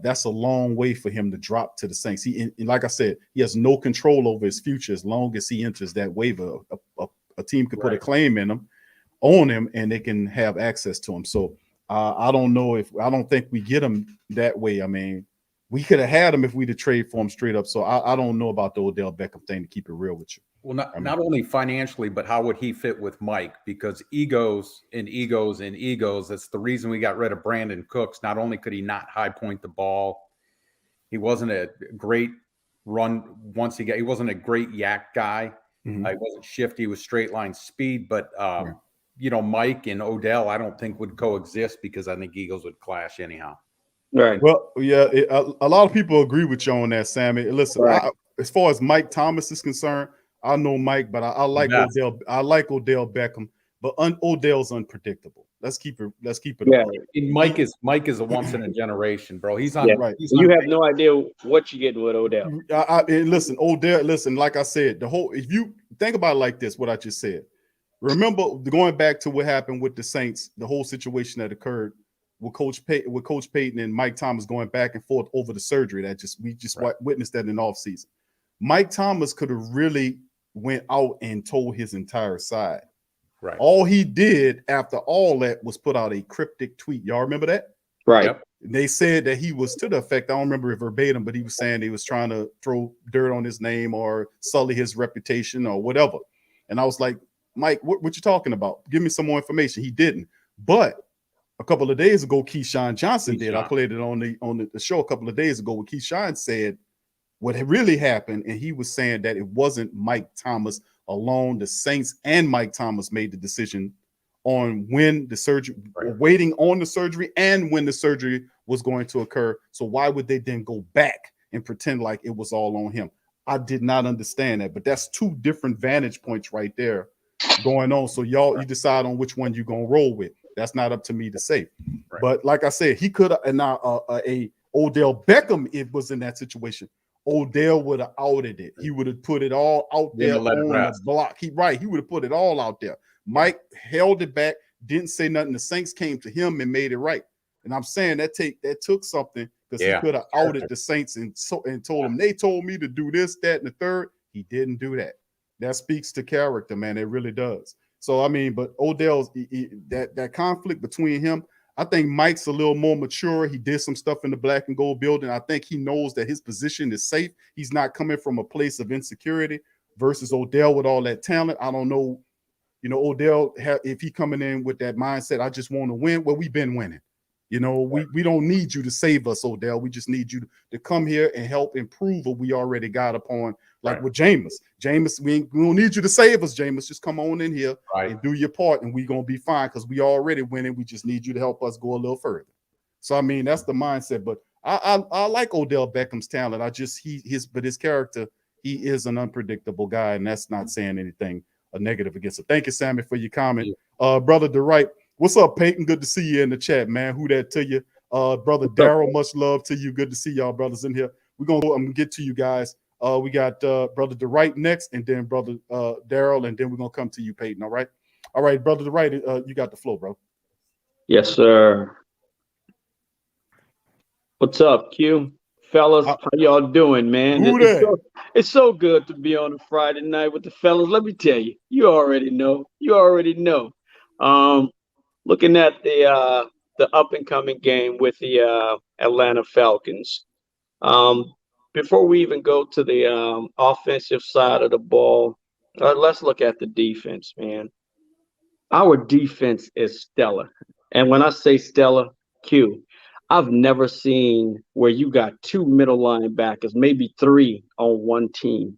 S9: that's a long way for him to drop to the Saints. And like I said, he has no control over his future as long as he enters that waiver. A team could put a claim on him, and they can have access to him. So I don't think we get him that way. I mean, we could have had him if we'd have traded for him straight up. So I don't know about the Odell Beckham thing, to keep it real with you.
S13: Well, not only financially, but how would he fit with Mike? Because egos and egos and egos. That's the reason we got rid of Brandon Cooks. Not only could he not high point the ball, he wasn't a great run he wasn't a great yak guy. He wasn't shifty with straight line speed, but Mike and Odell, I don't think would coexist because I think egos would clash anyhow.
S11: Right.
S9: Well, yeah, a lot of people agree with you on that, Sammy. Listen,
S11: Right.
S9: As far as Mike Thomas is concerned, I know Mike, but I like Odell. I like Odell Beckham, but Odell's unpredictable. Let's keep it.
S11: Yeah.
S13: And Mike is a once in a generation, bro. He's on
S11: Yeah. You have no idea what you're getting with Odell.
S9: And listen, Odell. Listen, like I said, if you think about it like this, what I just said. Remember going back to what happened with the Saints, the whole situation that occurred with Coach Payton and Mike Thomas going back and forth over the surgery we witnessed that in the offseason. Mike Thomas could have really went out and told his entire side.
S13: Right.
S9: All he did after all that was put out a cryptic tweet. Y'all remember that?
S11: Right.
S13: Yep.
S9: They said that he was to the effect, I don't remember it verbatim, but he was saying he was trying to throw dirt on his name or sully his reputation or whatever. And I was like, Mike, what you talking about? Give me some more information. He didn't. But a couple of days ago, Keyshawn Johnson did. I played it on the show a couple of days ago where Keyshawn said what had really happened, and he was saying that it wasn't Mike Thomas alone. The Saints and Mike Thomas made the decision on when the surgery, waiting on the surgery and when the surgery was going to occur. So why would they then go back and pretend like it was all on him? I did not understand that, but that's two different vantage points right there going on. So you decide on which one you're going to roll with. That's not up to me to say. Right. But like I said, he could have, and now Odell Beckham, it was in that situation. Odell would have outed it. He would have put it all out there on the block. He would have put it all out there. Mike held it back, didn't say nothing. The Saints came to him and made it right. And I'm saying that took something, because he could have outed the Saints and told them, they told me to do this, that, and the third. He didn't do that. That speaks to character, man. It really does. So, I mean, but Odell's that conflict between him, I think Mike's a little more mature. He did some stuff in the black and gold building. I think he knows that his position is safe. He's not coming from a place of insecurity versus Odell with all that talent. I don't know. Odell, if he coming in with that mindset, I just want to win. Well, we've been winning. We don't need you to save us, Odell. We just need you to come here and help improve what we already got upon. Like with Jameis. Jameis, we don't need you to save us, Jameis. Just come on in here and do your part, and we're going to be fine because we already winning. We just need you to help us go a little further. So, I mean, that's the mindset. But I like Odell Beckham's talent. But his character, he is an unpredictable guy, and that's not saying anything negative against him. Thank you, Sammy, for your comment. Brother DeWright, what's up, Peyton? Good to see you in the chat, man. Who that to you? Brother Daryl, much love to you. Good to see y'all brothers in here. I'm going to get to you guys. We got Brother DeWright next, and then Brother Daryl, and then we're going to come to you, Peyton, all right? All right, Brother DeWright, you got the floor, bro.
S11: Yes, sir. What's up, Q? Fellas, how y'all doing, man? It's so good to be on a Friday night with the fellas. Let me tell you, you already know. Looking at the up-and-coming game with the Atlanta Falcons. Before we even go to the offensive side of the ball, let's look at the defense, man. Our defense is stellar. And when I say stellar, Q, I've never seen where you got two middle linebackers, maybe three on one team.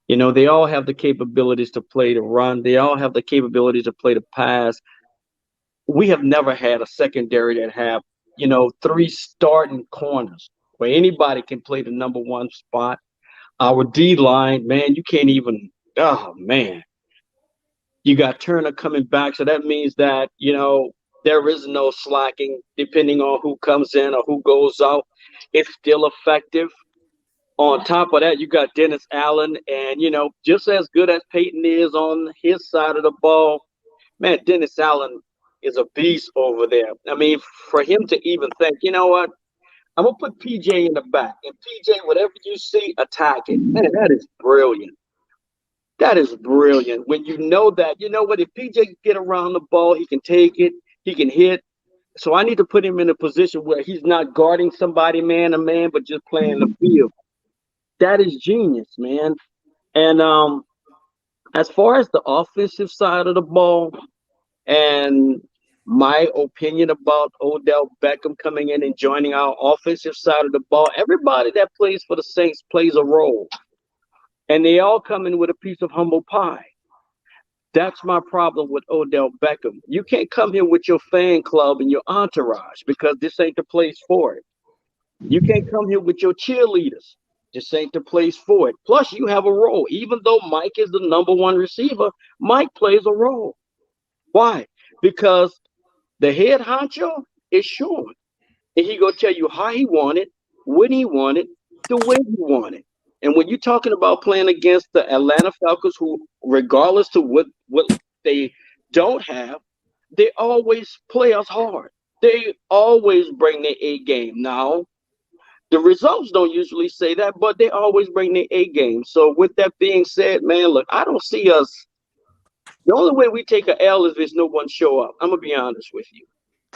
S11: They all have the capabilities to play the run. They all have the capability to play the pass. We have never had a secondary that have, three starting corners where anybody can play the number one spot. Our D line, man, you can't even, oh, man. You got Turner coming back, so that means that, there is no slacking depending on who comes in or who goes out. It's still effective. On top of that, you got Dennis Allen, and, just as good as Peyton is on his side of the ball, man, Dennis Allen is a beast over there. I mean, for him to even think, you know what, I'm going to put PJ in the back, and PJ, whatever you see, attack it. Man, that is brilliant. That is brilliant. When you know that, if PJ can get around the ball, he can take it, he can hit. So I need to put him in a position where he's not guarding somebody man to man, but just playing the field. That is genius, man. And as far as the offensive side of the ball, and my opinion about Odell Beckham coming in and joining our offensive side of the ball, everybody that plays for the Saints plays a role. And they all come in with a piece of humble pie. That's my problem with Odell Beckham. You can't come here with your fan club and your entourage because this ain't the place for it. You can't come here with your cheerleaders. This ain't the place for it. Plus, you have a role. Even though Mike is the number one receiver, Mike plays a role. Why? Because the head honcho is Sean. And he gonna tell you how he want it, when he want it, the way he want it. And when you're talking about playing against the Atlanta Falcons, who, regardless to what they don't have, they always play us hard. They always bring their A game. Now, the results don't usually say that, but they always bring their A game. So with that being said, man, look, I don't see us. The only way we take an L is if there's no one show up. I'm going to be honest with you.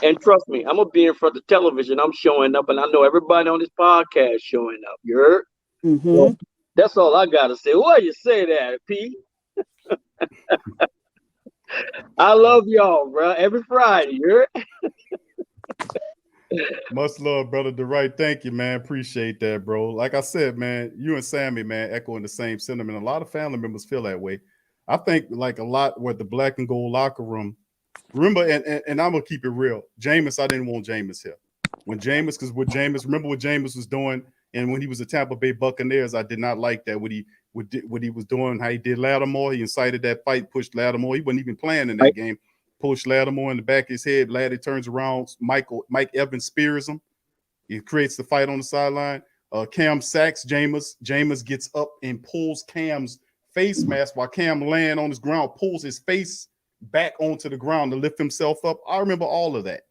S11: And trust me, I'm going to be in front of the television. I'm showing up, and I know everybody on this podcast showing up. You heard?
S14: Mm-hmm.
S11: So that's all I got to say. Why you say that, P? I love y'all, bro. Every Friday, you heard?
S9: Much love, brother DeWright. Thank you, man. Appreciate that, bro. Like I said, man, you and Sammy, man, echoing the same sentiment. A lot of family members feel that way. I think like a lot with the black and gold locker room. Remember, and I'm gonna keep it real. Jameis, I didn't want Jameis here. Remember what Jameis was doing, and when he was at Tampa Bay Buccaneers, I did not like that. What he was doing, how he did Lattimore, he incited that fight, pushed Lattimore. He wasn't even playing in that game. Pushed Lattimore in the back of his head. Laddie turns around. Mike Evans spears him. He creates the fight on the sideline. Cam sacks Jameis. Jameis gets up and pulls Cam's face mask while Cam laying on his ground, pulls his face back onto the ground to lift himself up. I remember all of that.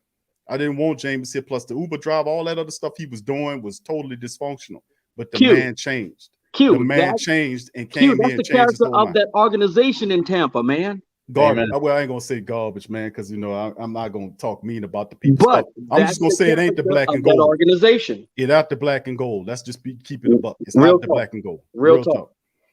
S9: I didn't want Jameis here. Plus the Uber drive, all that other stuff he was doing was totally dysfunctional. But the man changed. The man changed and came in and changed his whole mind.
S11: That's the character of that organization in Tampa, man.
S9: Garbage. Well, I ain't gonna say garbage, man, because I'm not gonna talk mean about the people. But I'm just gonna say it ain't the black and gold
S11: organization.
S9: It out the black and gold. Let's just keep it a buck. It's not the black and gold.
S11: Real talk.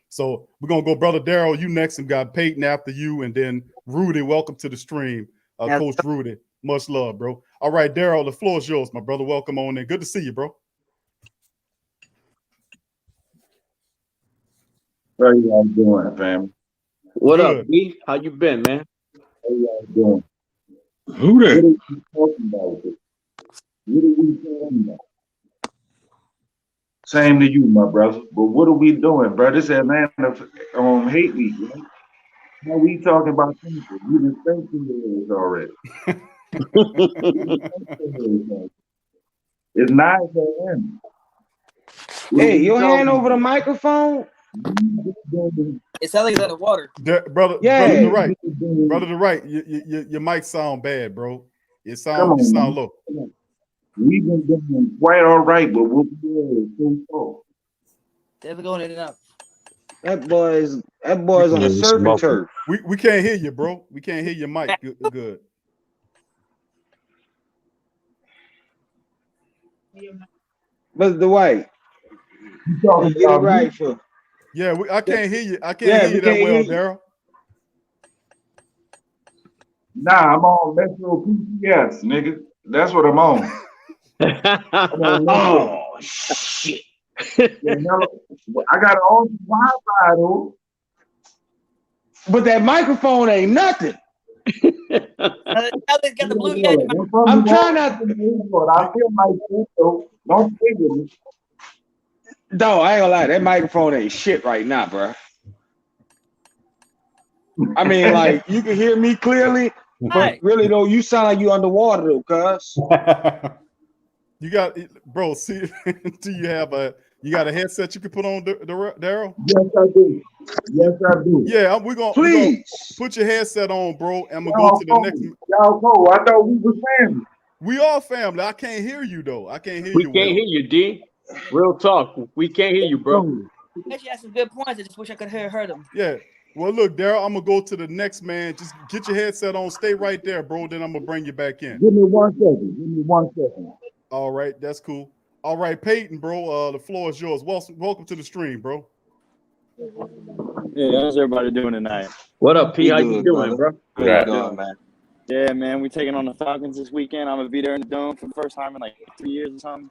S9: So we're gonna go, brother Daryl. You next, and got Peyton after you, and then Rudy. Welcome to the stream, Coach Rudy. Much love, bro. All right, Daryl, the floor is yours, my brother. Welcome on in. Good to see you, bro.
S15: How y'all doing, fam?
S11: What up, B? How you been, man?
S15: How y'all doing?
S9: Who that?
S15: What are we talking about? What are we talking about? Same to you, my brother. But what are we doing, bro? This Atlanta hate week, right? How we talking about people? We done spent $2 already. It's not Atlanta.
S10: Hey, your hand over the microphone.
S14: It sounds like it's under water.
S9: Brother to right. Your mic sound bad, bro. You sound low.
S15: We've been doing quite all right, but we'll be so far.
S14: They're going in and out.
S10: That boy's on a surfing turf.
S9: We can't hear you, bro. We can't hear your mic good.
S10: Brother Dwight, you get it right for.
S9: Yeah, I can't hear you. I can't hear you that well, Daryl.
S15: Nah, I'm on Metro PCS, nigga. That's what I'm on.
S10: Oh shit!
S15: I got it on Wi-Fi though.
S10: But that microphone ain't nothing.
S14: Now they got the blue head.
S10: I'm trying not to.
S15: I feel like this, so don't play with me.
S10: No, I ain't gonna lie. That microphone ain't shit right now, bro. I mean, like you can hear me clearly, but really though, you sound like you underwater though, cuz.
S9: You got, bro. See, do you have you got a headset you can put on, Daryl?
S15: Yes, I do. Yes, I do.
S9: Yeah, we're gonna put your headset on, bro, and we'll go to the next.
S15: Y'all go. I thought we were family.
S9: We are family. I can't hear you though. I can't hear
S11: We
S9: you.
S11: can't hear you, D. Real talk. We can't hear you, bro.
S14: She has some good points. I just wish I could hear them.
S9: Yeah. Well, look, Daryl, I'm gonna go to the next man. Just get your headset on. Stay right there, bro. Then I'm gonna bring you back in.
S15: Give me 1 second. Give me 1 second.
S9: All right, that's cool. All right, Peyton, bro. The floor is yours. Welcome to the stream, bro.
S16: Yeah, how's everybody doing tonight?
S11: What up, P? How you doing, bro?
S16: How you doing, man? Yeah, man, we taking on the Falcons this weekend. I'm gonna be there in the dome for the first time in like 3 years or something.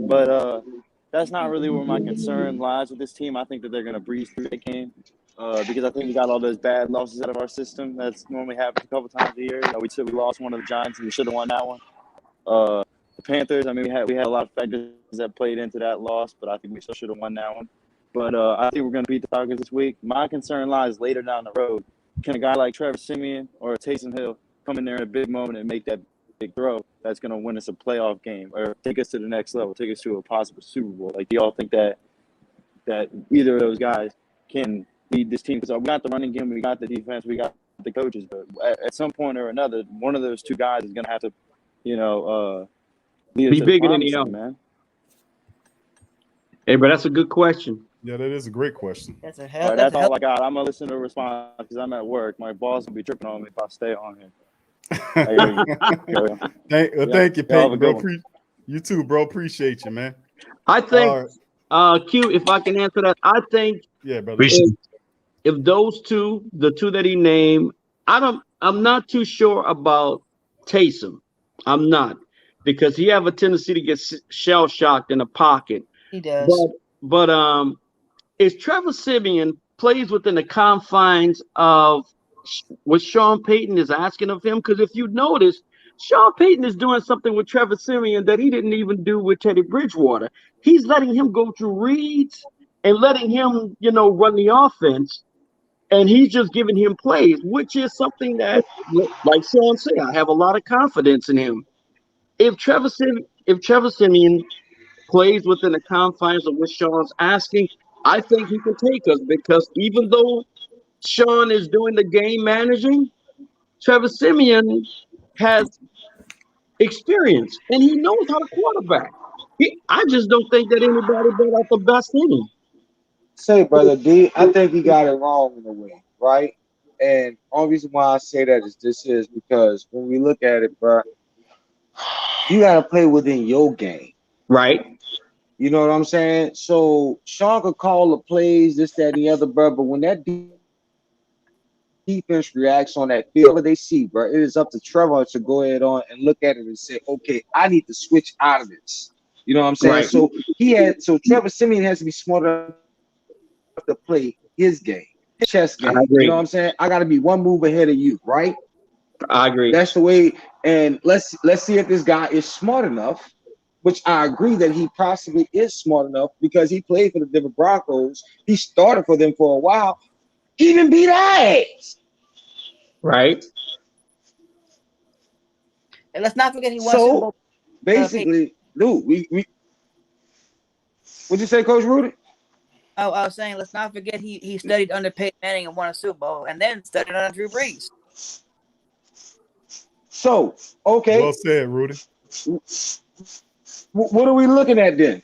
S16: But that's not really where my concern lies with this team. I think that they're gonna breeze through the game because I think we got all those bad losses out of our system. That's normally happens a couple times a year. You know, we lost one of the Giants and we should have won that one. The Panthers, I mean, we had a lot of factors that played into that loss, but I think we still should have won that one. But I think we're going to beat the Falcons this week. My concern lies later down the road. Can a guy like Trevor Siemian or Taysom Hill come in there in a big moment and make that big throw that's going to win us a playoff game or take us to the next level, take us to a possible Super Bowl? Like, do y'all think that either of those guys can lead this team? Because we got the running game, we got the defense, we got the coaches, but at some point or another, one of those two guys is going to have to,
S11: be bigger than the other,
S16: man.
S11: Hey, but that's a good question.
S9: Yeah, that is a great question.
S14: That's a hell.
S16: That's all I got. I'm gonna listen to a response because I'm at work. My boss will be tripping on me if I stay on here.
S9: Thank you, Peyton, bro. You too, bro. Appreciate you, man.
S11: I think, Q, if I can answer that, I think
S9: brother.
S11: If those two, the two that he named, I'm not too sure about Taysom. I'm not, because he have a tendency to get shell shocked in the pocket.
S14: He does.
S11: But if Trevor Siemian plays within the confines of what Sean Payton is asking of him, because if you notice, Sean Payton is doing something with Trevor Siemian that he didn't even do with Teddy Bridgewater. He's letting him go through reads and letting him, run the offense. And he's just giving him plays, which is something that, like Sean said, I have a lot of confidence in him. If Trevor Siemian plays within the confines of what Sean's asking, I think he can take us, because even though Sean is doing the game managing, Trevor Siemian has experience and he knows how to quarterback. I just don't think that anybody brought out the best in him.
S10: Say, brother D, I think he got it wrong in a way, right? And only reason why I say that is because when we look at it, bro, you got to play within your game,
S11: right?
S10: You know what I'm saying? So Sean could call the plays, this, that, and the other, bro. But when that defense reacts on that field, what they see, bro, it is up to Trevor to go ahead on and look at it and say, okay, I need to switch out of this. You know what I'm saying?
S11: Right.
S10: So Trevor Siemian has to be smarter to play his game, chess game. You know what I'm saying? I got to be one move ahead of you, right?
S11: I agree.
S10: That's the way. And let's see if this guy is smart enough, which I agree that he possibly is smart enough, because he played for the Denver Broncos. He started for them for a while, even beat our ass.
S11: Right.
S14: And let's not forget he won.
S10: So basically, dude, we what'd you say, Coach Rudy?
S14: Oh, I was saying, let's not forget he studied under Peyton Manning and won a Super Bowl, and then studied under Drew Brees.
S10: So, okay.
S9: Well said, Rudy.
S10: What are we looking at then?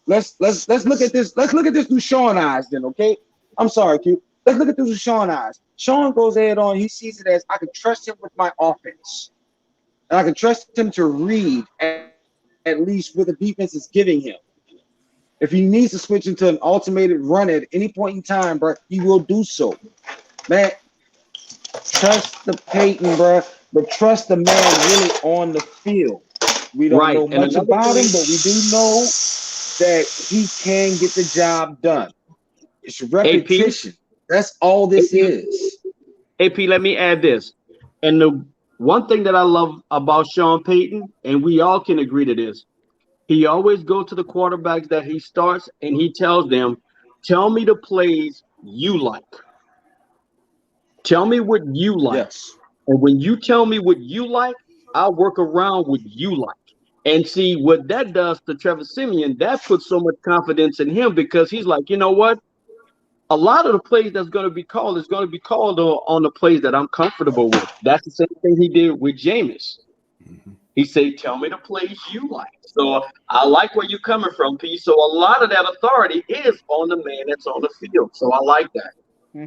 S10: Let's look at this. Let's look at this through Sean's eyes then, okay? I'm sorry, Q. Let's look at this through Sean's eyes. Sean goes ahead on. He sees it as, I can trust him with my offense, and I can trust him to read at least what the defense is giving him. If he needs to switch into an automated run at any point in time, bro, he will do so. Man, trust the Peyton, bro, but trust the man really on the field. We don't know much about him, but we do know that he can get the job done. It's repetition. That's all this is.
S11: AP, let me add this. And the one thing that I love about Sean Payton, and we all can agree to this, he always goes to the quarterbacks that he starts and he tells them, tell me the plays you like. Tell me what you like.
S10: Yes.
S11: And when you tell me what you like, I'll work around what you like. And see what that does to Trevor Siemian, that puts so much confidence in him because he's like, you know what? A lot of the plays that's going to be called is going to be called on the plays that I'm comfortable with. That's the same thing he did with Jameis. He said, tell me the plays you like. So I like where you're coming from, P. So a lot of that authority is on the man that's on the field. So I like that.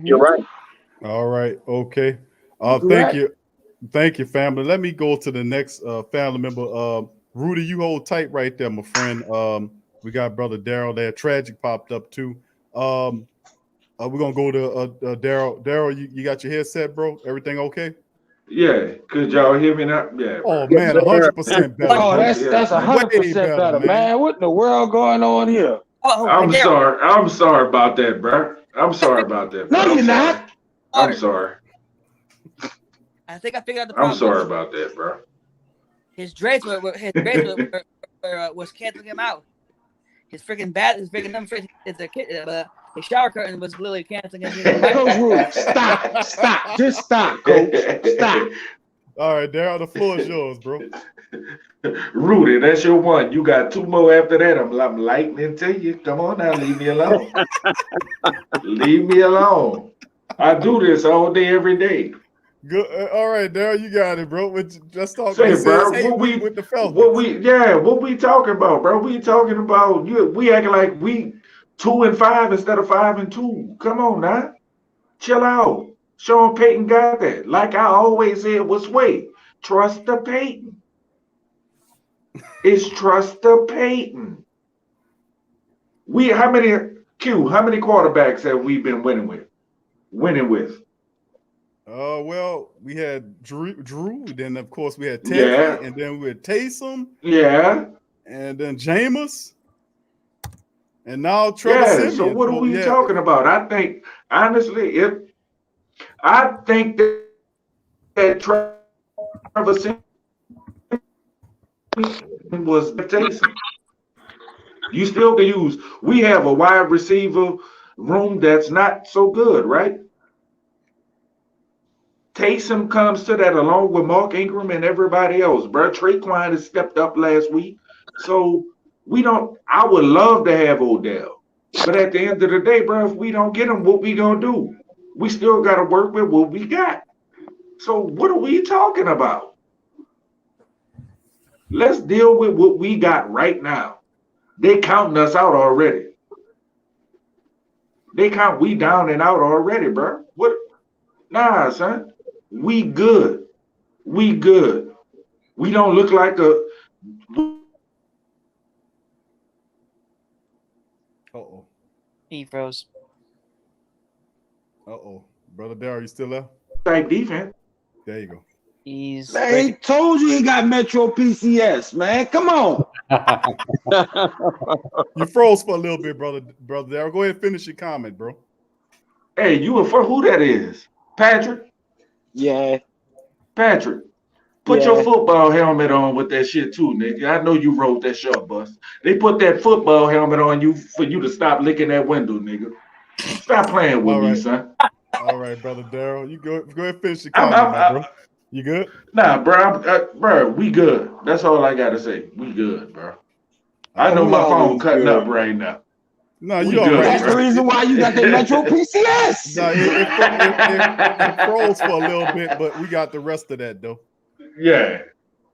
S11: You're right.
S9: All right. Okay.
S11: You're
S9: Thank
S11: right.
S9: you. Thank you, family. Let me go to the next family member. Rudy, you hold tight right there, my friend. We got brother Daryl there. Tragic popped up too. We're gonna go to Daryl. Daryl, you got your headset, bro? Everything okay?
S15: Yeah, could y'all hear me now? Yeah.
S9: Oh
S15: Bro.
S9: man, 100% better.
S10: Oh,
S9: bro.
S10: that's
S9: Way
S10: 100% better, man. What in the world going on here?
S15: I'm sorry. I'm sorry about that, bro. I'm sorry about that, bro.
S10: No, you're
S15: I'm sorry.
S10: not.
S15: I'm sorry.
S14: I think I figured out the
S15: I'm
S14: problem.
S15: sorry about that, bro.
S14: His dreads was canceling him out. His freaking his shower curtain was literally canceling him out.
S10: Coach Rude, stop. Just stop, coach. Stop.
S9: All right, Daryl, the floor is yours, bro.
S15: Rudy, that's your one. You got two more after that. I'm lightning to you. Come on now, leave me alone. Leave me alone. I do this all day, every day.
S9: Good. All right, Daryl, you got it, bro. Just talk.
S15: Say, bro,
S9: with the Falcons.
S15: what we talking about, bro? We talking about we acting like we 2-5 instead of 5-2. Come on now. Chill out. Sean Payton got that. Like I always said was Sway. Trust the Payton. It's trust the Payton. How many quarterbacks have we been winning with?
S9: Well, we had Drew, then of course we had Teddy,
S15: Yeah.
S9: and then we had Taysom,
S15: Yeah.
S9: and then Jameis, and now Trevor Siemian.
S15: So what are we talking about? I think honestly, that Trevor Siemian was Taysom. You still can use. We have a wide receiver room that's not so good, right? Taysom comes to that along with Mark Ingram and everybody else, bro. Traquan has stepped up last week. So I would love to have Odell. But at the end of the day, bro, if we don't get him, what we gonna do? We still gotta work with what we got. So what are we talking about? Let's deal with what we got right now. They counting us out already. We down and out already, bro. What? Nah, son. We good. We good. We don't look like a.
S9: Uh-oh.
S14: He froze.
S9: Uh-oh. Brother Daryl, you still there?
S15: Type defense.
S9: There you go.
S10: Man, he told you he got Metro PCS, man. Come on.
S9: You froze for a little bit, brother Daryl. Go ahead and finish your comment, bro.
S15: Hey, you for who that is? Patrick?
S10: Yeah.
S15: Patrick, put your football helmet on with that shit too, nigga. I know you rode that short bus. They put that football helmet on you for you to stop licking that window, nigga. Stop playing with me, son.
S9: All right, brother Daryl. You go ahead and finish your comment, bro. You good?
S15: Nah, bro, we good. That's all I gotta say. We good, bro. I know my phone cutting up right now.
S9: No, you all right.
S10: That's the reason why you got the Metro PCS.
S9: No, it froze for a little bit, but we got the rest of that though.
S15: Yeah.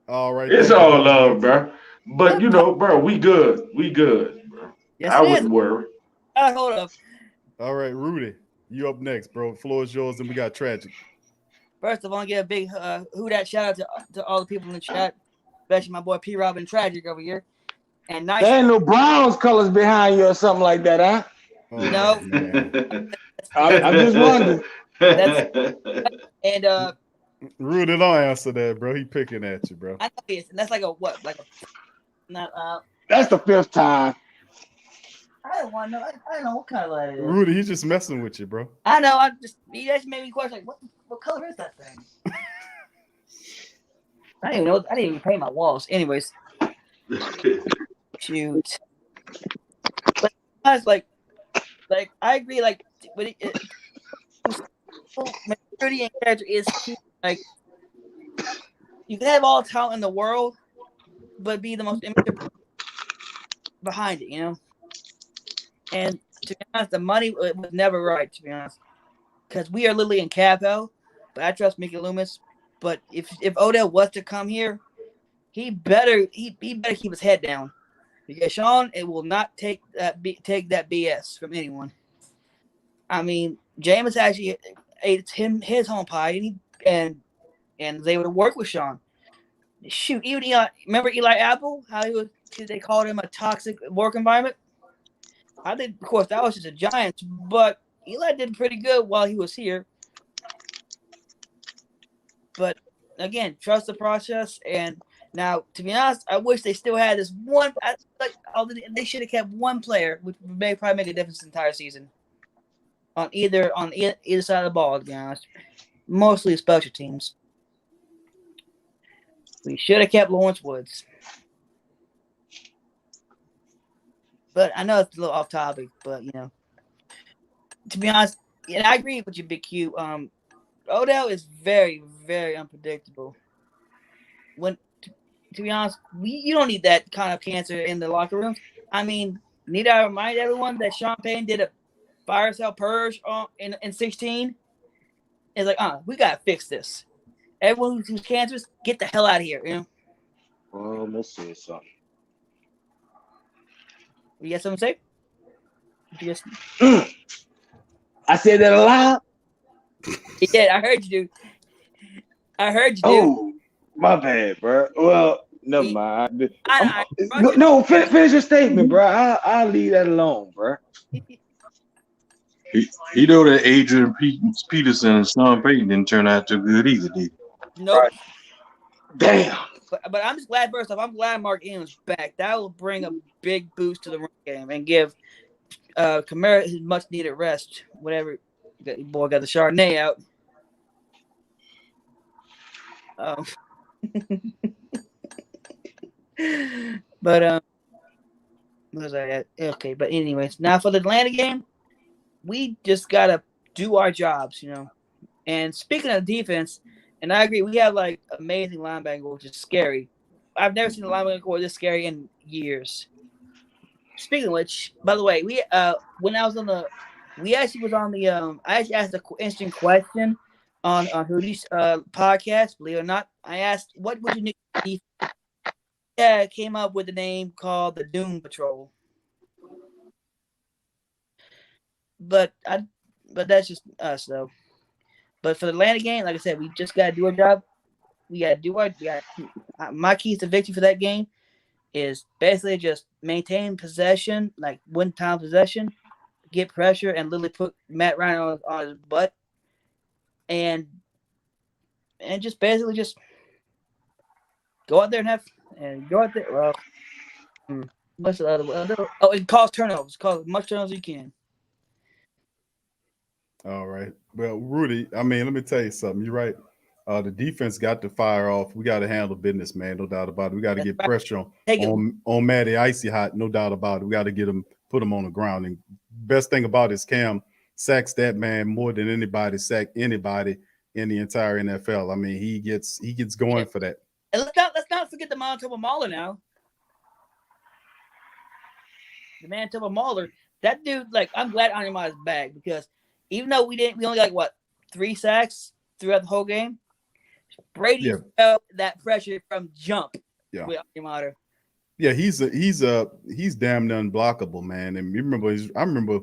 S9: All right.
S15: It's all love, bro. But bro, we good. We good, bro.
S14: Yes,
S15: I wouldn't worry.
S14: Hold up.
S9: All right, Rudy, you up next, bro. The floor is yours, and we got Tragic.
S14: First of all, I want to give a big who that shout out to all the people in the chat, especially my boy P. Rob and Tragic over here. And nice.
S10: There ain't no Browns colors behind you or something like that, huh?
S14: You know,
S10: I'm just wondering.
S14: And
S9: Rudy, don't answer that, bro. He picking at you, bro.
S14: I know he is, and that's like a what? Like a not
S10: That's the 5th time.
S14: I don't want to know. I don't know what kind of light it is.
S9: Rudy, he's just messing with you, bro.
S14: I know. He just made me question like, what color is that thing? I didn't even know. I didn't even paint my walls. Anyways, shoot. But I was like I agree. Like, but maturity and character is key. Like, you can have all the talent in the world, but be the most immature behind it, you know? And to be honest, the money was never right, to be honest. Because we are literally in cap hell, but I trust Mickey Loomis. But if Odell was to come here, he better keep his head down. Because Sean, it will not take that BS from anyone. I mean, Jameis actually ate his home pie, and they would work with Sean. Shoot, even Eli. Remember Eli Apple? How they called him a toxic work environment. I think, of course, that was just a Giants, but Eli did pretty good while he was here. But again, trust the process. And now, to be honest, I wish they still had this one. They should have kept one player, which may probably make a difference the entire season. On either side of the ball, to be honest. Mostly special teams. We should have kept Lawrence Woods. But I know it's a little off topic, but, you know. To be honest, and I agree with you, Big Q. Odell is very, very unpredictable. To be honest, you don't need that kind of cancer in the locker room. I mean, need I remind everyone that Sean Payton did a fire cell purge in 16? It's like, we got to fix this. Everyone who's cancerous, get the hell out of here, you know?
S10: Well, let's see something.
S14: You got something to say?
S10: I said that a lot.
S14: Yeah, I heard you, dude.
S10: Oh, my bad, bro. Well, never mind. No, finish your statement, bro. I'll leave that alone, bro.
S12: He know that Adrian Peterson and Sean Payton didn't turn out too good either, did he?
S14: Nope.
S10: Right. Damn.
S14: But I'm just glad, first off, I'm glad Mark Ingram's back. That will bring a big boost to the run game and give Kamara his much needed rest. Whatever, boy got the Chardonnay out. But what was I at? Okay, but anyways, now for the Atlanta game, we just gotta do our jobs, you know. And speaking of defense, and I agree, we have like amazing linebacker, which is scary. I've never seen a linebacker core this scary in years. Speaking of which, by the way, we when I was on the, we actually was on the I actually asked an interesting question on Hootie's podcast. Believe it or not, I asked what would you need. Yeah, it came up with a name called the Doom Patrol. But that's just us though. But for the Atlanta game, like I said, we just gotta do our job. We gotta do our. My keys to victory for that game is basically just maintain possession, like win time possession, get pressure, and literally put Matt Ryan on his butt, and just basically just go out there and go out there. Well, what's the other one? Oh, and cause turnovers. Cause as much turnovers as you can.
S9: All right. Well, Rudy, I mean, let me tell you something. You're right. The defense got to fire off. We got to handle business, man. No doubt about it. We got to get pressure on Matty Icy Hot. No doubt about it. We got to get him, put him on the ground. And best thing about it is Cam sacks that man more than anybody sack anybody in the entire NFL. I mean, he gets going for that.
S14: And let's not forget the Manitoba Mauler now. The Manitoba Mauler, that dude, like, I'm glad Onyemata is back because even though we only got 3 sacks throughout the whole game. Brady felt that pressure from jump with Onyemata.
S9: Yeah, he's damn near unblockable, man. And I remember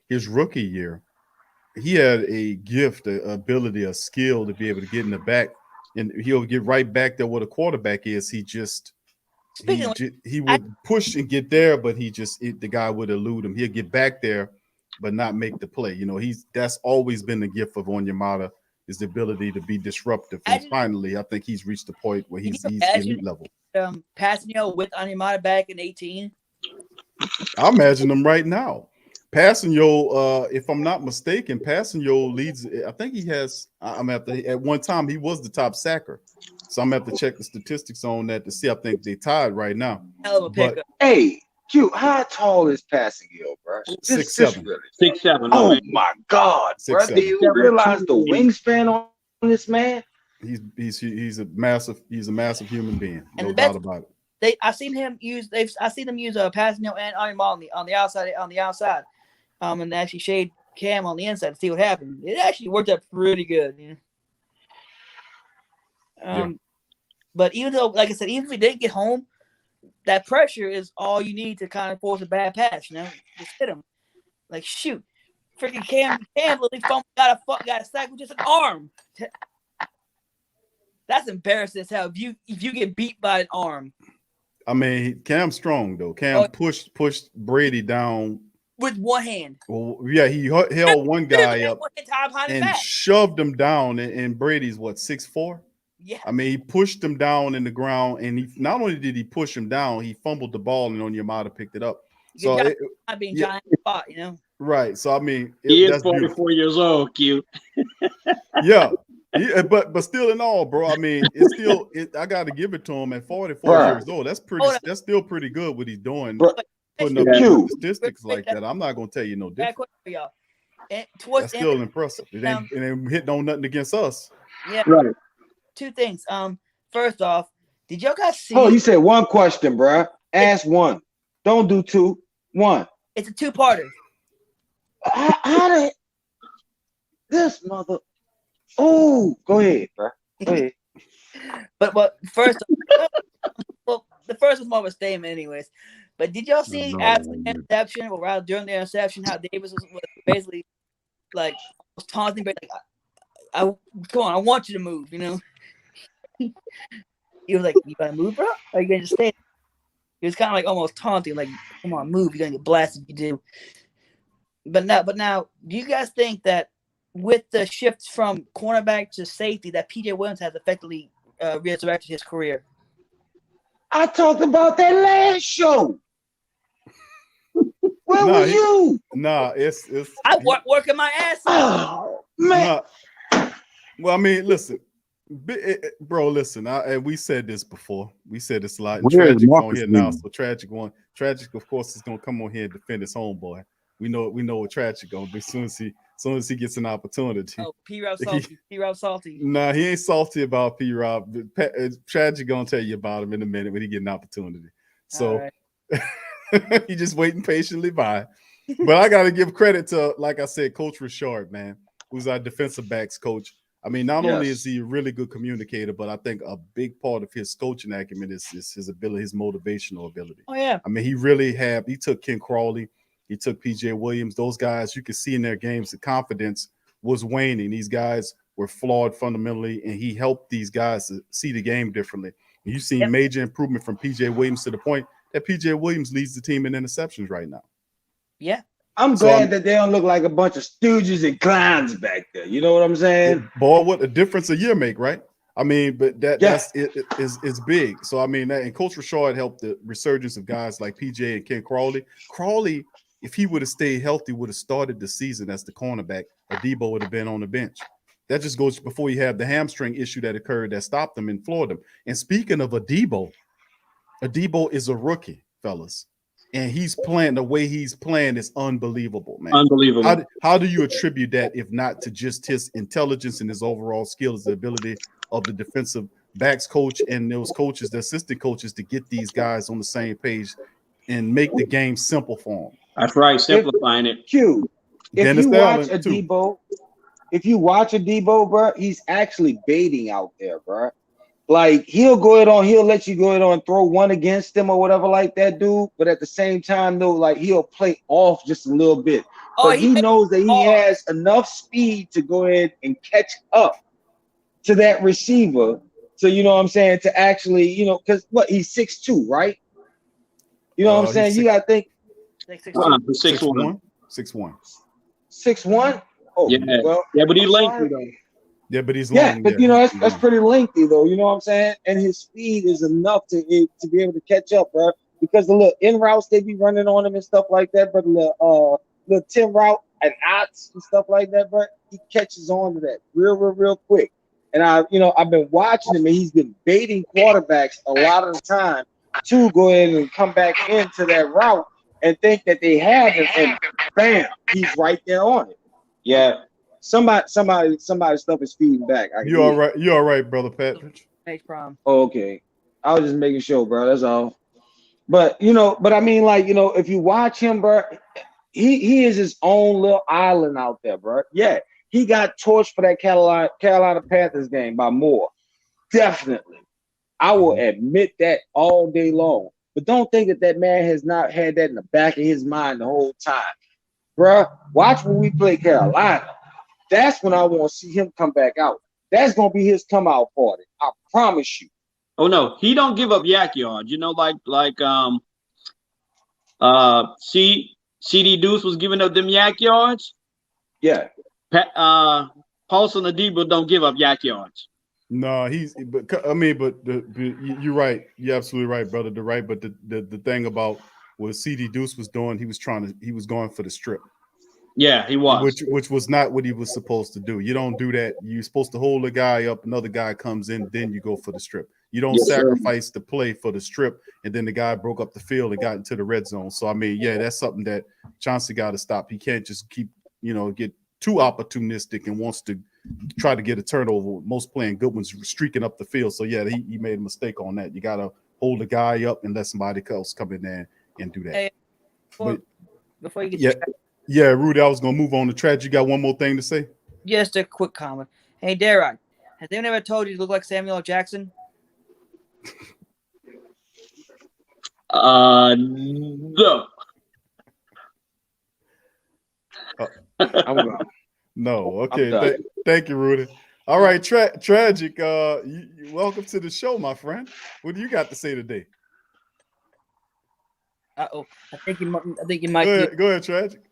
S9: his rookie year. He had a gift, an ability, a skill to be able to get in the back, and he'll get right back there where the quarterback is. He would push and get there, but the guy would elude him. He'll get back there, but not make the play. You know, that's always been the gift of Onyemata, is the ability to be disruptive. And finally, I think he's reached the point where he's elite level.
S14: Passanio with Onyemata back in 18.
S9: I imagine him right now. Passanio, if I'm not mistaken, Passanio leads. I think he has. At one time he was the top sacker. So I'm gonna have to check the statistics on that to see. I think they tied right now.
S10: Hey, Q, how tall is Passing Hill, bro?
S9: 6'7".
S8: 6'7".
S10: Oh my God, bro! Do you realize the wingspan on this man?
S9: He's a massive human being.
S14: And
S9: No doubt about it.
S14: I seen them use Passing Hill and Arnie Ball on the outside. And actually shade Cam on the inside to see what happened. It actually worked out pretty good. You know? But even though, like I said, even if we didn't get home, that pressure is all you need to kind of force a bad pass. You know, just hit him. Like shoot, freaking Cam literally got a sack with just an arm. That's embarrassing as hell. If you get beat by an arm.
S9: I mean, Cam's strong though. Cam pushed Brady down
S14: with one hand.
S9: Well, yeah, he held one guy up and shoved him down. And Brady's what, 6'4"?
S14: Yeah.
S9: I mean, he pushed him down in the ground, and he not only did he push him down, he fumbled the ball, and Onyemata picked it up. So
S14: I'd be giant spot, you know.
S9: Right. So I mean,
S8: he is 44 years old. Cute.
S9: Yeah, but still in all, bro. I mean, it's still. I got to give it to him at 44 years old. That's pretty. That's still pretty good what he's doing. Putting up statistics like that. I'm not gonna tell you no different. That's still impressive. It ain't hitting on nothing against us.
S14: Yeah.
S8: Right.
S14: Two things. First off, did y'all guys see?
S10: Oh, you said one question, bro. Ask one. Don't do two. One.
S14: It's a two-parter.
S10: How did this mother? Oh, go ahead, bro. Go ahead.
S14: But first, well, the first was more of a statement, anyways. But did y'all see after the interception, or rather during the interception, how Davis was basically like was taunting, like, "I come on, I want you to move," you know. He was like, "You gotta move, bro. Or are you gonna just stay?" He was kind of like almost taunting, like, "Come on, move. You're gonna get blasted if you do." But now, do you guys think that with the shifts from cornerback to safety, that PJ Williams has effectively resurrected his career?
S10: I talked about that last show. Where were you?
S9: It's
S14: I working my ass off.
S10: Oh, man.
S9: Well, I mean, listen, bro, listen. We said this before. We said this a lot.
S12: Where
S9: Tragic
S12: is
S9: on
S12: Marcus
S9: here now.
S12: Lee?
S9: So Tragic, of course, is gonna come on here and defend his homeboy. We know what Tragic gonna do as soon as he gets an opportunity.
S14: Oh, P-Rob salty. P-Rob salty.
S9: Nah, he ain't salty about P-Rob. Tragic gonna tell you about him in a minute when he get an opportunity. So he just waiting patiently by. But I got to give credit to, like I said, Coach Richard, man, who's our defensive backs coach. I mean, not only is he a really good communicator, but I think a big part of his coaching acumen is his ability, his motivational ability.
S14: Oh, yeah.
S9: I mean, he took Ken Crawley, he took PJ Williams. Those guys, you could see in their games, the confidence was waning. These guys were flawed fundamentally, and he helped these guys to see the game differently. And you've seen major improvement from PJ Williams to the point that PJ Williams leads the team in interceptions right now.
S14: Yeah.
S10: I'm glad that they don't look like a bunch of stooges and clowns back there. You know what I'm saying?
S9: Boy, what a difference a year make, right? I mean, but that's it's big. So I mean, and Coach Richard helped the resurgence of guys like PJ and Ken Crawley. Crawley, if he would have stayed healthy, would have started the season as the cornerback. Adebo would have been on the bench. That just goes before you have the hamstring issue that occurred that stopped him and floored him. And speaking of Adebo is a rookie, fellas. And he's playing the way he's playing is unbelievable, man.
S8: Unbelievable.
S9: How do you attribute that if not to just his intelligence and his overall skills, the ability of the defensive backs coach and those coaches, the assistant coaches, to get these guys on the same page and make the game simple for them?
S8: That's right, simplifying it.
S10: Q, if you watch Adebo, bro, he's actually baiting out there, bro. Like he'll let you go ahead on and throw one against him or whatever like that, dude. But at the same time, though, like he'll play off just a little bit. But he knows that he has enough speed to go ahead and catch up to that receiver. So you know what I'm saying? To actually, you know, because he's 6'2", right? You know what I'm saying? You gotta think
S8: 6'1".
S10: 6'1". Oh,
S8: yeah.
S10: Well,
S8: yeah, but he's lengthy though.
S9: Yeah, but he's long.
S10: Yeah, but you know that's pretty lengthy though. You know what I'm saying? And his speed is enough to be able to catch up, bro. Because the little in routes they be running on him and stuff like that, but the 10 route and outs and stuff like that, bro, he catches on to that real quick. And I've been watching him, and he's been baiting quarterbacks a lot of the time to go ahead and come back into that route and think that they have him, and bam, he's right there on it. Yeah, somebody's stuff is feeding back.
S9: You all right? You all right, brother Patrick?
S14: Next problem.
S10: Oh, okay. I was just making sure, bro. That's all. But I mean, like, if you watch him, bro, he is his own little island out there, bro. Yeah, he got torched for that Carolina Panthers game by Moore. Definitely. I will admit that all day long. But don't think that man has not had that in the back of his mind the whole time. Bruh, watch when we play Carolina. That's when I want to see him come back out. That's going to be his come out party. I promise you.
S11: Oh no, he don't give up yak yards. CD Deuce was giving up them yak yards.
S10: Yeah.
S11: Paulson Adebo don't give up yak yards.
S9: No, you're right. You're absolutely right, brother. But the thing about what CD Deuce was doing, he was going for the strip.
S11: Yeah, he was.
S9: Which was not what he was supposed to do. You don't do that. You're supposed to hold the guy up, another guy comes in, then you go for the strip. You don't sacrifice the play for the strip, and then the guy broke up the field and got into the red zone. So I mean, yeah, that's something that Chauncey got to stop. He can't just keep, get too opportunistic and wants to try to get a turnover. Most playing good ones streaking up the field. So yeah, he made a mistake on that. You got to hold the guy up and let somebody else come in there and do that.
S14: Hey, before you get
S9: Rudy, I was gonna move on to Trash. You got one more thing to say?
S14: Just a quick comment. Hey, Derek, has anyone ever told you you look like Samuel L. Jackson?
S11: No.
S9: No. Okay. Thank you, Rudy. All right, Tragic. Welcome to the show, my friend. What do you got to say today?
S14: I think you might.
S9: Go ahead, Tragic.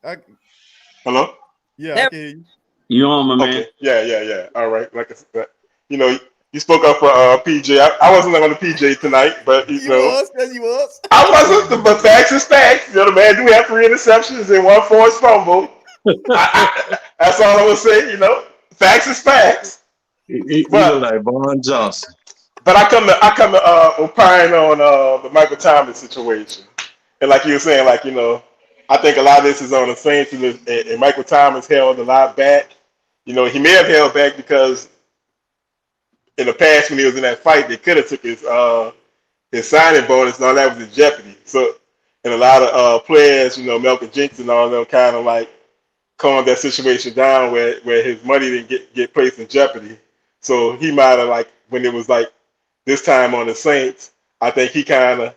S4: Hello?
S9: Yeah, I can hear you.
S11: You on, my man?
S4: Okay. Yeah. All right. Like I said, you spoke up for PJ. I wasn't on the PJ tonight, but you
S9: was.
S4: I wasn't. But facts is facts. The man do have 3 interceptions and 1 forced fumble. That's all I would say. Facts is facts.
S12: He look like Vaughn Johnson.
S4: But I come to opine on the Michael Thomas situation, and like you were saying, I think a lot of this is on the Saints, and Michael Thomas held a lot back. He may have held back because in the past when he was in that fight, they could have took his signing bonus, and all that was in jeopardy. So, and a lot of players, Malcolm Jenkins and all them kind of calmed that situation down where his money didn't get placed in jeopardy. So he might have when it was this time on the Saints, I think he kind of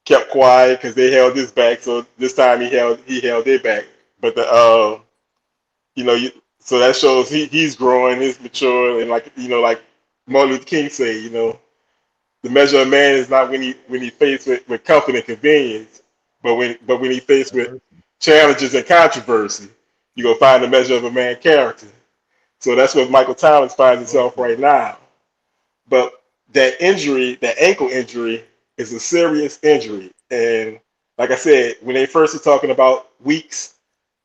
S4: kept quiet because they held his back. So this time he held their back. But so that shows he's growing, he's mature, and like Martin Luther King say, the measure of man is not when he faced with comfort and convenience, but when he faced with challenges and controversy, you go find the measure of a man's character. So that's what Michael Thomas finds himself right now. But that injury, that ankle injury, is a serious injury. And like I said, when they first were talking about weeks,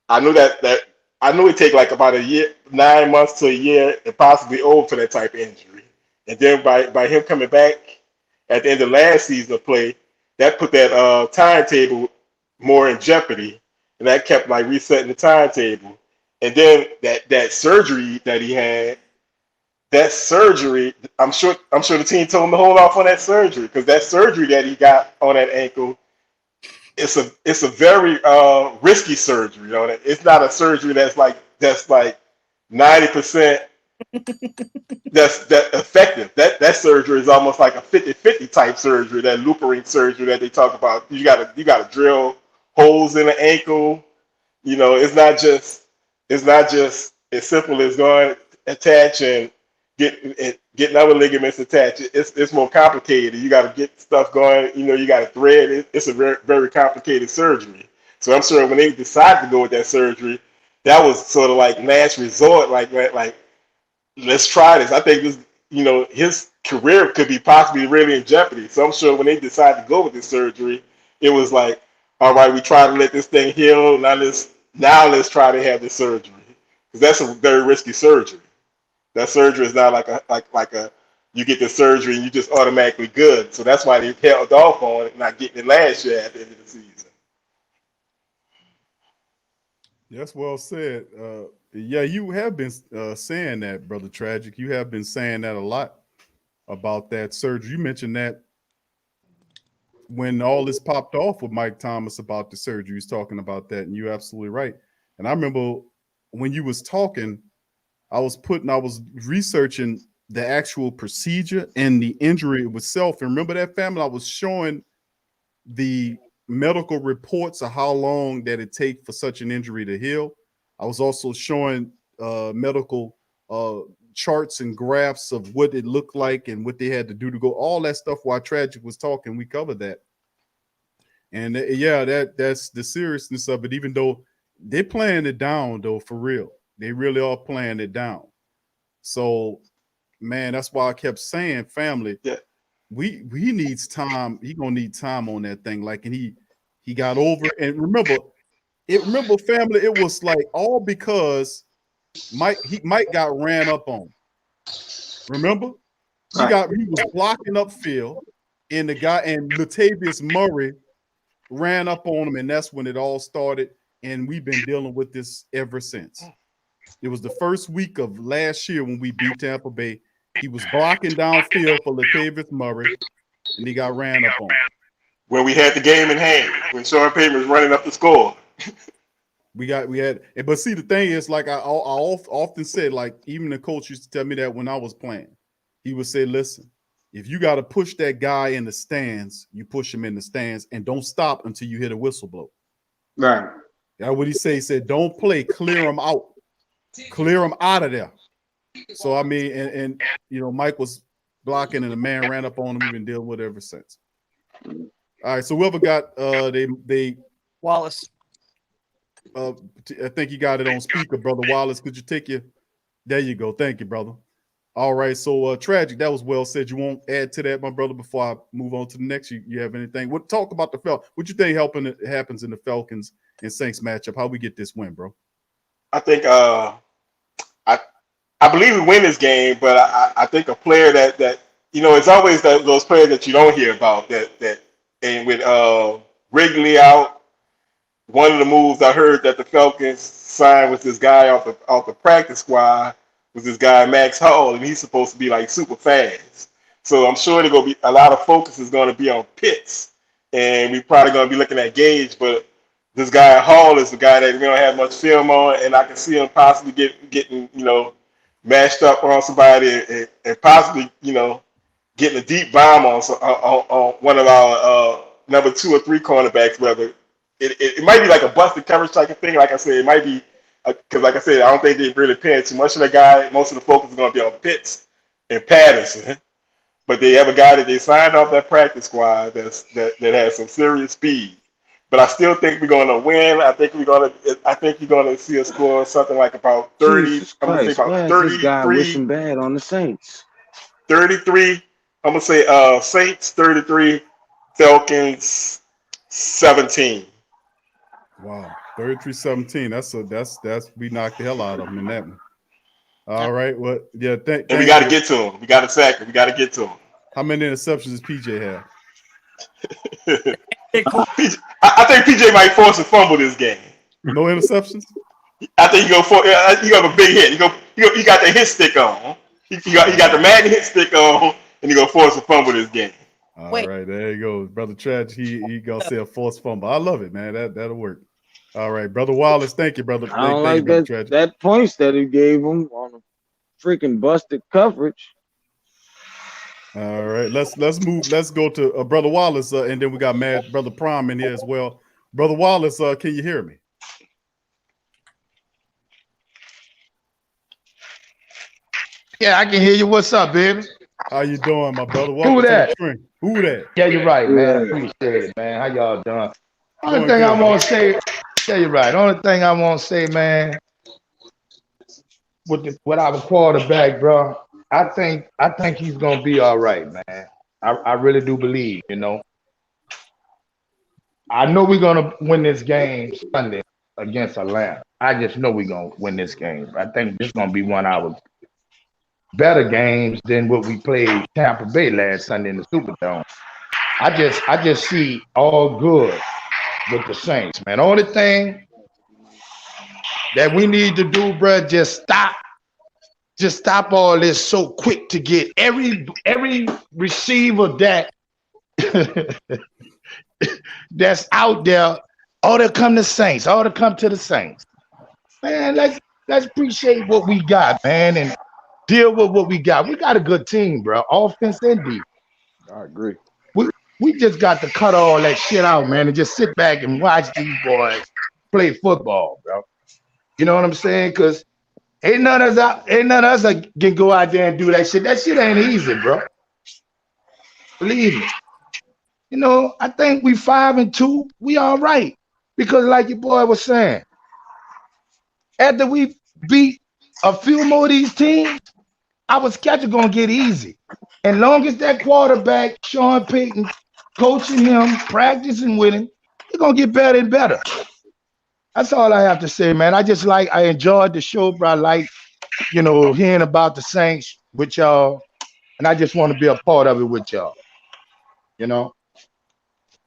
S4: I knew it'd take about a year, 9 months to a year, and possibly over for that type of injury. And then by him coming back at the end of last season of play, that put that timetable more in jeopardy, and that kept resetting the timetable. And then that surgery that he had, that surgery, I'm sure the team told him to hold off on that surgery, because that surgery that he got on that ankle, it's a very risky surgery. It's not a surgery that's 90% that's effective. That surgery is almost like a 50-50 type surgery, that loopering surgery that they talk about. You gotta drill holes in the ankle. It's not just as simple as going attach and getting other ligaments attached. It's more complicated. You got to get stuff going. You got to thread it. It's a very, very complicated surgery. So I'm sure when they decided to go with that surgery, that was sort of last resort. Let's try this. I think this, his career could be possibly really in jeopardy. So I'm sure when they decided to go with this surgery, it was all right, we try to let this thing heal. Now let's try to have this surgery, because that's a very risky surgery. That surgery is not like a
S17: you get the surgery and you just automatically good. So that's why they held off on it, not getting it last year at the end of the season.
S9: That's well said. Yeah, you have been saying that, Brother Tragic. You have been saying that a lot about that surgery. You mentioned that when all this popped off with Mike Thomas about the surgery, he was talking about that, and you're absolutely right. And I remember when you was talking, I was researching the actual procedure and the injury itself. And remember that, family? I was showing the medical reports of how long that it take for such an injury to heal. I was also showing medical charts and graphs of what it looked like and what they had to do to go. All that stuff while Tragic was talking, we covered that. And yeah, that's the seriousness of it. Even though they're playing it down, though, for real, they really are playing it down. So, man, that's why I kept saying, family.
S17: Yeah.
S9: He needs time. He gonna need time on that thing. Like, and he got over. And remember, family, it was like all because Mike got ran up on. Remember, he was blocking upfield, and the guy and Latavius Murray ran up on him, and that's when it all started. And we've been dealing with this ever since. It was the first week of last year when we beat Tampa Bay. He was blocking downfield for Latavius Murray, and he got ran up on.
S17: When we had the game in hand, when Sean Payton was running up the score.
S9: We had, but see, the thing is, like I often said, like even the coach used to tell me that when I was playing, he would say, listen, if you got to push that guy in the stands, you push him in the stands and don't stop until you hit a whistle blow.
S15: Right.
S9: That's what he said. He said, don't play, clear him out. Clear him out of there. So, I mean, and you know, Mike was blocking and the man ran up on him. We've been dealing with it ever since. All right, so whoever got they
S14: Wallace.
S9: I think you got it on speaker, Brother Wallace. Could you take your there you go. Thank you, brother. All right, so Tragic, that was well said. You won't add to that, my brother, before I move on to the next. You have anything? What talk about the Falcons? What you think happens in the Falcons and Saints matchup? How we get this win, bro?
S17: I think I believe we win this game, but I think a player that you know, it's always those players that you don't hear about that and with Wrigley out, one of the moves I heard that the Falcons signed was this guy off the practice squad was this guy Max Hall, and he's supposed to be like super fast. So I'm sure there's gonna be a lot of focus is going to be on Pitts, and we're probably going to be looking at Gage, but this guy Hall is the guy that we don't have much film on, and I can see him possibly getting you know, mashed up on somebody and possibly, you know, getting a deep bomb on one of our number 2 or 3 cornerbacks. Whether it might be like a busted coverage type of thing. Like I said, it might be because, like I said, I don't think they're really paying too much of the guy. Most of the focus is going to be on Pitts and Patterson. But they have a guy that they signed off that practice squad that has some serious speed. But I still think we're going to win. I think you're going to see us score something like about 30.
S10: Jesus
S17: I'm going to
S10: Christ,
S17: say about
S10: why is
S17: 33.
S10: this guy wishing bad on the Saints?
S17: 33. I'm going to say Saints 33, Falcons 17.
S9: Wow, 33-17. That's we knocked the hell out of them in that one. All right, well, yeah,
S17: and we got to get to him. We got to sack him. We got to get to him.
S9: How many interceptions does PJ have?
S17: I think PJ might force a fumble this game.
S9: No interceptions?
S17: I think you have a big hit. You got the hit stick on. You got the Madden hit stick on, and you gonna force a fumble this game.
S9: All right, there you go, brother Tragic. He gonna say a forced fumble. I love it, man. That'll work. All right, brother Wallace. Thank you, brother.
S10: I don't like that points that he gave him on a freaking busted coverage.
S9: All right, let's move. Let's go to brother Wallace, and then we got brother Prime in here as well. Brother Wallace, can you hear me?
S18: Yeah, I can hear you. What's up, baby?
S9: How you doing, my brother?
S18: Who that?
S9: Who that?
S18: Yeah, you're right, man. I appreciate it, man. How y'all doing? Only thing I want to say, yeah, you're right. Only thing I want to say, man, with our quarterback, bro, I think he's gonna be all right, man. I really do believe, you know. I know we're gonna win this game Sunday against Atlanta. I just know we're gonna win this game. I think this is gonna be one of our better games than what we played Tampa Bay last Sunday in the Superdome. I just see all good with the Saints, man. Only thing that we need to do, bro, just stop all this so quick to get every receiver that that's out there, all to come to Saints, all to come to the Saints. Man, let's appreciate what we got, man, and deal with what we got. We got a good team, bro. Offense and defense.
S19: I agree.
S18: We just got to cut all that shit out, man, and just sit back and watch these boys play football, bro. You know what I'm saying? Because ain't none of us that can go out there and do that shit. That shit ain't easy, bro. Believe me. You know, I think we 5-2. We all right. Because like your boy was saying, after we beat a few more of these teams, our schedule gonna get easy. And long as that quarterback, Sean Payton, coaching him, practicing with him, he's gonna get better and better. That's all I have to say, man. I enjoyed the show, bro. I like, hearing about the Saints with y'all. And I just want to be a part of it with y'all.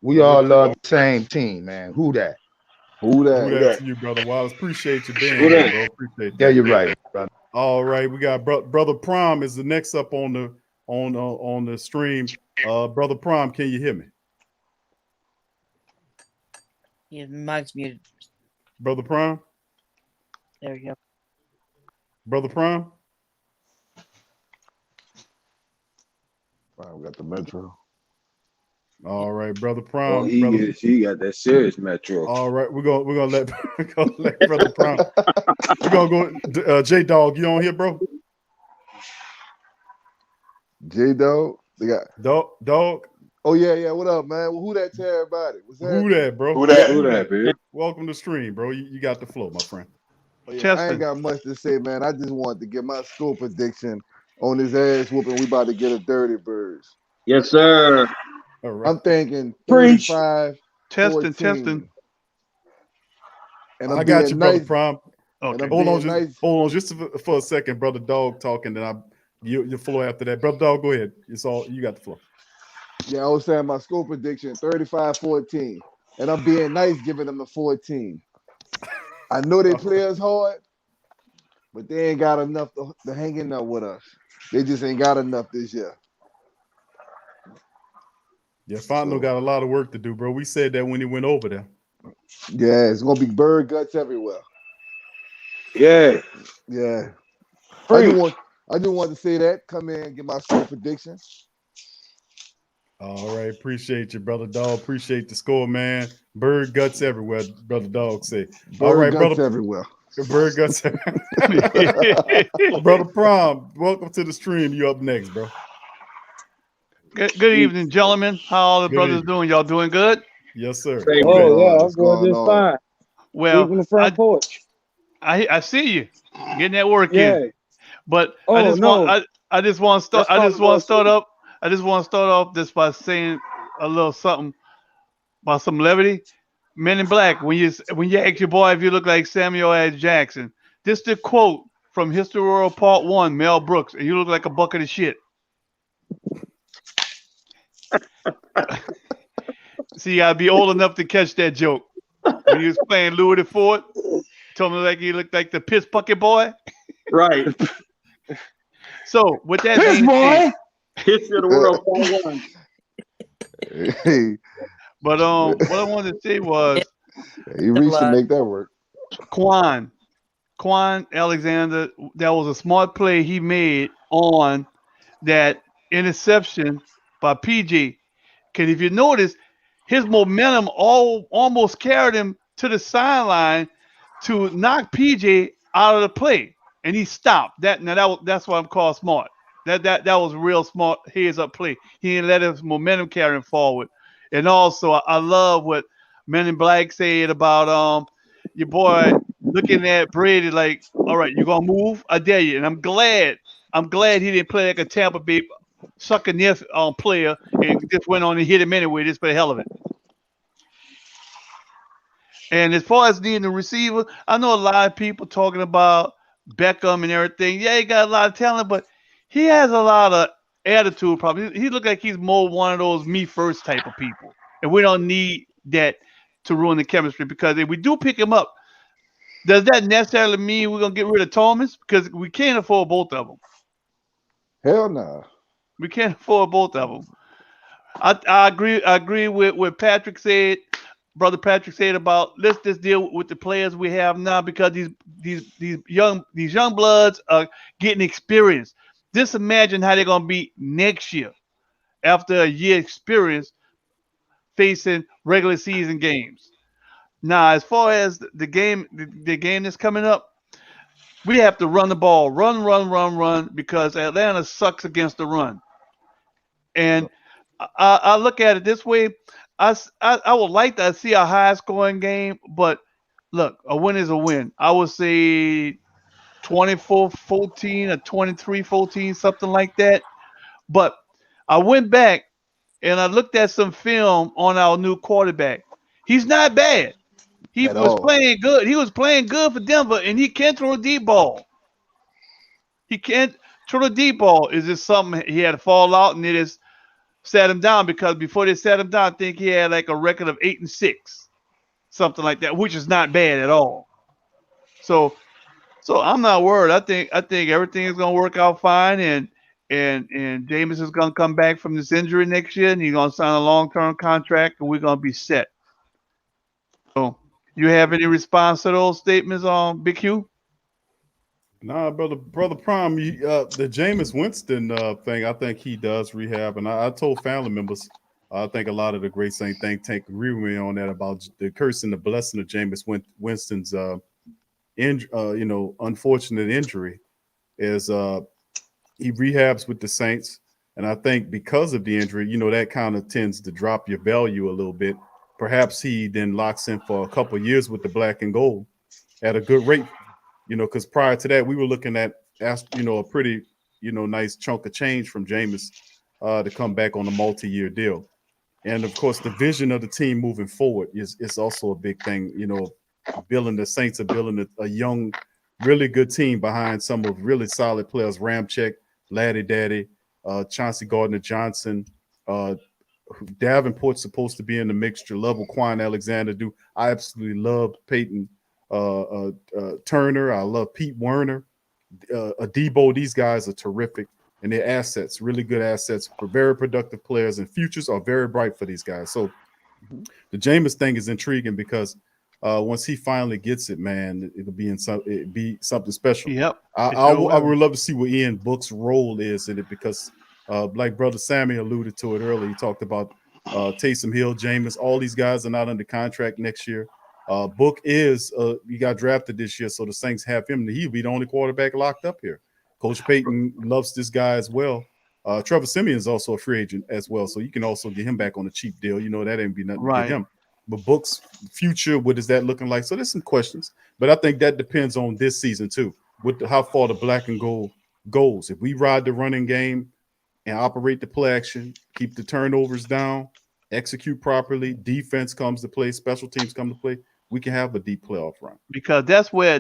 S18: We all love the same team, man. Who that?
S19: Who that?
S1: Who that to you, brother Wallace? Appreciate you being here, bro. Appreciate that.
S18: Yeah, you're right, brother.
S1: All right, we got brother Prime is the next up on the stream. Brother Prime, can you hear me?
S14: Yeah, mic's muted.
S1: Brother Prime?
S14: There we go.
S1: Brother Prime?
S19: Wow, we got the Metro.
S1: All right, Brother Prime.
S19: He got that serious Metro.
S1: All right, we're gonna let Brother Prime. We're gonna go. J Dog, you on here, bro?
S19: J Dog, they got
S1: Dog.
S19: Oh yeah. What up, man? Well, who that to everybody? What's that?
S1: Who that, bro?
S19: Who that, man?
S1: Welcome to the stream, bro. You got the flow, my friend.
S19: Oh, yeah, I ain't got much to say, man. I just wanted to get my score prediction on his ass whooping. We about to get a dirty birds.
S11: Yes, sir.
S1: All right.
S19: I'm thinking
S11: Preach.
S19: 35.
S20: Testing.
S19: And
S1: I got you, Brother
S19: nice.
S1: Prime.
S19: Okay.
S1: Hold on, just for a second, Brother Dog talking. Then your flow after that, Brother Dog. Go ahead. It's all you got the flow.
S19: Yeah, I was saying my score prediction 35-14, and I'm being nice, giving them a 14. I know they play us hard, but they ain't got enough to hang in there with us. They just ain't got enough this year.
S1: Yeah, Fontenot got a lot of work to do, bro. We said that when he went over there.
S19: Yeah, it's gonna be bird guts everywhere.
S11: Yeah.
S19: I just want to say that. Come in and get my score prediction.
S1: All right, appreciate you, Brother Dog. Appreciate the score, man. Bird guts everywhere, Brother Dog say. All right,
S19: guts everywhere.
S1: Bird guts everywhere. Brother Prom, welcome to the stream. You up next, bro.
S20: Good evening, gentlemen. How all the brothers doing? Y'all doing good?
S1: Yes, sir.
S11: I'm going just fine.
S20: Well,
S11: Sleep on the front porch.
S20: I see you getting that work
S11: Yeah.
S20: in. But
S11: Oh,
S20: I just
S11: no.
S20: want to start off this by saying a little something about some levity. Men in Black, when you ask your boy if you look like Samuel L. Jackson, this the quote from History World Part 1, Mel Brooks, and you look like a bucket of shit. See, you gotta be old enough to catch that joke. When you was playing Louis the Fort, told me like you looked like the piss bucket boy.
S11: Right.
S20: So with that
S11: Piss
S20: being
S11: boy.
S20: said,
S11: History of the world Part 1.
S20: but what I wanted to say was
S19: He reached to make that work.
S20: Quan Alexander, that was a smart play he made on that interception by PJ. Because if you notice, his momentum almost carried him to the sideline to knock PJ out of the play, and he stopped. That's what I'm called smart. That was a real smart heads up play. He didn't let his momentum carry him forward. And also, I love what Men in Black said about your boy looking at Brady like, all right, you gonna move? I dare you. And I'm glad he didn't play like a Tampa Bay sucker player and just went on and hit him anyway, just for the hell of it. And as far as needing a receiver, I know a lot of people talking about Beckham and everything. Yeah, he got a lot of talent, but he has a lot of attitude problems. He look like he's more one of those me first type of people, and we don't need that to ruin the chemistry. Because if we do pick him up, does that necessarily mean we're gonna get rid of Thomas? Because we can't afford both of them.
S19: Hell no.
S20: We can't afford both of them. I agree. I agree with what Patrick said. Brother Patrick said about let's just deal with the players we have now because these young bloods are getting experience. Just imagine how they're gonna be next year after a year experience facing regular season games. Now, as far as the game that's coming up, we have to run the ball, run, because Atlanta sucks against the run. And I look at it this way. I would like to see a high scoring game, but look, a win is a win. I would say 24-14 or 23-14, something like that. But I went back and I looked at some film on our new quarterback. He's not bad. He
S19: At
S20: was
S19: all.
S20: playing good. He was playing good for Denver, and he can't throw a deep ball. He can't throw a deep ball. Is this something he had to fall out and they just sat him down? Because before they sat him down, I think he had like a record of 8-6, something like that, which is not bad at all. So I'm not worried. I think everything is gonna work out fine, and Jameis is gonna come back from this injury next year, and he's gonna sign a long-term contract, and we're gonna be set. So, you have any response to those statements on Big Q?
S9: Nah, brother Prime, the Jameis Winston thing, I think he does rehab, and I told family members, I think a lot of the Great Saint think tank agree with me on that about the curse and the blessing of Jameis Winston's unfortunate injury is he rehabs with the Saints, and I think because of the injury, that kind of tends to drop your value a little bit. Perhaps he then locks in for a couple of years with the black and gold at a good rate. Because prior to that, we were looking at, a pretty, nice chunk of change from Jameis to come back on a multi-year deal. And of course, the vision of the team moving forward is also a big thing. The Saints are building a young, really good team behind some of really solid players, Ramczyk, Laddie Daddy, Chauncey Gardner-Johnson, Davenport's supposed to be in the mixture. Love what Quan Alexander do. I absolutely love Peyton Turner. I love Pete Werner, Adebo. These guys are terrific, and they're assets, really good assets for very productive players, and futures are very bright for these guys. So the Jameis thing is intriguing because once he finally gets it, man, it'll be something special.
S20: Yep.
S9: I would love to see what Ian Book's role is in it because, like Brother Sammy alluded to it earlier, he talked about Taysom Hill, Jameis. All these guys are not under contract next year. Book he got drafted this year, so the Saints have him. He'll be the only quarterback locked up here. Coach Payton loves this guy as well. Trevor Siemian is also a free agent as well, so you can also get him back on a cheap deal. That ain't be nothing to get him. But Book's future, what is that looking like? So there's some questions, but I think that depends on this season too, with how far the black and gold goes. If we ride the running game and operate the play action, keep the turnovers down, execute properly, defense comes to play, special teams come to play, we can have a deep playoff run.
S20: Because that's where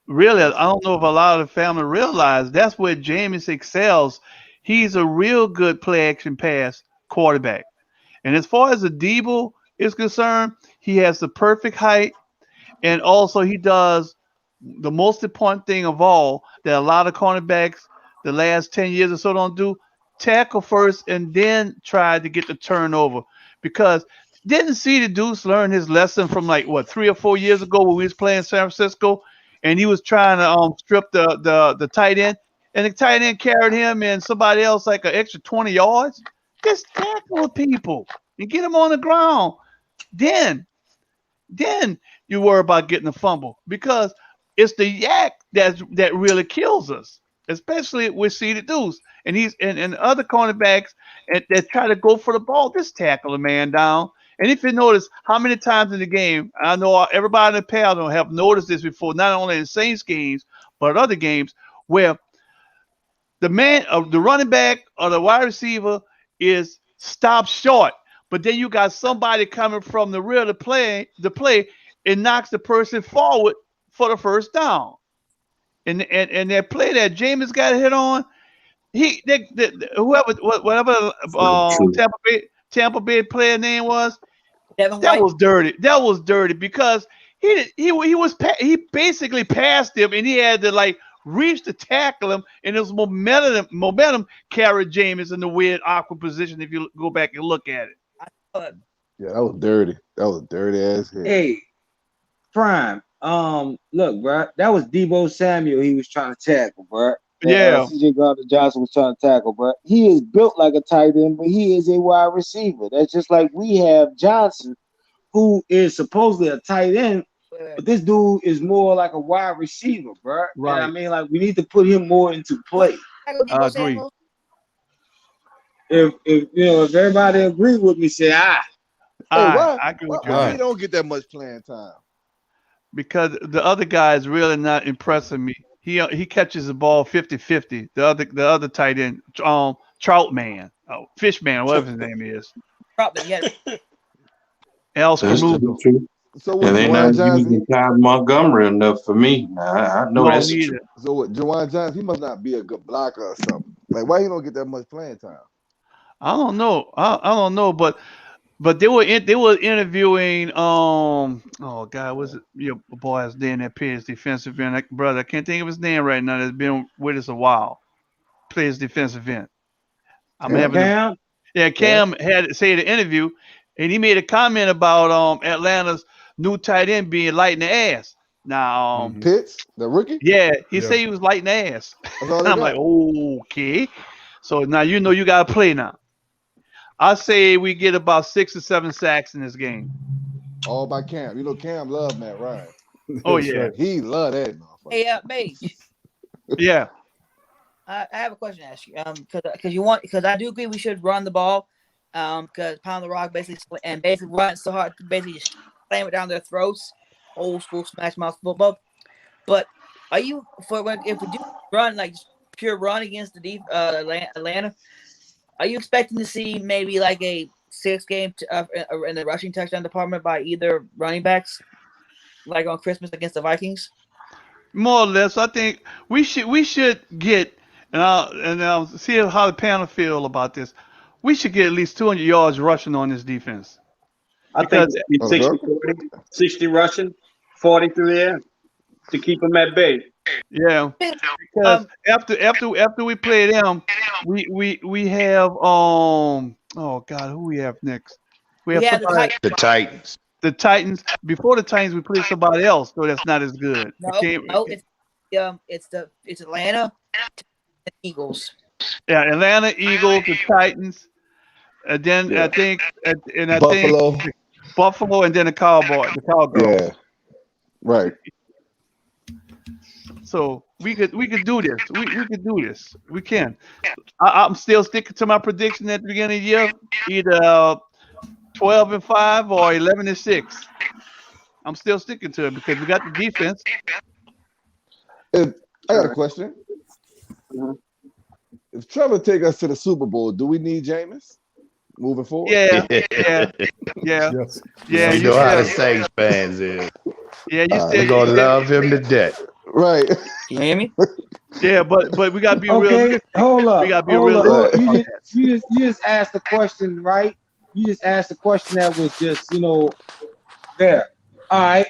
S20: really, I don't know if a lot of the family realize that's where Jameis excels. He's a real good play action pass quarterback. And as far as Adebo is concerned, he has the perfect height, and also he does the most important thing of all that a lot of cornerbacks the last 10 years or so don't do: tackle first and then try to get the turnover. Because didn't see the Deuce learn his lesson from 3 or 4 years ago when we was playing San Francisco, and he was trying to strip the tight end, and the tight end carried him and somebody else like an extra 20 yards. Just tackle people and get them on the ground. Then you worry about getting a fumble, because it's the yak that really kills us, especially with Ceedee Deuce and other cornerbacks that try to go for the ball. Just tackle a man down. And if you notice how many times in the game, I know everybody in the panel have noticed this before, not only in Saints games, but other games, where the running back or the wide receiver is stopped short, but then you got somebody coming from the rear to play, it knocks the person forward for the first down. and that play that Jameis got hit on, whatever Tampa Bay player name was, that was dirty. That was dirty because he basically passed him and he had to like reach to tackle him, and it was momentum carried Jameis in the weird awkward position if you go back and look at it.
S19: Yeah, that was dirty. That was dirty ass hit.
S10: Hey, Prime. Look, bro, that was Debo Samuel he was trying to tackle, bro.
S20: Yeah.
S10: CJ Gardner-Johnson was trying to tackle, bro. He is built like a tight end, but he is a wide receiver. That's just like we have Johnson, who is supposedly a tight end, but this dude is more like a wide receiver, bro.
S20: Right.
S10: And I mean, like we need to put him more into play.
S20: I agree.
S10: If everybody agree with me, say
S19: Hey, why
S20: I agree with you.
S19: why he don't get that much playing time?
S20: Because the other guy is really not impressing me. He catches the ball 50-50. The other tight end, Troutman, Fishman, whatever his name is.
S14: Troutman, yeah.
S20: Else
S12: That's
S20: Caruso.
S12: true.
S19: So
S12: Yeah,
S19: what,
S12: they
S19: Juwan
S12: not
S19: Johnson?
S12: using Ty Montgomery enough for me. I know that's true.
S19: So what, Juwan Johnson? He must not be a good blocker or something. Like, why he don't get that much playing time?
S20: I don't know. I don't know, but they were interviewing oh God, was it your boy's name that plays defensive end? Brother, I can't think of his name right now. That's been with us a while. Plays defensive end.
S10: Cam?
S20: Cam had say the interview, and he made a comment about Atlanta's new tight end being light in the ass. Now
S19: Pitts, the rookie?
S20: Yeah, he said he was light in the ass.
S19: That's all they
S20: I'm
S19: got.
S20: like, okay. So now you know you gotta play now. I say we get about 6 or 7 sacks in this game.
S19: All by Cam. You know Cam love Matt Ryan.
S20: Oh yeah,
S19: he love that motherfucker.
S14: Hey, Mage.
S20: yeah.
S14: I have a question to ask you. Because I do agree we should run the ball. Because Pound the Rock basically run so hard, basically just slam it down their throats. Old school smash mouth football. But are you if we do run like pure run against the Atlanta? Are you expecting to see maybe like a 6-game in the rushing touchdown department by either running backs, like on Christmas against the Vikings?
S20: More or less, I think we should get, and I'll see how the panel feel about this. We should get at least 200 yards rushing on this defense.
S11: I think it'd be 60 rushing, 40 through there to keep them at bay.
S20: Yeah, because after we play them, we have oh God, who we have next? We have
S18: the Titans.
S20: The Titans. Before the Titans, we play somebody else, so that's not as good.
S14: No, it's Atlanta Eagles.
S20: Yeah, Atlanta Eagles, the Titans, and then I think
S19: Buffalo.
S20: Buffalo, and then the Cowboys.
S19: Yeah, right.
S20: So we could do this. We could do this. We can. I'm still sticking to my prediction at the beginning of the year, either 12-5 or 11-6. I'm still sticking to it because we got the defense.
S19: I got a question. If Trevor take us to the Super Bowl, do we need Jameis moving forward?
S20: Yeah.
S18: You know how the Saints fans is.
S20: Yeah,
S18: we're gonna love him to death.
S19: Right.
S14: You hear me?
S20: Yeah, but we gotta be real.
S10: Okay, hold up.
S20: We gotta be real.
S10: You just asked the question, right? You just asked the question that was just, there. All right.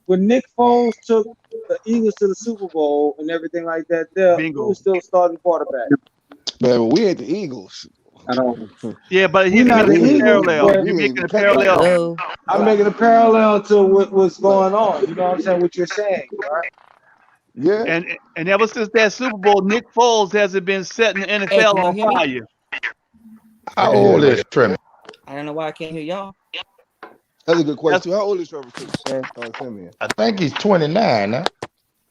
S10: When Nick Foles took the Eagles to the Super Bowl and everything like that, he was still starting quarterback.
S19: Man, we ain't the Eagles.
S10: I don't.
S20: Yeah, but he's making a parallel. You're making a parallel.
S10: I'm making a parallel to what's going on. You know what I'm saying? What you're saying, right?
S19: Yeah.
S20: And ever since that Super Bowl, Nick Foles hasn't been setting the NFL on fire.
S18: How old is Trevor?
S14: I don't know why I can't hear y'all.
S19: That's a good question. How old is Trevor Siemian?
S18: I think he's 29 now.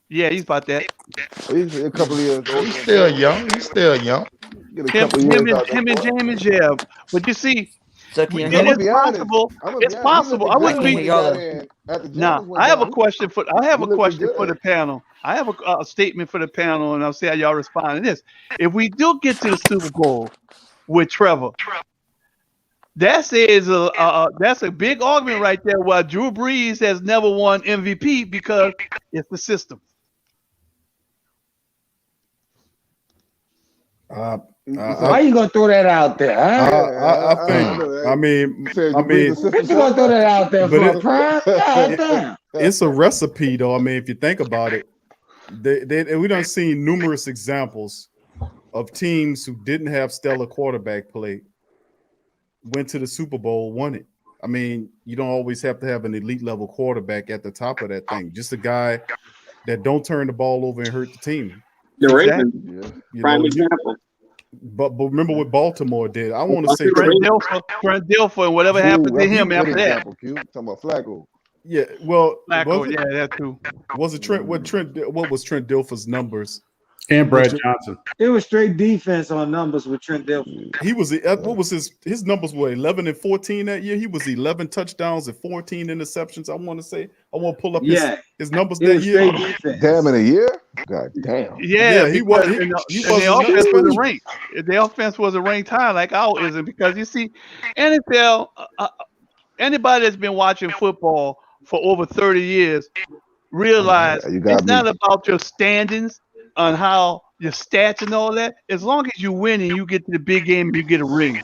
S20: Yeah, he's about that.
S19: He's a couple of years old.
S18: He's still young.
S20: Him and James, yeah. But you see, it's possible. It's possible. I wouldn't be. Now, I have a question for the panel. I have a statement for the panel, and I'll see how y'all respond to this. If we do get to the Super Bowl with Trevor, that's a big argument right there. Why Drew Brees has never won MVP because it's the system.
S10: Why you gonna throw that out there? Huh?
S9: I think. I mean,
S10: What you gonna throw that out there for, Prime? God damn.
S9: It's a recipe, though. I mean, if you think about it, we done seen numerous examples of teams who didn't have stellar quarterback play, went to the Super Bowl, won it. I mean, you don't always have to have an elite level quarterback at the top of that thing. Just a guy that don't turn the ball over and hurt the team.
S11: The Ravens, prime example.
S9: But remember what Baltimore did. I want to say
S20: Trent Dilfer, and whatever happened to him after that.
S19: Talking about Flacco.
S9: Yeah, well,
S20: Flacco, yeah, that too.
S9: Was it Trent? What was Trent Dilfer's numbers?
S13: And Brad Johnson.
S10: It was straight defense on numbers with Trent Dilfer.
S9: He was what was his numbers were 11 and 14 that year. He was 11 touchdowns and 14 interceptions. I want to say. I want to pull up his numbers that year.
S19: Damn, in a year? God damn.
S20: Yeah,
S9: he was.
S20: The offense was ranked. The offense was a ranked high like ours isn't, because you see, NFL. Anybody that's been watching football for over 30 years realize it's not about your standings on how your stats and all that. As long as you win and you get to the big game and you get a ring.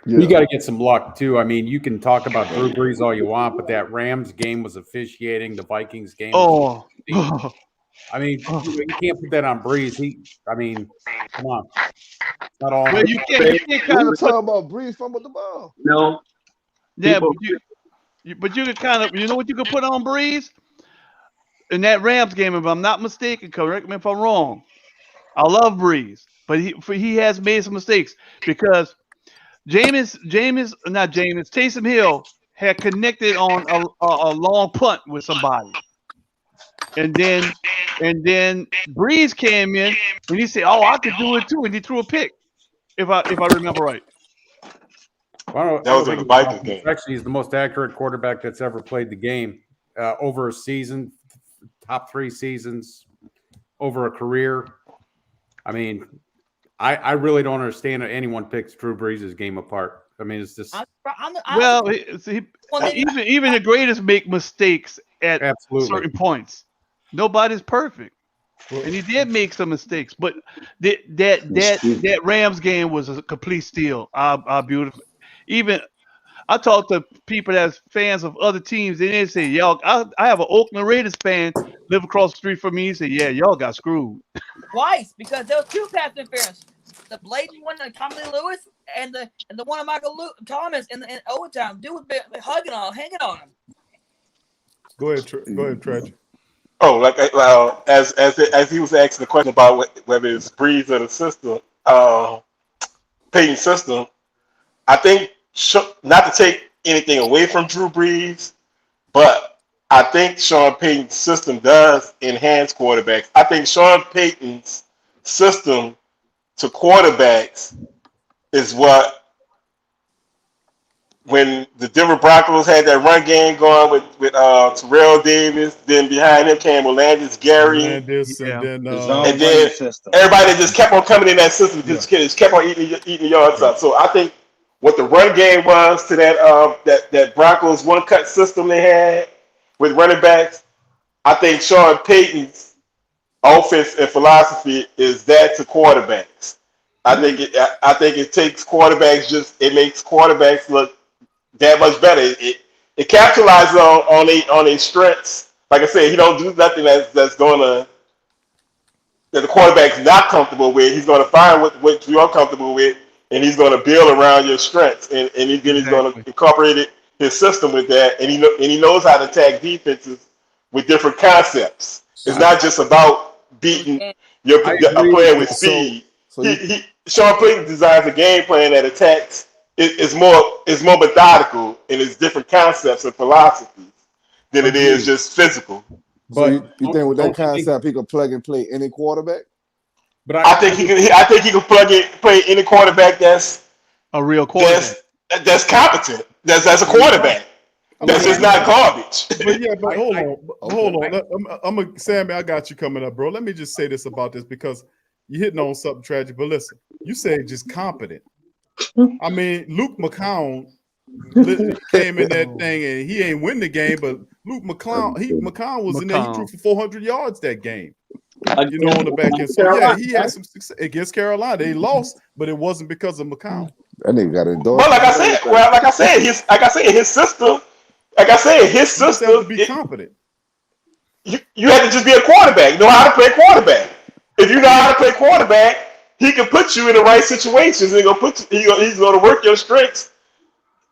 S13: Yeah. You got to get some luck too. I mean, you can talk about Drew Brees all you want, but that Rams game was officiating. The Vikings game. I mean, you can't put that on Brees. Come on. Not all.
S19: Well, you can't kind of talk about Brees fumbled the ball.
S11: No.
S20: Yeah, but you could kind of, you know what you could put on Brees? In that Rams game, if I'm not mistaken, correct me if I'm wrong. I love Brees, but he has made some mistakes because Taysom Hill had connected on a long punt with somebody, and then Brees came in and he said, "Oh, I could do it too," and he threw a pick, if I remember right.
S13: That
S17: was in the Vikings game.
S13: Actually, he's the most accurate quarterback that's ever played the game over a season, top 3 seasons, over a career. I mean, I really don't understand how anyone picks Drew Brees' game apart. I mean, it's just
S20: even the greatest make mistakes at certain points. Nobody's perfect, and he did make some mistakes. But that Rams game was a complete steal. Our beautiful. Even I talk to people that's fans of other teams, and they say, "Y'all, I have an Oakland Raiders fan live across the street from me." He said, "Yeah, y'all got screwed."
S14: Twice, because there was 2 pass interference. The blatant one of Tommy Lewis and the one of Michael Thomas in overtime. Dude was hanging on him.
S9: Go ahead, Trent.
S17: Oh, as he was asking the question about whether it's Brees or the system, Peyton's system, I think not to take anything away from Drew Brees, but I think Sean Payton's system does enhance quarterbacks. I think Sean Payton's system to quarterbacks is what, when the Denver Broncos had that run game going with Terrell Davis, then behind him came Orlandis Gary, and then everybody just kept on coming in that system, just kept on eating yards up. So I think what the run game was to that Broncos one-cut system they had with running backs, I think Sean Payton's offense and philosophy is that to quarterbacks. I think it takes quarterbacks, it makes quarterbacks look that much better. It capitalizes on their strengths. Like I said, he don't do nothing that the quarterback's not comfortable with. He's going to find what you're comfortable with, and he's going to build around your strengths, and he's going to incorporate his system with that, and he knows how to attack defenses with different concepts. It's not just about beating a player with speed. Sean Payton designs a game plan that attacks. It's more methodical in its different concepts and philosophies than it is just physical.
S19: But you think with that concept he can plug and play any quarterback?
S17: But I think he can play any quarterback that's
S20: a real quarterback.
S17: That's competent. That's a quarterback. That's just not garbage.
S9: But hold on. Sammy, I got you coming up, bro. Let me just say this about this, because you're hitting on something tragic. But listen, you say just competent. I mean, Luke McCown came in that thing and he ain't win the game, but Luke McCown was in there. He threw for 400 yards that game. You know, on the back end. So yeah, he had some success against Carolina. They lost, but it wasn't because of McCown.
S19: That nigga got a dog.
S17: But like I said, his system. Like I said, his
S9: You just have
S17: system.
S9: to be competent.
S17: You have to just be a quarterback. You know how to play quarterback. If you know how to play quarterback, he can put you in the right situations. He's gonna work your strengths.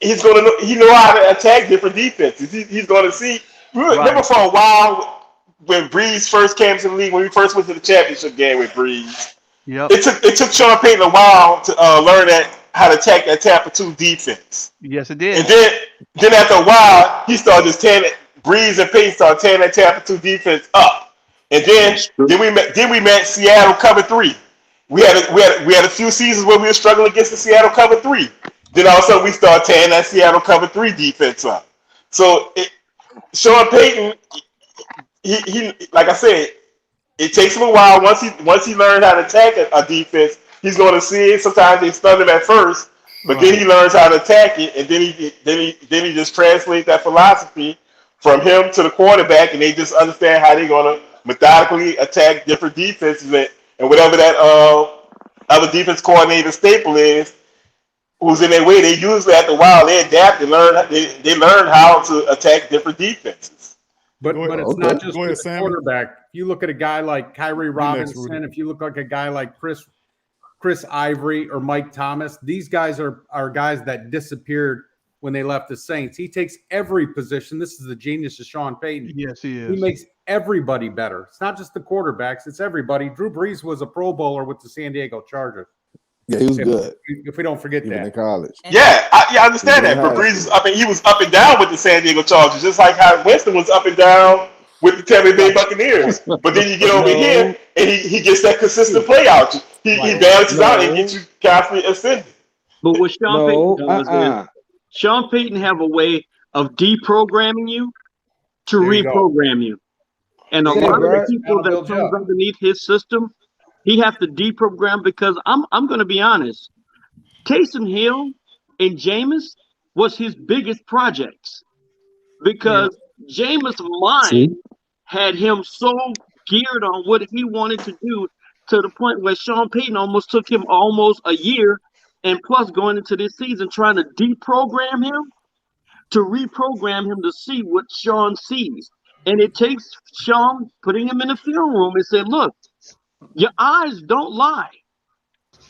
S17: He know how to attack different defenses. He's gonna see. Remember for a while when Breeze first came to the league, when we first went to the championship game with Breeze.
S20: Yep.
S17: It took Sean Payton a while to learn how to attack that Tampa 2 defense.
S20: Yes, it did.
S17: And then after a while, he started just tearing Breeze and Payton started tearing that Tampa 2 defense up. And then we met Seattle cover 3. We had a few seasons where we were struggling against the Seattle cover 3. Then all of a sudden we started tearing that Seattle cover 3 defense up. So Sean Payton, he like I said, it takes him a while. Once he learns how to attack a defense, he's going to see it. Sometimes they stun him at first, but then he learns how to attack it, and then he just translates that philosophy from him to the quarterback, and they just understand how they're going to methodically attack different defenses, and whatever that other defense coordinator staple is, who's in their way, they usually after a while they adapt and they learn how to attack different defenses.
S13: But it's not just with the quarterback. If you look at a guy like Kyrie Robinson, if you look like a guy like Chris Ivory or Mike Thomas, these guys are guys that disappeared when they left the Saints. He takes every position. This is the genius of Sean Payton.
S20: Yes, he is.
S13: He makes everybody better. It's not just the quarterbacks, it's everybody. Drew Brees was a Pro Bowler with the San Diego Chargers.
S19: Yeah, he was good.
S13: If we don't forget
S19: Even
S13: that.
S19: in college.
S17: Yeah, I understand that. But Brees he was up and down with the San Diego Chargers, just like how Winston was up and down with the Tampa Bay Buccaneers. But then you get over here and he gets that consistent play out. He balances out and gets you constantly ascending.
S11: But what Sean Payton does is Sean Payton have a way of deprogramming you to reprogram you. And a lot of the people that comes underneath his system, he have to deprogram because I'm going to be honest. Taysom Hill and Jameis was his biggest projects because Jameis' mind had him so geared on what he wanted to do to the point where Sean Payton almost took him almost a year and plus going into this season trying to deprogram him to reprogram him to see what Sean sees. And it takes Sean putting him in the film room and say, look, your eyes don't lie.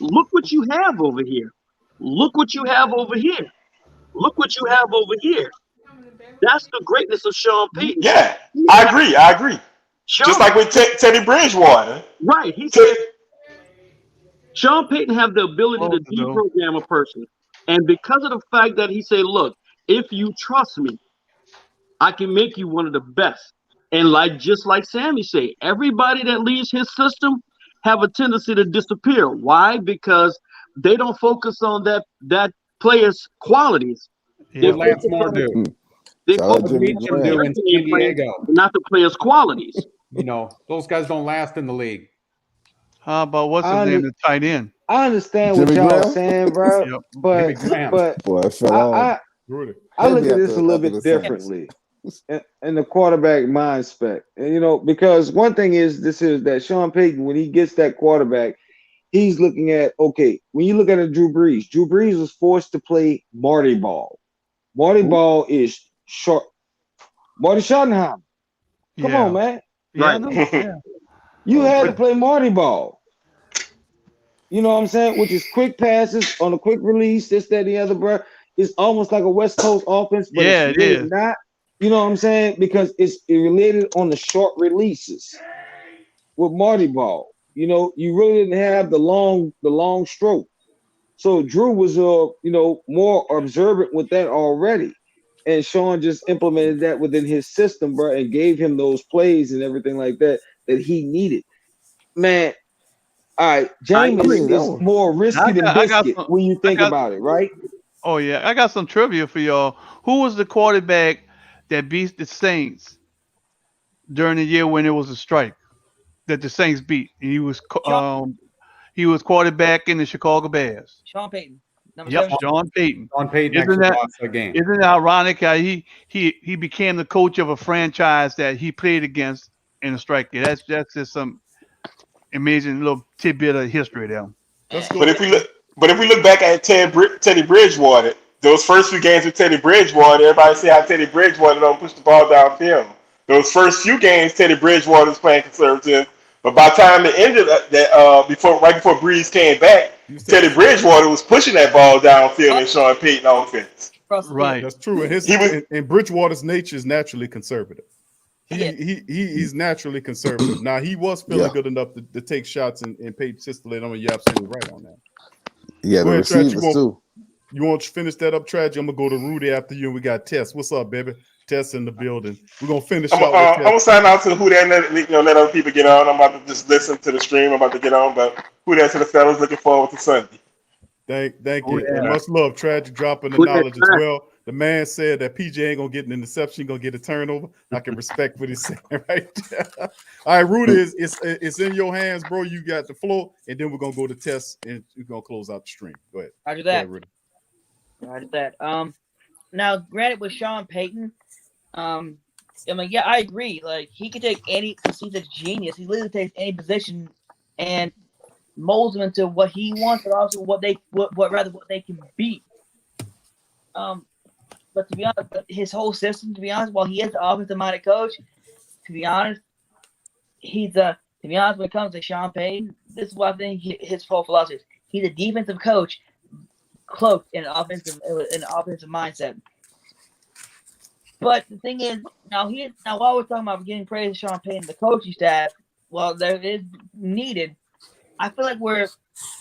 S11: Look what you have over here. Look what you have over here. Look what you have over here. That's the greatness of Sean Payton.
S17: Yeah, I agree. Just like with Teddy Bridgewater.
S11: Right. He said Sean Payton have the ability to deprogram a person. And because of the fact that he said, look, if you trust me, I can make you one of the best. And just like Sammy said, everybody that leaves his system have a tendency to disappear. Why? Because they don't focus on that player's qualities.
S13: Yeah, Lance Moore do.
S11: They
S13: focus on in San Diego,
S11: not the player's qualities.
S13: You know, those guys don't last in the league.
S20: How about what's his name? The tight end.
S10: I understand what y'all are saying, bro. But I look at this a little bit differently in the quarterback mind spec. And, you know, because one thing is that Sean Payton, when he gets that quarterback, he's looking at, okay, when you look at Drew Brees was forced to play Marty Ball. Marty Ball is short. Marty Schottenheimer. Come on, man.
S11: Right.
S10: You had to play Marty Ball. You know what I'm saying? Which is quick passes on a quick release, this, that, the other, bro. It's almost like a West Coast offense, but it's really not. You know what I'm saying? Because it's related on the short releases with Marty Ball. You know, you really didn't have the long stroke. So Drew was more observant with that already. And Sean just implemented that within his system, bro, and gave him those plays and everything like that he needed. Man, all right, Jameis is more risky than biscuit when you think about it, right?
S20: Oh, yeah. I got some trivia for y'all. Who was the quarterback that beat the Saints during the year when it was a strike that the Saints beat? And he was quarterback in the Chicago Bears.
S14: Sean Payton.
S20: Sean Payton.
S13: Sean Payton actually lost the game.
S20: Isn't it ironic how he became the coach of a franchise that he played against in a strike? That's just some amazing little tidbit of history there.
S17: But if we look back at Teddy Bridgewater, those first few games with Teddy Bridgewater, everybody say how Teddy Bridgewater don't push the ball downfield. Those first few games, Teddy Bridgewater was playing conservative, but by the time it ended, right before Breeze came back, Teddy Bridgewater was pushing that ball downfield in Sean Payton offense.
S20: Right,
S9: that's true. And Bridgewater's nature is naturally conservative. He's naturally conservative. Now he was feeling good enough to take shots and Peyton Sister. You're absolutely right on that.
S19: Yeah, the receivers too.
S9: You want to finish that up, Tragic? I'm gonna go to Rudy after you, and we got Tess. What's up, baby? Tess in the building. We're gonna finish
S17: I'm gonna sign out to who that and let other people get on. I'm about to just listen to the stream. I'm about to get on, but who that to the fellas? Looking forward to Sunday.
S9: Thank you. And much love, Tragic, dropping the knowledge as well. The man said that PJ ain't gonna get an interception, he's gonna get a turnover. I can respect what he's saying right there. All right, Rudy, it's in your hands, bro. You got the floor, and then we're gonna go to Tess and we're gonna close out the stream. Go ahead.
S14: Roger that.
S9: Go ahead, Rudy.
S14: Roger that. Now, granted, with Sean Payton, I agree. Like, he could take any. He's a genius. He literally takes any position and molds them into what he wants, but also what they can be. But to be honest, his whole system, to be honest, while he is the offensive-minded coach, to be honest, when it comes to Sean Payton, this is what I think his whole philosophy is. He's a defensive coach cloaked in an offensive mindset. But the thing is, now while we're talking about getting praise to Sean Payton, the coaching staff, well, there is needed. I feel like we're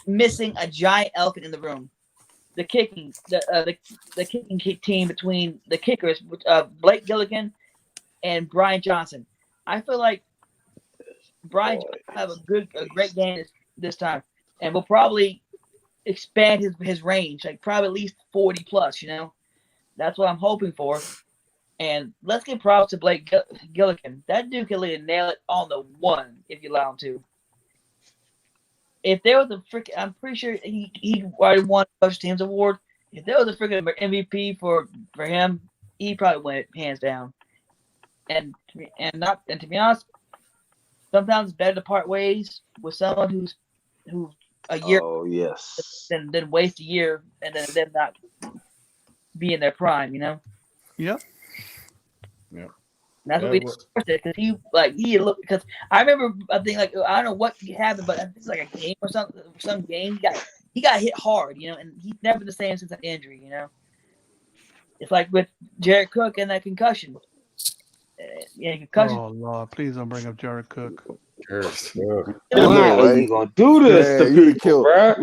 S14: missing a giant elephant in the room. The kicking team between the kickers, Blake Gilligan and Brian Johnson. I feel like Brian Johnson will have a great game this time, and will probably expand his range, like probably at least 40 plus. That's what I'm hoping for. And let's give props to Blake Gilligan. That dude can really nail it on the one if you allow him to. If there was I'm pretty sure he already won the Special Teams Award. If there was a freaking MVP for him, he'd probably win it hands down. And to be honest, sometimes it's better to part ways with someone who's a year.
S10: Oh yes.
S14: Than waste a year and then them not be in their prime.
S20: Yep.
S9: Yeah.
S14: And that's what we did because I remember I think I don't know what happened, but it's like a game or something. Some game he got hit hard, and he's never the same since that injury. It's like with Jared Cook and that concussion. Concussion.
S20: Oh Lord, please don't bring up Jared Cook.
S10: Why are you gonna do this to
S19: you
S10: people,
S19: bro?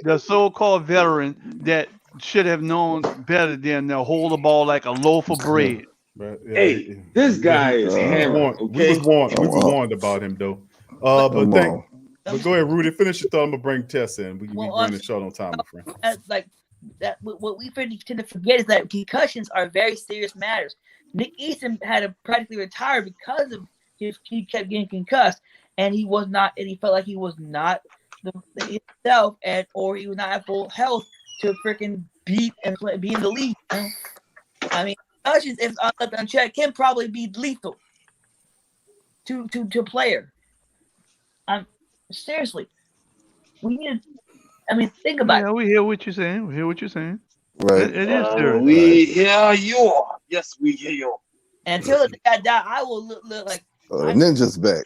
S20: The so-called veteran that should have known better than to hold the ball like a loaf of bread.
S10: Hey, this guy is hammered.
S9: We was warned about him though. But go ahead, Rudy. Finish your thought. I'm gonna bring Tess in. We bring the shot on time, my friend.
S14: What we tend to forget is that concussions are very serious matters. Nick Easton had to practically retire because of he kept getting concussed, and he felt like he was not himself, or he was not at full health to freaking be in the league. I mean, concussions, if left unchecked, can probably be lethal to a player. Seriously, we need. I mean, think about it.
S20: We hear what you're saying.
S19: Right.
S20: It is serious.
S10: We hear you. Yes, we hear you.
S14: Until the guy die, I will look like
S19: Ninja's back.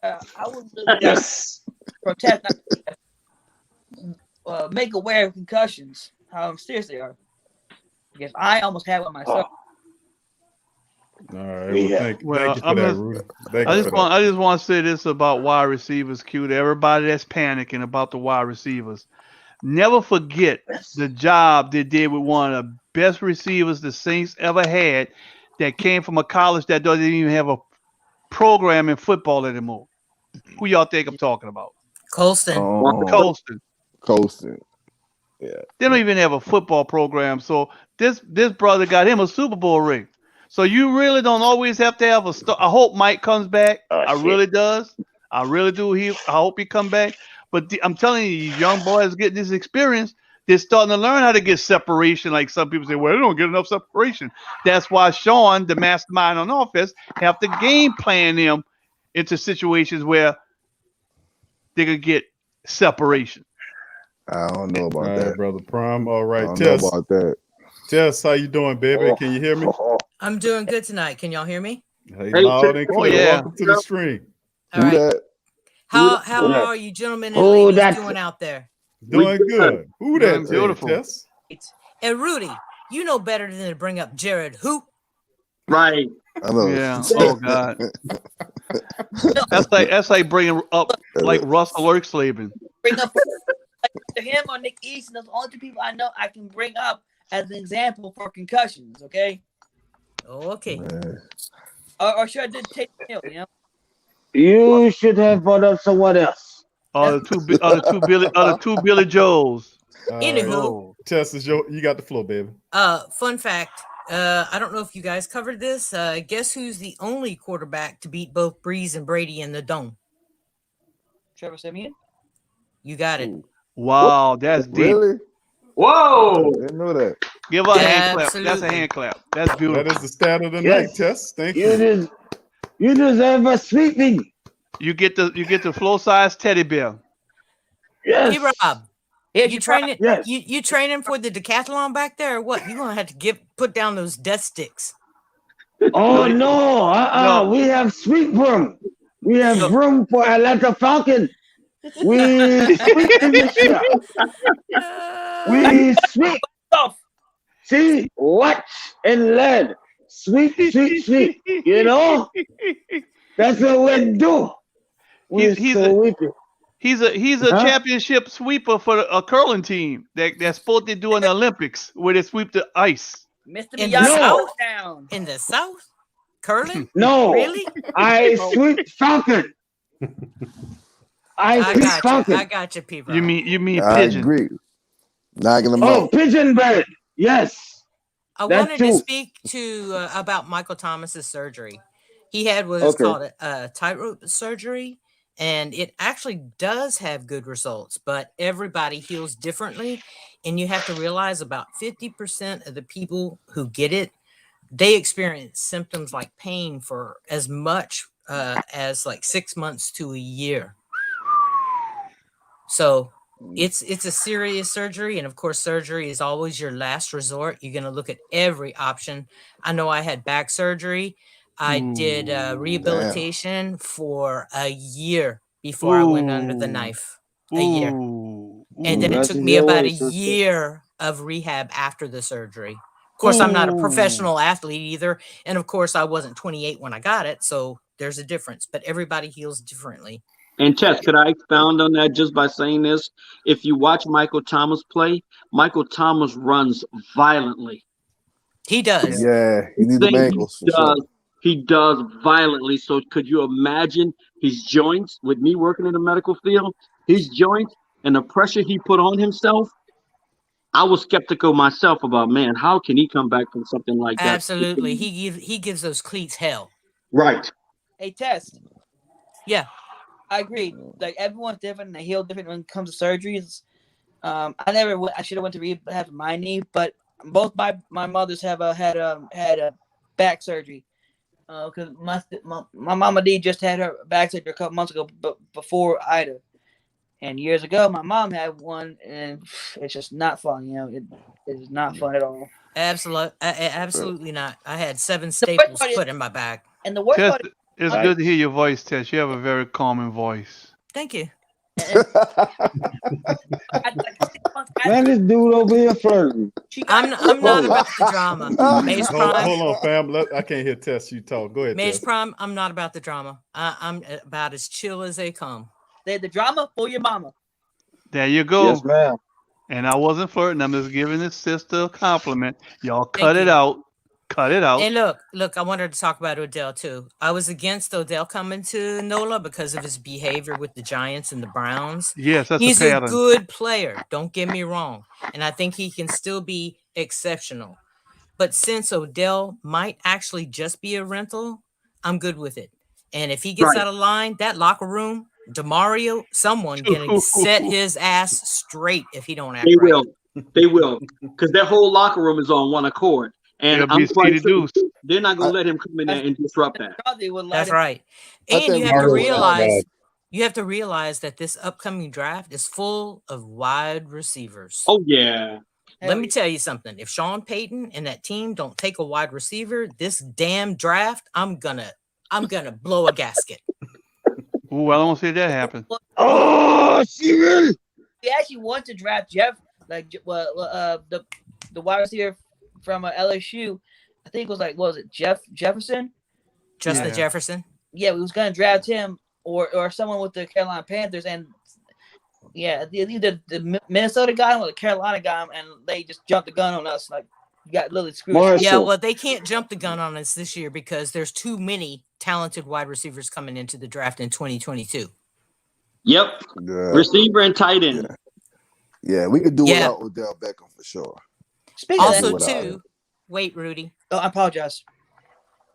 S14: I will protest, make aware of concussions. How serious they are, because I almost had one myself.
S9: All right. Thank you for that, Rudy.
S20: I just want to say this about wide receivers, Q, to everybody that's panicking about the wide receivers. Never forget the job they did with one of the best receivers the Saints ever had that came from a college that doesn't even have a program in football anymore. Who y'all think I'm talking about?
S14: Colston.
S19: Colston. Yeah.
S20: They don't even have a football program. So this brother got him a Super Bowl ring. So you really don't always have to have a star. I hope Mike comes back. Really does. I really do. I hope he come back. But I'm telling you, these young boys getting this experience. They're starting to learn how to get separation. Like some people say, well, they don't get enough separation. That's why Sean, the mastermind on offense, have to game plan them into situations where they could get separation.
S19: I don't know
S9: All
S19: about
S9: right,
S19: that.
S9: brother Prime. All
S19: I
S9: right,
S19: don't know
S9: Tess.
S19: about that.
S9: Tess, how you doing, baby? Can you hear me?
S21: I'm doing good tonight. Can y'all hear me?
S9: Hey, loud and clear.
S20: yeah.
S9: Welcome to the stream.
S21: All right.
S19: that?
S21: How are you gentlemen and ladies doing out there?
S9: Doing good. Who that?
S20: Beautiful.
S9: Tess?
S21: And Rudy, you know better than to bring up Jared who?
S11: Right.
S19: I know.
S20: Yeah. Oh God. That's like bringing up like Russell Oakslaven.
S14: Bring up like him or Nick Easton. Those are the only two people I know I can bring up as an example for concussions. Okay.
S21: Okay.
S14: Or should I do Taysom Hill? You know.
S10: You should have brought up someone else.
S20: The two Billy Joes.
S21: Anywho,
S9: Tess, you got the floor, baby.
S21: Fun fact. I don't know if you guys covered this. Guess who's the only quarterback to beat both Breeze and Brady in the dome?
S14: Trevor Siemian.
S21: You got it.
S20: Wow, that's deep.
S19: Really?
S11: Whoa!
S19: I didn't know that.
S20: Give her a hand clap. That's a
S21: Absolutely.
S20: hand clap. That's beautiful.
S9: That is the stat of the
S10: Yes.
S9: night, Tess. Thank you.
S10: You deserve a sweeping.
S20: You get the flow size teddy bear.
S10: Yes.
S21: Hey Rob, you training?
S10: Yes.
S21: You training for the decathlon back there, or what? You gonna have to put down those death sticks.
S10: Oh no!
S20: No.
S10: We have sweep room. We have room for Atlanta Falcon. We sweep in this year. We sweep. See, watch and learn. Sweep, sweep, sweep. You know, that's what we do.
S20: He's a championship sweeper for a curling team that's supposed to do in the Olympics where they sweep the ice.
S14: Mr.
S21: In the
S14: Miyagi
S21: South?
S14: down.
S21: In the South? Curling?
S10: No.
S21: Really?
S10: I sweep Falcon. I sweep
S21: got
S10: Falcon.
S21: you. I got you, people.
S20: You mean
S19: I
S20: pigeon?
S19: agree. Knocking them
S10: Oh,
S19: out.
S10: pigeon bird. Yes.
S21: I
S10: That
S21: wanted to
S10: too.
S21: speak to about Michael Thomas's surgery. He had what is called a tightrope surgery, and it actually does have good results, but everybody heals differently. And you have to realize about 50% of the people who get it, they experience symptoms like pain for as much as like 6 months to a year. So it's a serious surgery, and of course surgery is always your last resort. You're going to look at every option. I know I had back surgery. I did rehabilitation for a year before I went under the knife. A year. And then it took me about a year of rehab after the surgery. Of course, I'm not a professional athlete either, and of course I wasn't 28 when I got it, so there's a difference, but everybody heals differently.
S11: And Tess, could I expound on that just by saying this? If you watch Michael Thomas play, Michael Thomas runs violently.
S21: He does.
S19: Yeah, you need the ankles for sure.
S11: He does violently. So could you imagine his joints with me working in the medical field, his joints and the pressure he put on himself? I was skeptical myself about, man, how can he come back from something like that?
S21: Absolutely. He gives those cleats hell.
S11: Right.
S14: Hey, Tess.
S21: Yeah.
S14: I agree. Like everyone's different, and they heal different when it comes to surgeries. I should have went to rehab my knee, but both my mothers have had a back surgery. Because my mama D just had her back surgery a couple months ago, but before Ida. And years ago, my mom had one, and it's just not fun. You know, it is not fun at all.
S21: Absolutely not. I had 7 staples put in my back.
S14: And the worst part,
S20: it's good to hear your voice, Tess. You have a very calming voice.
S21: Thank you.
S10: Man, this dude over here flirting.
S21: I'm not about the drama. Maze Prime.
S9: Hold on, fam. I can't hear Tess. You talk. Go ahead,
S21: Maze
S9: Tess.
S21: Prime, I'm not about the drama. I'm about as chill as they come.
S14: They're the drama for your mama.
S20: There you go.
S10: Yes, ma'am.
S20: And I wasn't flirting. I'm just giving this sister a compliment. Y'all cut it out. Cut it out.
S21: And look, I wanted to talk about Odell too. I was against Odell coming to NOLA because of his behavior with the Giants and the Browns.
S20: Yes, that's
S21: He's
S20: a
S21: a
S20: pattern.
S21: good player. Don't get me wrong. And I think he can still be exceptional. But since Odell might actually just be a rental, I'm good with it. And if he gets out of line, that locker room, DeMario, someone gonna set his ass straight if he don't act
S11: They
S21: right.
S11: will.
S2: They will, because their whole locker room is on one accord, and
S20: It'll
S2: I'm
S20: be
S2: quite
S20: Speedy
S2: sure
S20: Deuce.
S2: they're not going to let him come in there and disrupt that.
S21: That's right.
S19: I
S21: And
S19: think
S21: you
S19: we
S21: have to
S19: do
S21: realize that this upcoming draft is full of wide receivers.
S2: Oh yeah.
S21: Let me tell you something. If Sean Payton and that team don't take a wide receiver, this damn draft, I'm gonna blow a gasket.
S20: Ooh, I don't want to see that happen.
S10: Oh, Steven!
S14: He actually want to draft Jeff, like the wide receiver from LSU. I think it was like, what was it, Jefferson?
S21: Justin Jefferson.
S14: Yeah, we was gonna draft him or someone with the Carolina Panthers, and either the Minnesota got him or the Carolina got him, and they just jumped the gun on us. Like, you got literally screwed.
S21: Yeah, well, they can't jump the gun on us this year because there's too many talented wide receivers coming into the draft in 2022.
S2: Yep. Receiver and tight end.
S19: Yeah, we could do without Odell Beckham for sure.
S21: Also, too, wait, Rudy.
S14: Oh, I apologize.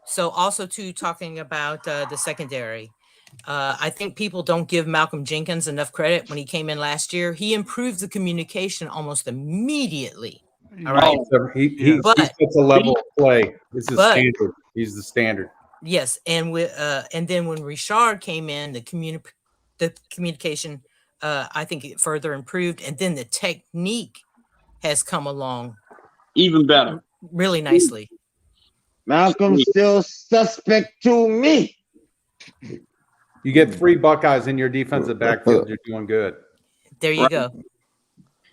S21: So, also, too, talking about the secondary, I think people don't give Malcolm Jenkins enough credit when he came in last year. He improved the communication almost immediately. All right.
S13: He sets a level of play. This is standard. He's the standard.
S21: Yes, and then when Richard came in, the communication, I think it further improved, and then the technique has come along
S2: even better,
S21: really nicely.
S10: Malcolm's still suspect to me.
S13: You get 3 Buckeyes in your defensive backfield, you're doing good.
S21: There you go.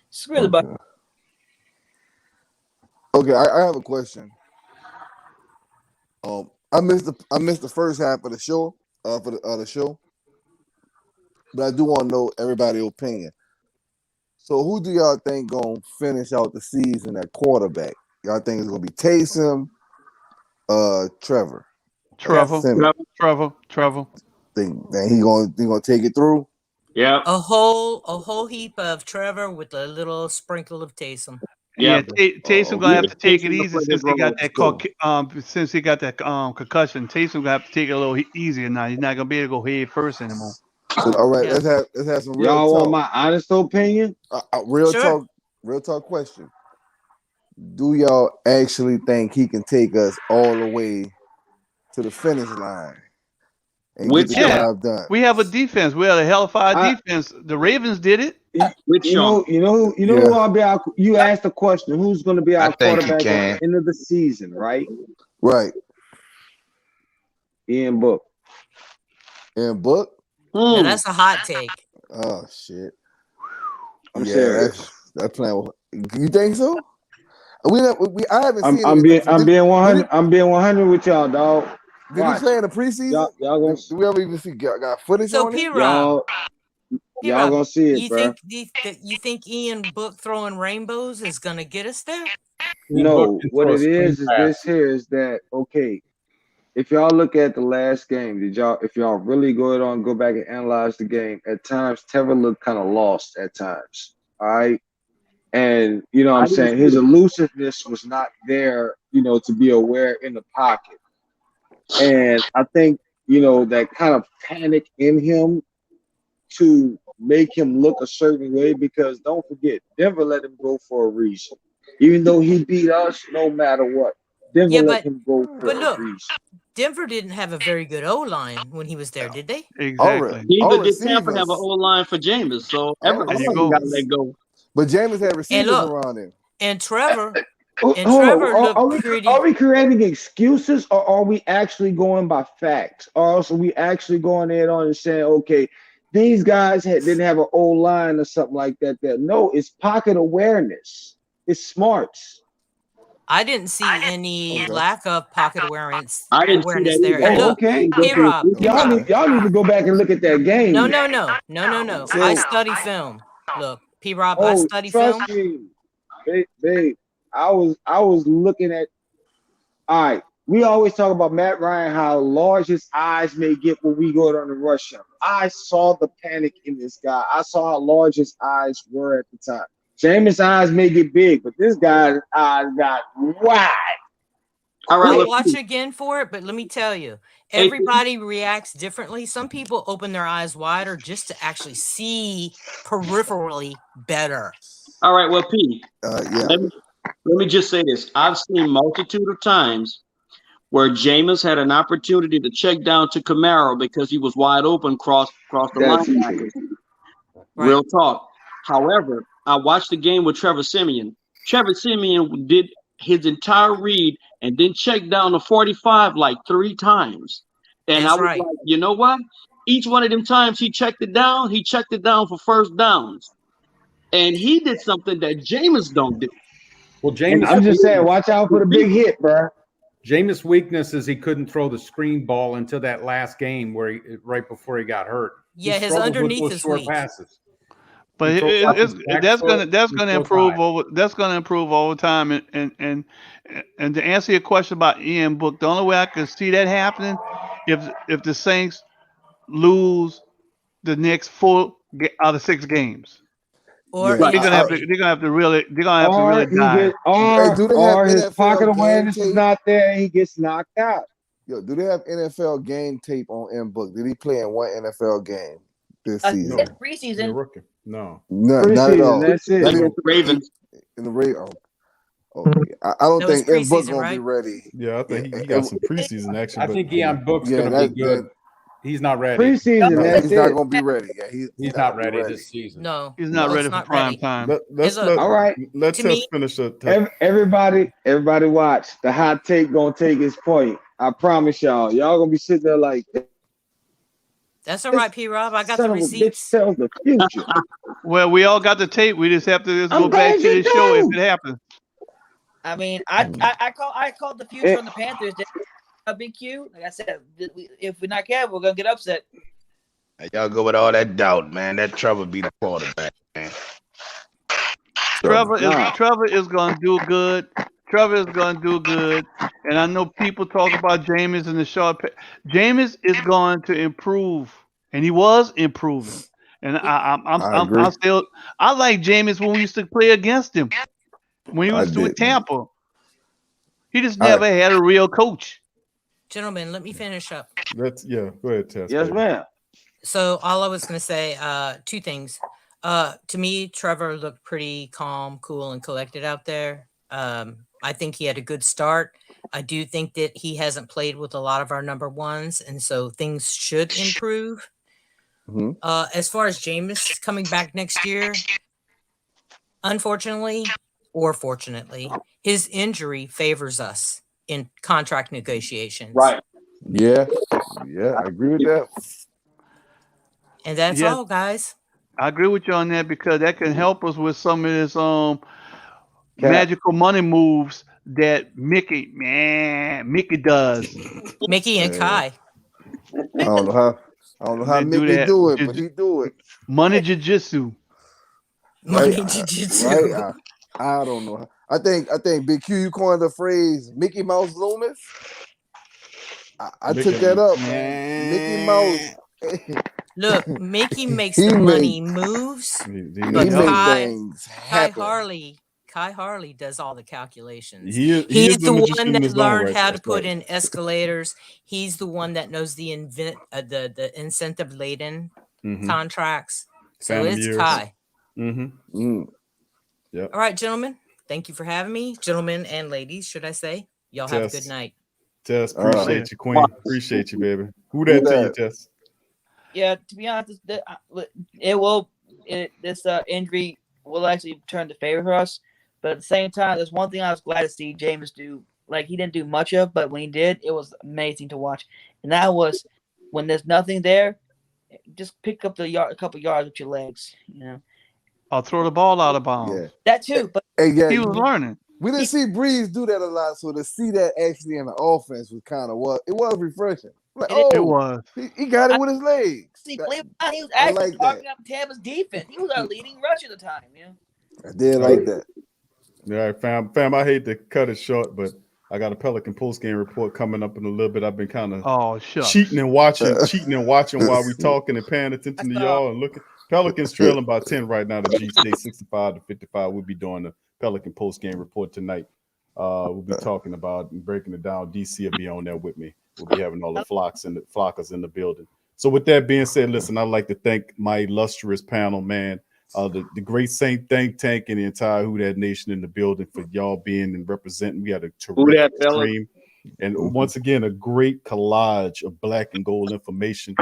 S14: Screw the Buckeyes.
S19: Okay, I have a question. I missed the first half of the show for the show, but I do want to know everybody's opinion. So, who do y'all think gonna finish out the season at quarterback? Y'all think it's gonna be Taysom, Trevor?
S20: Trevor.
S19: Think that he gonna take it through?
S2: Yeah.
S21: A whole heap of Trevor with a little sprinkle of Taysom.
S20: Yeah, Taysom gonna have to take it easy since he got that concussion. Taysom gonna have to take it a little easier now. He's not gonna be able to go head first anymore.
S19: So, all right, let's have some real
S10: Y'all
S19: talk.
S10: want my honest opinion?
S19: Real talk question. Do y'all actually think he can take us all the way to the finish line and get the job done?
S20: We have a defense. We have a hellfire defense. The Ravens did it.
S10: You know who I'll be our. You asked the question, who's going to be our quarterback at the end of the season, right?
S19: Right.
S10: Ian Book.
S19: Ian Book?
S21: Now that's a hot take.
S19: Oh shit!
S10: I'm serious.
S19: That's playing. You think so? I haven't seen.
S10: I'm being 100. I'm being 100 with y'all, dog.
S19: Did he play in the preseason?
S10: Y'all gonna,
S19: do we ever even see got footage
S21: So
S19: on it?
S21: P-Rob,
S10: y'all gonna see it, bro.
S21: You think Ian Book throwing rainbows is gonna get us there?
S10: No, what it is this here is that okay. If y'all look at the last game, if y'all really go back and analyze the game, at times Trevor looked kind of lost at times. All right. And you know what I'm saying? His elusiveness was not there, to be aware in the pocket. And I think, that kind of panic in him to make him look a certain way, because don't forget, Denver let him go for a reason. Even though he beat us, no matter what, Denver let him go for a reason.
S21: Denver didn't have a very good O-line when he was there, did they?
S20: Exactly.
S2: Neither did Tampa have an O-line for Jameis, so everybody got to let go.
S19: But Jameis had receivers around him.
S21: And Trevor.
S10: Are we creating excuses, or are we actually going by facts? Or else are we actually going in on and saying, okay, these guys didn't have an O-line or something like that? No, it's pocket awareness. It's smarts.
S21: I didn't see any lack of pocket awareness.
S2: I didn't see that
S21: there.
S2: either.
S21: Look,
S10: Okay.
S21: P-Rob,
S10: Y'all need to go back and look at that game.
S21: No. I study film. Look, P-Rob, I study film.
S10: Trust me, babe. I was looking at. All right, we always talk about Matt Ryan, how large his eyes may get when we go down the rush him. I saw the panic in this guy. I saw how large his eyes were at the time. Jameis' eyes may get big, but this guy's eyes got wide.
S2: All right,
S21: I'll watch again for it, but let me tell you, everybody reacts differently. Some people open their eyes wider just to actually see peripherally better.
S2: All right, well, P,
S19: Yeah.
S2: let me just say this. I've seen multitude of times where Jameis had an opportunity to check down to Camaro because he was wide open across the
S10: That's
S2: linebackers. Real talk. However, I watched the game with Trevor Siemian. Trevor Siemian did his entire read and then checked down to 45 like 3 times. And I
S21: That's
S2: was
S21: right.
S2: like, you know what? Each one of them times he checked it down for first downs. And he did something that Jameis don't do.
S13: Well,
S2: And
S13: Jameis,
S10: I'm just saying, watch out for the big hit, bro.
S13: Jameis' weakness is he couldn't throw the screen ball until that last game where right before he got hurt.
S21: Yeah,
S13: he
S21: his
S13: struggled with
S21: underneath
S13: those
S21: is
S13: short
S21: weak.
S13: passes.
S20: But
S13: He throws off his back
S20: that's
S13: foot,
S20: gonna
S13: he throws
S20: improve
S13: high.
S20: that's gonna improve over time. And to answer your question about Ian Book, the only way I can see that happening if the Saints lose the next 4 out of 6 games.
S21: Or
S19: Yeah,
S20: They're gonna have to really
S10: Or he
S20: dive.
S10: gets,
S19: Hey, do they have
S10: or his
S19: NFL
S10: pocket
S19: game
S10: awareness is
S19: tape?
S10: not there, and he gets knocked out.
S19: Yo, do they have NFL game tape on M Book? Did he play in one NFL game this season?
S21: It's
S9: You're
S21: preseason.
S9: rookie. No.
S19: No, not at all.
S10: That's it.
S19: Not even
S2: Ravens.
S19: in the Ravens. Okay. I don't
S21: That was
S19: think M Book
S21: preseason,
S19: gonna
S21: right?
S19: be ready.
S9: Yeah, I think he got some preseason action.
S13: I
S9: but
S13: think
S9: you know.
S13: Ian Book's
S19: Yeah,
S13: going to be
S19: that
S13: good. He's not ready.
S10: Preseason,
S19: no,
S10: that's
S19: he's not
S10: it.
S19: gonna be ready. Yeah,
S13: He's not
S19: gonna be
S13: ready this season.
S21: No,
S20: He's not
S21: no,
S20: ready
S21: it's
S20: for
S21: not
S20: prime
S21: ready.
S20: time.
S9: Let's
S10: All right.
S9: let
S21: To
S9: Tess
S21: me-
S9: finish up.
S10: Everybody watch. The hot take gonna take his point. I promise y'all. Y'all gonna be sitting there like,
S21: That's all right, P. Rob. I got
S10: son
S21: the
S10: of a bitch
S21: receipts.
S10: tells the future.
S20: Well, we all got the tape. We just have to just
S10: I'm
S20: go back
S10: glad
S20: to
S10: you
S20: the show if
S10: do.
S20: it happens.
S14: I mean, I called the future on the Panthers. A big Q. Like I said, if we're not careful, we're gonna get upset.
S18: Hey, y'all go with all that doubt, man. That Trevor be the quarterback, man.
S20: Trevor is going to do good. Trevor is going to do good. And I know people talk about Jameis in the short. Jameis is going to improve, and he was improving. And
S19: I agree.
S20: I like Jameis when we used to play against him when he was with Tampa. He just never had a real coach.
S21: Gentlemen, let me finish up.
S9: Go ahead, Tess.
S10: Yes,
S9: baby.
S10: ma'am.
S21: So all I was going to say, 2 things. To me, Trevor looked pretty calm, cool, and collected out there. I think he had a good start. I do think that he hasn't played with a lot of our number ones, and so things should improve.
S19: Mm-hmm.
S21: As far as Jameis coming back next year, unfortunately or fortunately, his injury favors us in contract negotiations.
S2: Right.
S19: Yeah, I agree with that.
S21: And that's all, guys.
S20: I agree with you on that because that can help us with some of this magical money moves that Mickey does.
S21: Mickey and Kai.
S19: I don't know how
S20: They do
S19: Mickey
S20: that.
S19: do it, but he do it.
S20: Money jiu-jitsu.
S19: Right?
S21: Money jiu-jitsu.
S19: Right? I don't know. I think Big Q, you coined the phrase Mickey Mouse Loomis. I took that up, man. Mickey Mouse.
S21: Look, Mickey makes
S19: He
S21: the
S19: make-
S21: money moves,
S19: He
S21: but
S19: make things happen.
S21: Kai Harley does all the calculations.
S9: He is
S21: He's
S9: the
S21: the
S9: magician
S21: one
S9: in
S21: that
S9: his own
S21: learned
S9: right.
S21: how to
S9: That's
S21: put
S9: right.
S21: in escalators. He's the one that knows the incentive laden
S9: Mhm.
S21: contracts. So
S9: Family
S21: it's
S9: years.
S21: Kai.
S9: Mm-hmm. Yep.
S21: All right, gentlemen. Thank you for having me. Gentlemen and ladies, should I say? Y'all have a
S9: Tess.
S21: good night.
S9: Tess, appreciate you, Queen. Appreciate you, baby. Who that to you, Tess?
S14: Yeah, to be honest, this injury will actually turn to favor us. But at the same time, there's one thing I was glad to see Jameis do. Like, he didn't do much of, but when he did, it was amazing to watch. And that was when there's nothing there, just pick up a couple yards with your legs. You know,
S20: I'll throw the ball out of bounds.
S14: that too. But
S20: He was learning.
S19: We didn't see Breeze do that a lot, so to see that actually in the offense was kind of it was refreshing. Like,
S20: It was.
S19: He got it with his legs.
S14: See, believe it or not, he was
S19: I
S14: actually
S19: like
S14: talking up Tampa's defense. He was our leading rusher at the time. You know.
S19: I did like that.
S9: All right, fam. I hate to cut it short, but I got a Pelican post-game report coming up in a little bit. I've been kind of cheating and watching while we talking and paying attention to y'all and looking. Pelicans trailing by 10 right now to G State, 65-55. We'll be doing the Pelican post-game report tonight. We'll be talking about and breaking it down. DC will be on there with me. We'll be having all the flockers in the building. So with that being said, listen, I'd like to thank my illustrious panel, man. The great Saint think tank and the entire Who Dat Nation in the building for y'all being and representing. We had a terrific stream. And once again, a great collage of black and gold information.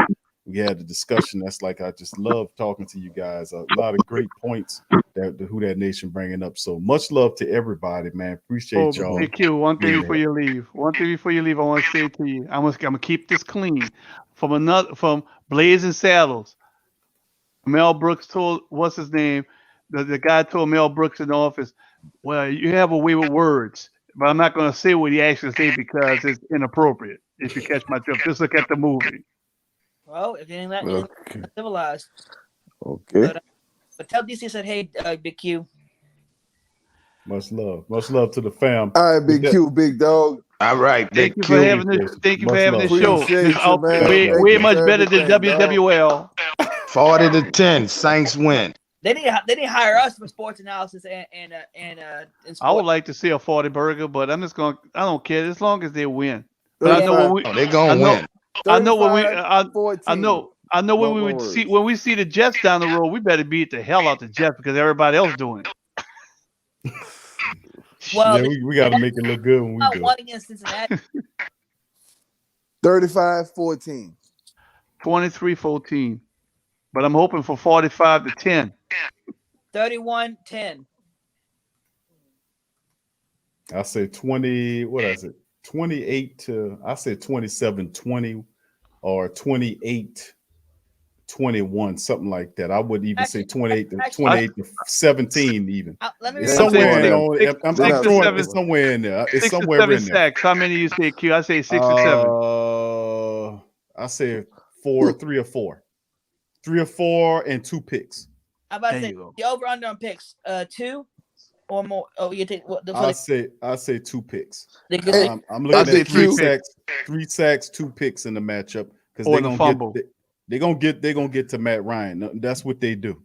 S9: We had a discussion. That's like, I just love talking to you guys. A lot of great points that the Who Dat Nation bringing up. So much love to everybody, man. Appreciate y'all.
S20: Big Q, one thing before you leave. I want to say to you, I'm gonna keep this clean. From Blazing Saddles, Mel Brooks told, what's his name? The guy told Mel Brooks in the office, well, you have a way with words, but I'm not going to say what he actually said because it's inappropriate. If you catch my drift, just look at the movie.
S14: Well, if you ain't that civilized.
S19: Okay.
S14: But tell DC I said, hey, Big Q.
S9: Much love to the fam.
S19: All right, Big Q, big dog.
S18: All right,
S20: thank you for having this show. It's way much better than WWL.
S18: 40-10, Saints win.
S14: They didn't hire us for sports analysis and sports.
S20: I would like to see a 40 burger, but I don't care as long as they win. But I know
S18: they're gonna win.
S20: I know when we see the Jets down the road, we better beat the hell out the Jets because everybody else doing it.
S14: Well,
S9: yeah, we got to make it look good when we do.
S14: One against Cincinnati.
S19: 35-14.
S20: 23-14. But I'm hoping for 45-10.
S14: 31-10.
S9: I say 20. What is it? 28 to. I say 27-20 or 28-21, something like that. I would even say 28 to 17 even. It's somewhere in there. I'm throwing it somewhere in there. It's somewhere in there.
S20: Sacks. How many you say, Q? I say 6 or 7.
S9: I say 3 or 4. 3 or 4 and 2 picks.
S14: How about to say the over under on picks? 2 or more. Oh, you take what?
S9: I say 2 picks. I'm looking
S20: at
S9: 3 sacks, 2 picks in the matchup because they're gonna get to Matt Ryan. That's what they do.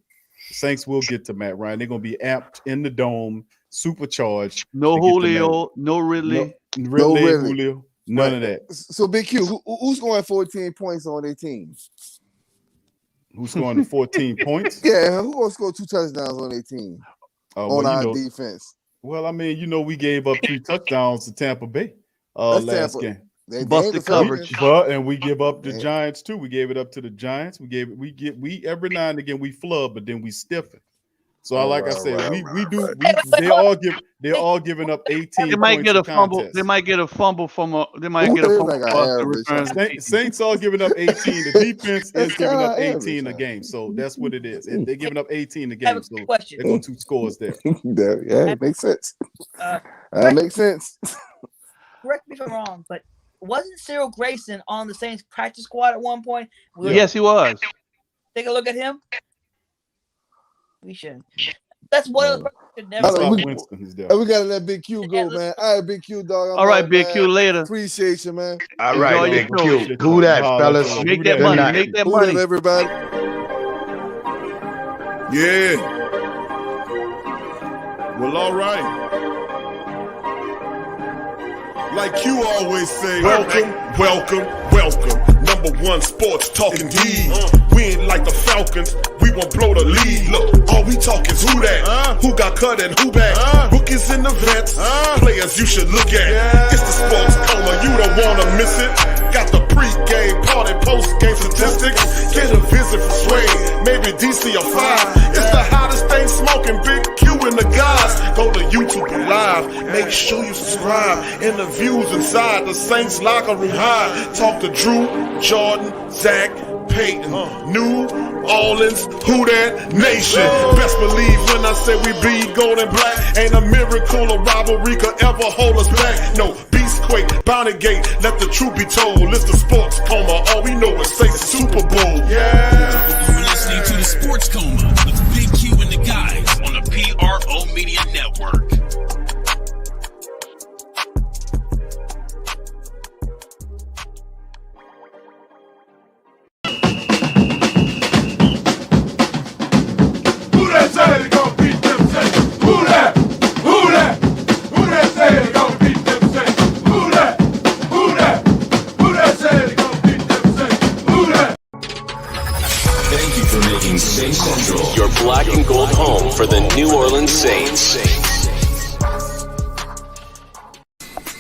S9: The Saints will get to Matt Ryan. They're gonna be amped in the dome, supercharged.
S20: No Julio, no Ridley,
S9: Julio, none of that.
S19: So Big Q, who's scoring 14 points on their team?
S9: Who's scoring the 14 points?
S19: Yeah, who gonna score 2 touchdowns on their team? On our defense.
S9: Well, I mean, we gave up 3 touchdowns to Tampa Bay last game.
S20: They busted coverage.
S9: And we give up the Giants too. We gave it up to the Giants. We every now and again we flub, but then we stiffen. So they're all giving up 18.
S20: They might get a fumble. They might get a fumble from a. They might get a fumble.
S9: Saints all giving up 18. The defense is giving up 18 a game. So that's what it is. They're giving up 18 a game. So they're going 2 scores there.
S19: Yeah, it makes sense. That makes sense.
S14: Correct me if I'm wrong, but wasn't Cyril Grayson on the Saints practice squad at one point?
S20: Yes, he was.
S14: Take a look at him. We should. That's what.
S19: We gotta let Big Q go, man. All right, Big Q, dog.
S20: All right, Big Q, later.
S19: Appreciate you, man.
S18: All right, Big Q. Who that, fellas?
S20: Make that money. Make that money,
S19: everybody.
S4: Yeah. Well, all right. Like you always say, welcome. Number 1 sports talking D. We ain't like the Falcons, we won't blow the lead. Look, all we talk is who that, who got cut and who back. Rookies and the vets, players you should look at. It's the sports coma, you don't wanna miss it. Got the pre-game, party, post-game statistics. Get a visit for Sway, maybe DC or 5. It's the hottest thing smoking, Big Q and the guys. Go to YouTube Live, make sure you subscribe. Interviews inside the Saints locker room high. Talk to Drew, Jordan, Zach, Peyton, New Orleans, Who Dat Nation. Best believe when I say we bleed gold and black. Ain't a miracle or rivalry could ever hold us back. No, Beastquake, Bounty Gate, let the truth be told. It's the sports coma, all we know is Saints Super Bowl. Yeah.
S3: You're listening to the Sports Coma with Big Q and the guys on the PRO Media Network. talking Saints Central, your black and gold home for the New Orleans Saints.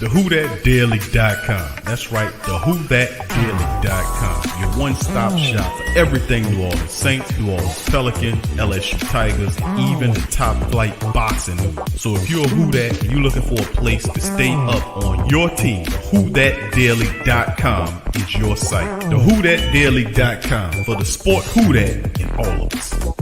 S1: TheWhoThatDaily.com. That's right, TheWhoThatDaily.com. Your one-stop shop for everything New Orleans Saints, New Orleans Pelicans, LSU Tigers, even the top flight boxing news. So if you're a Who That and you're looking for a place to stay up on your team, TheWhoThatDaily.com is your site. TheWhoThatDaily.com for the sport Who That in all of us.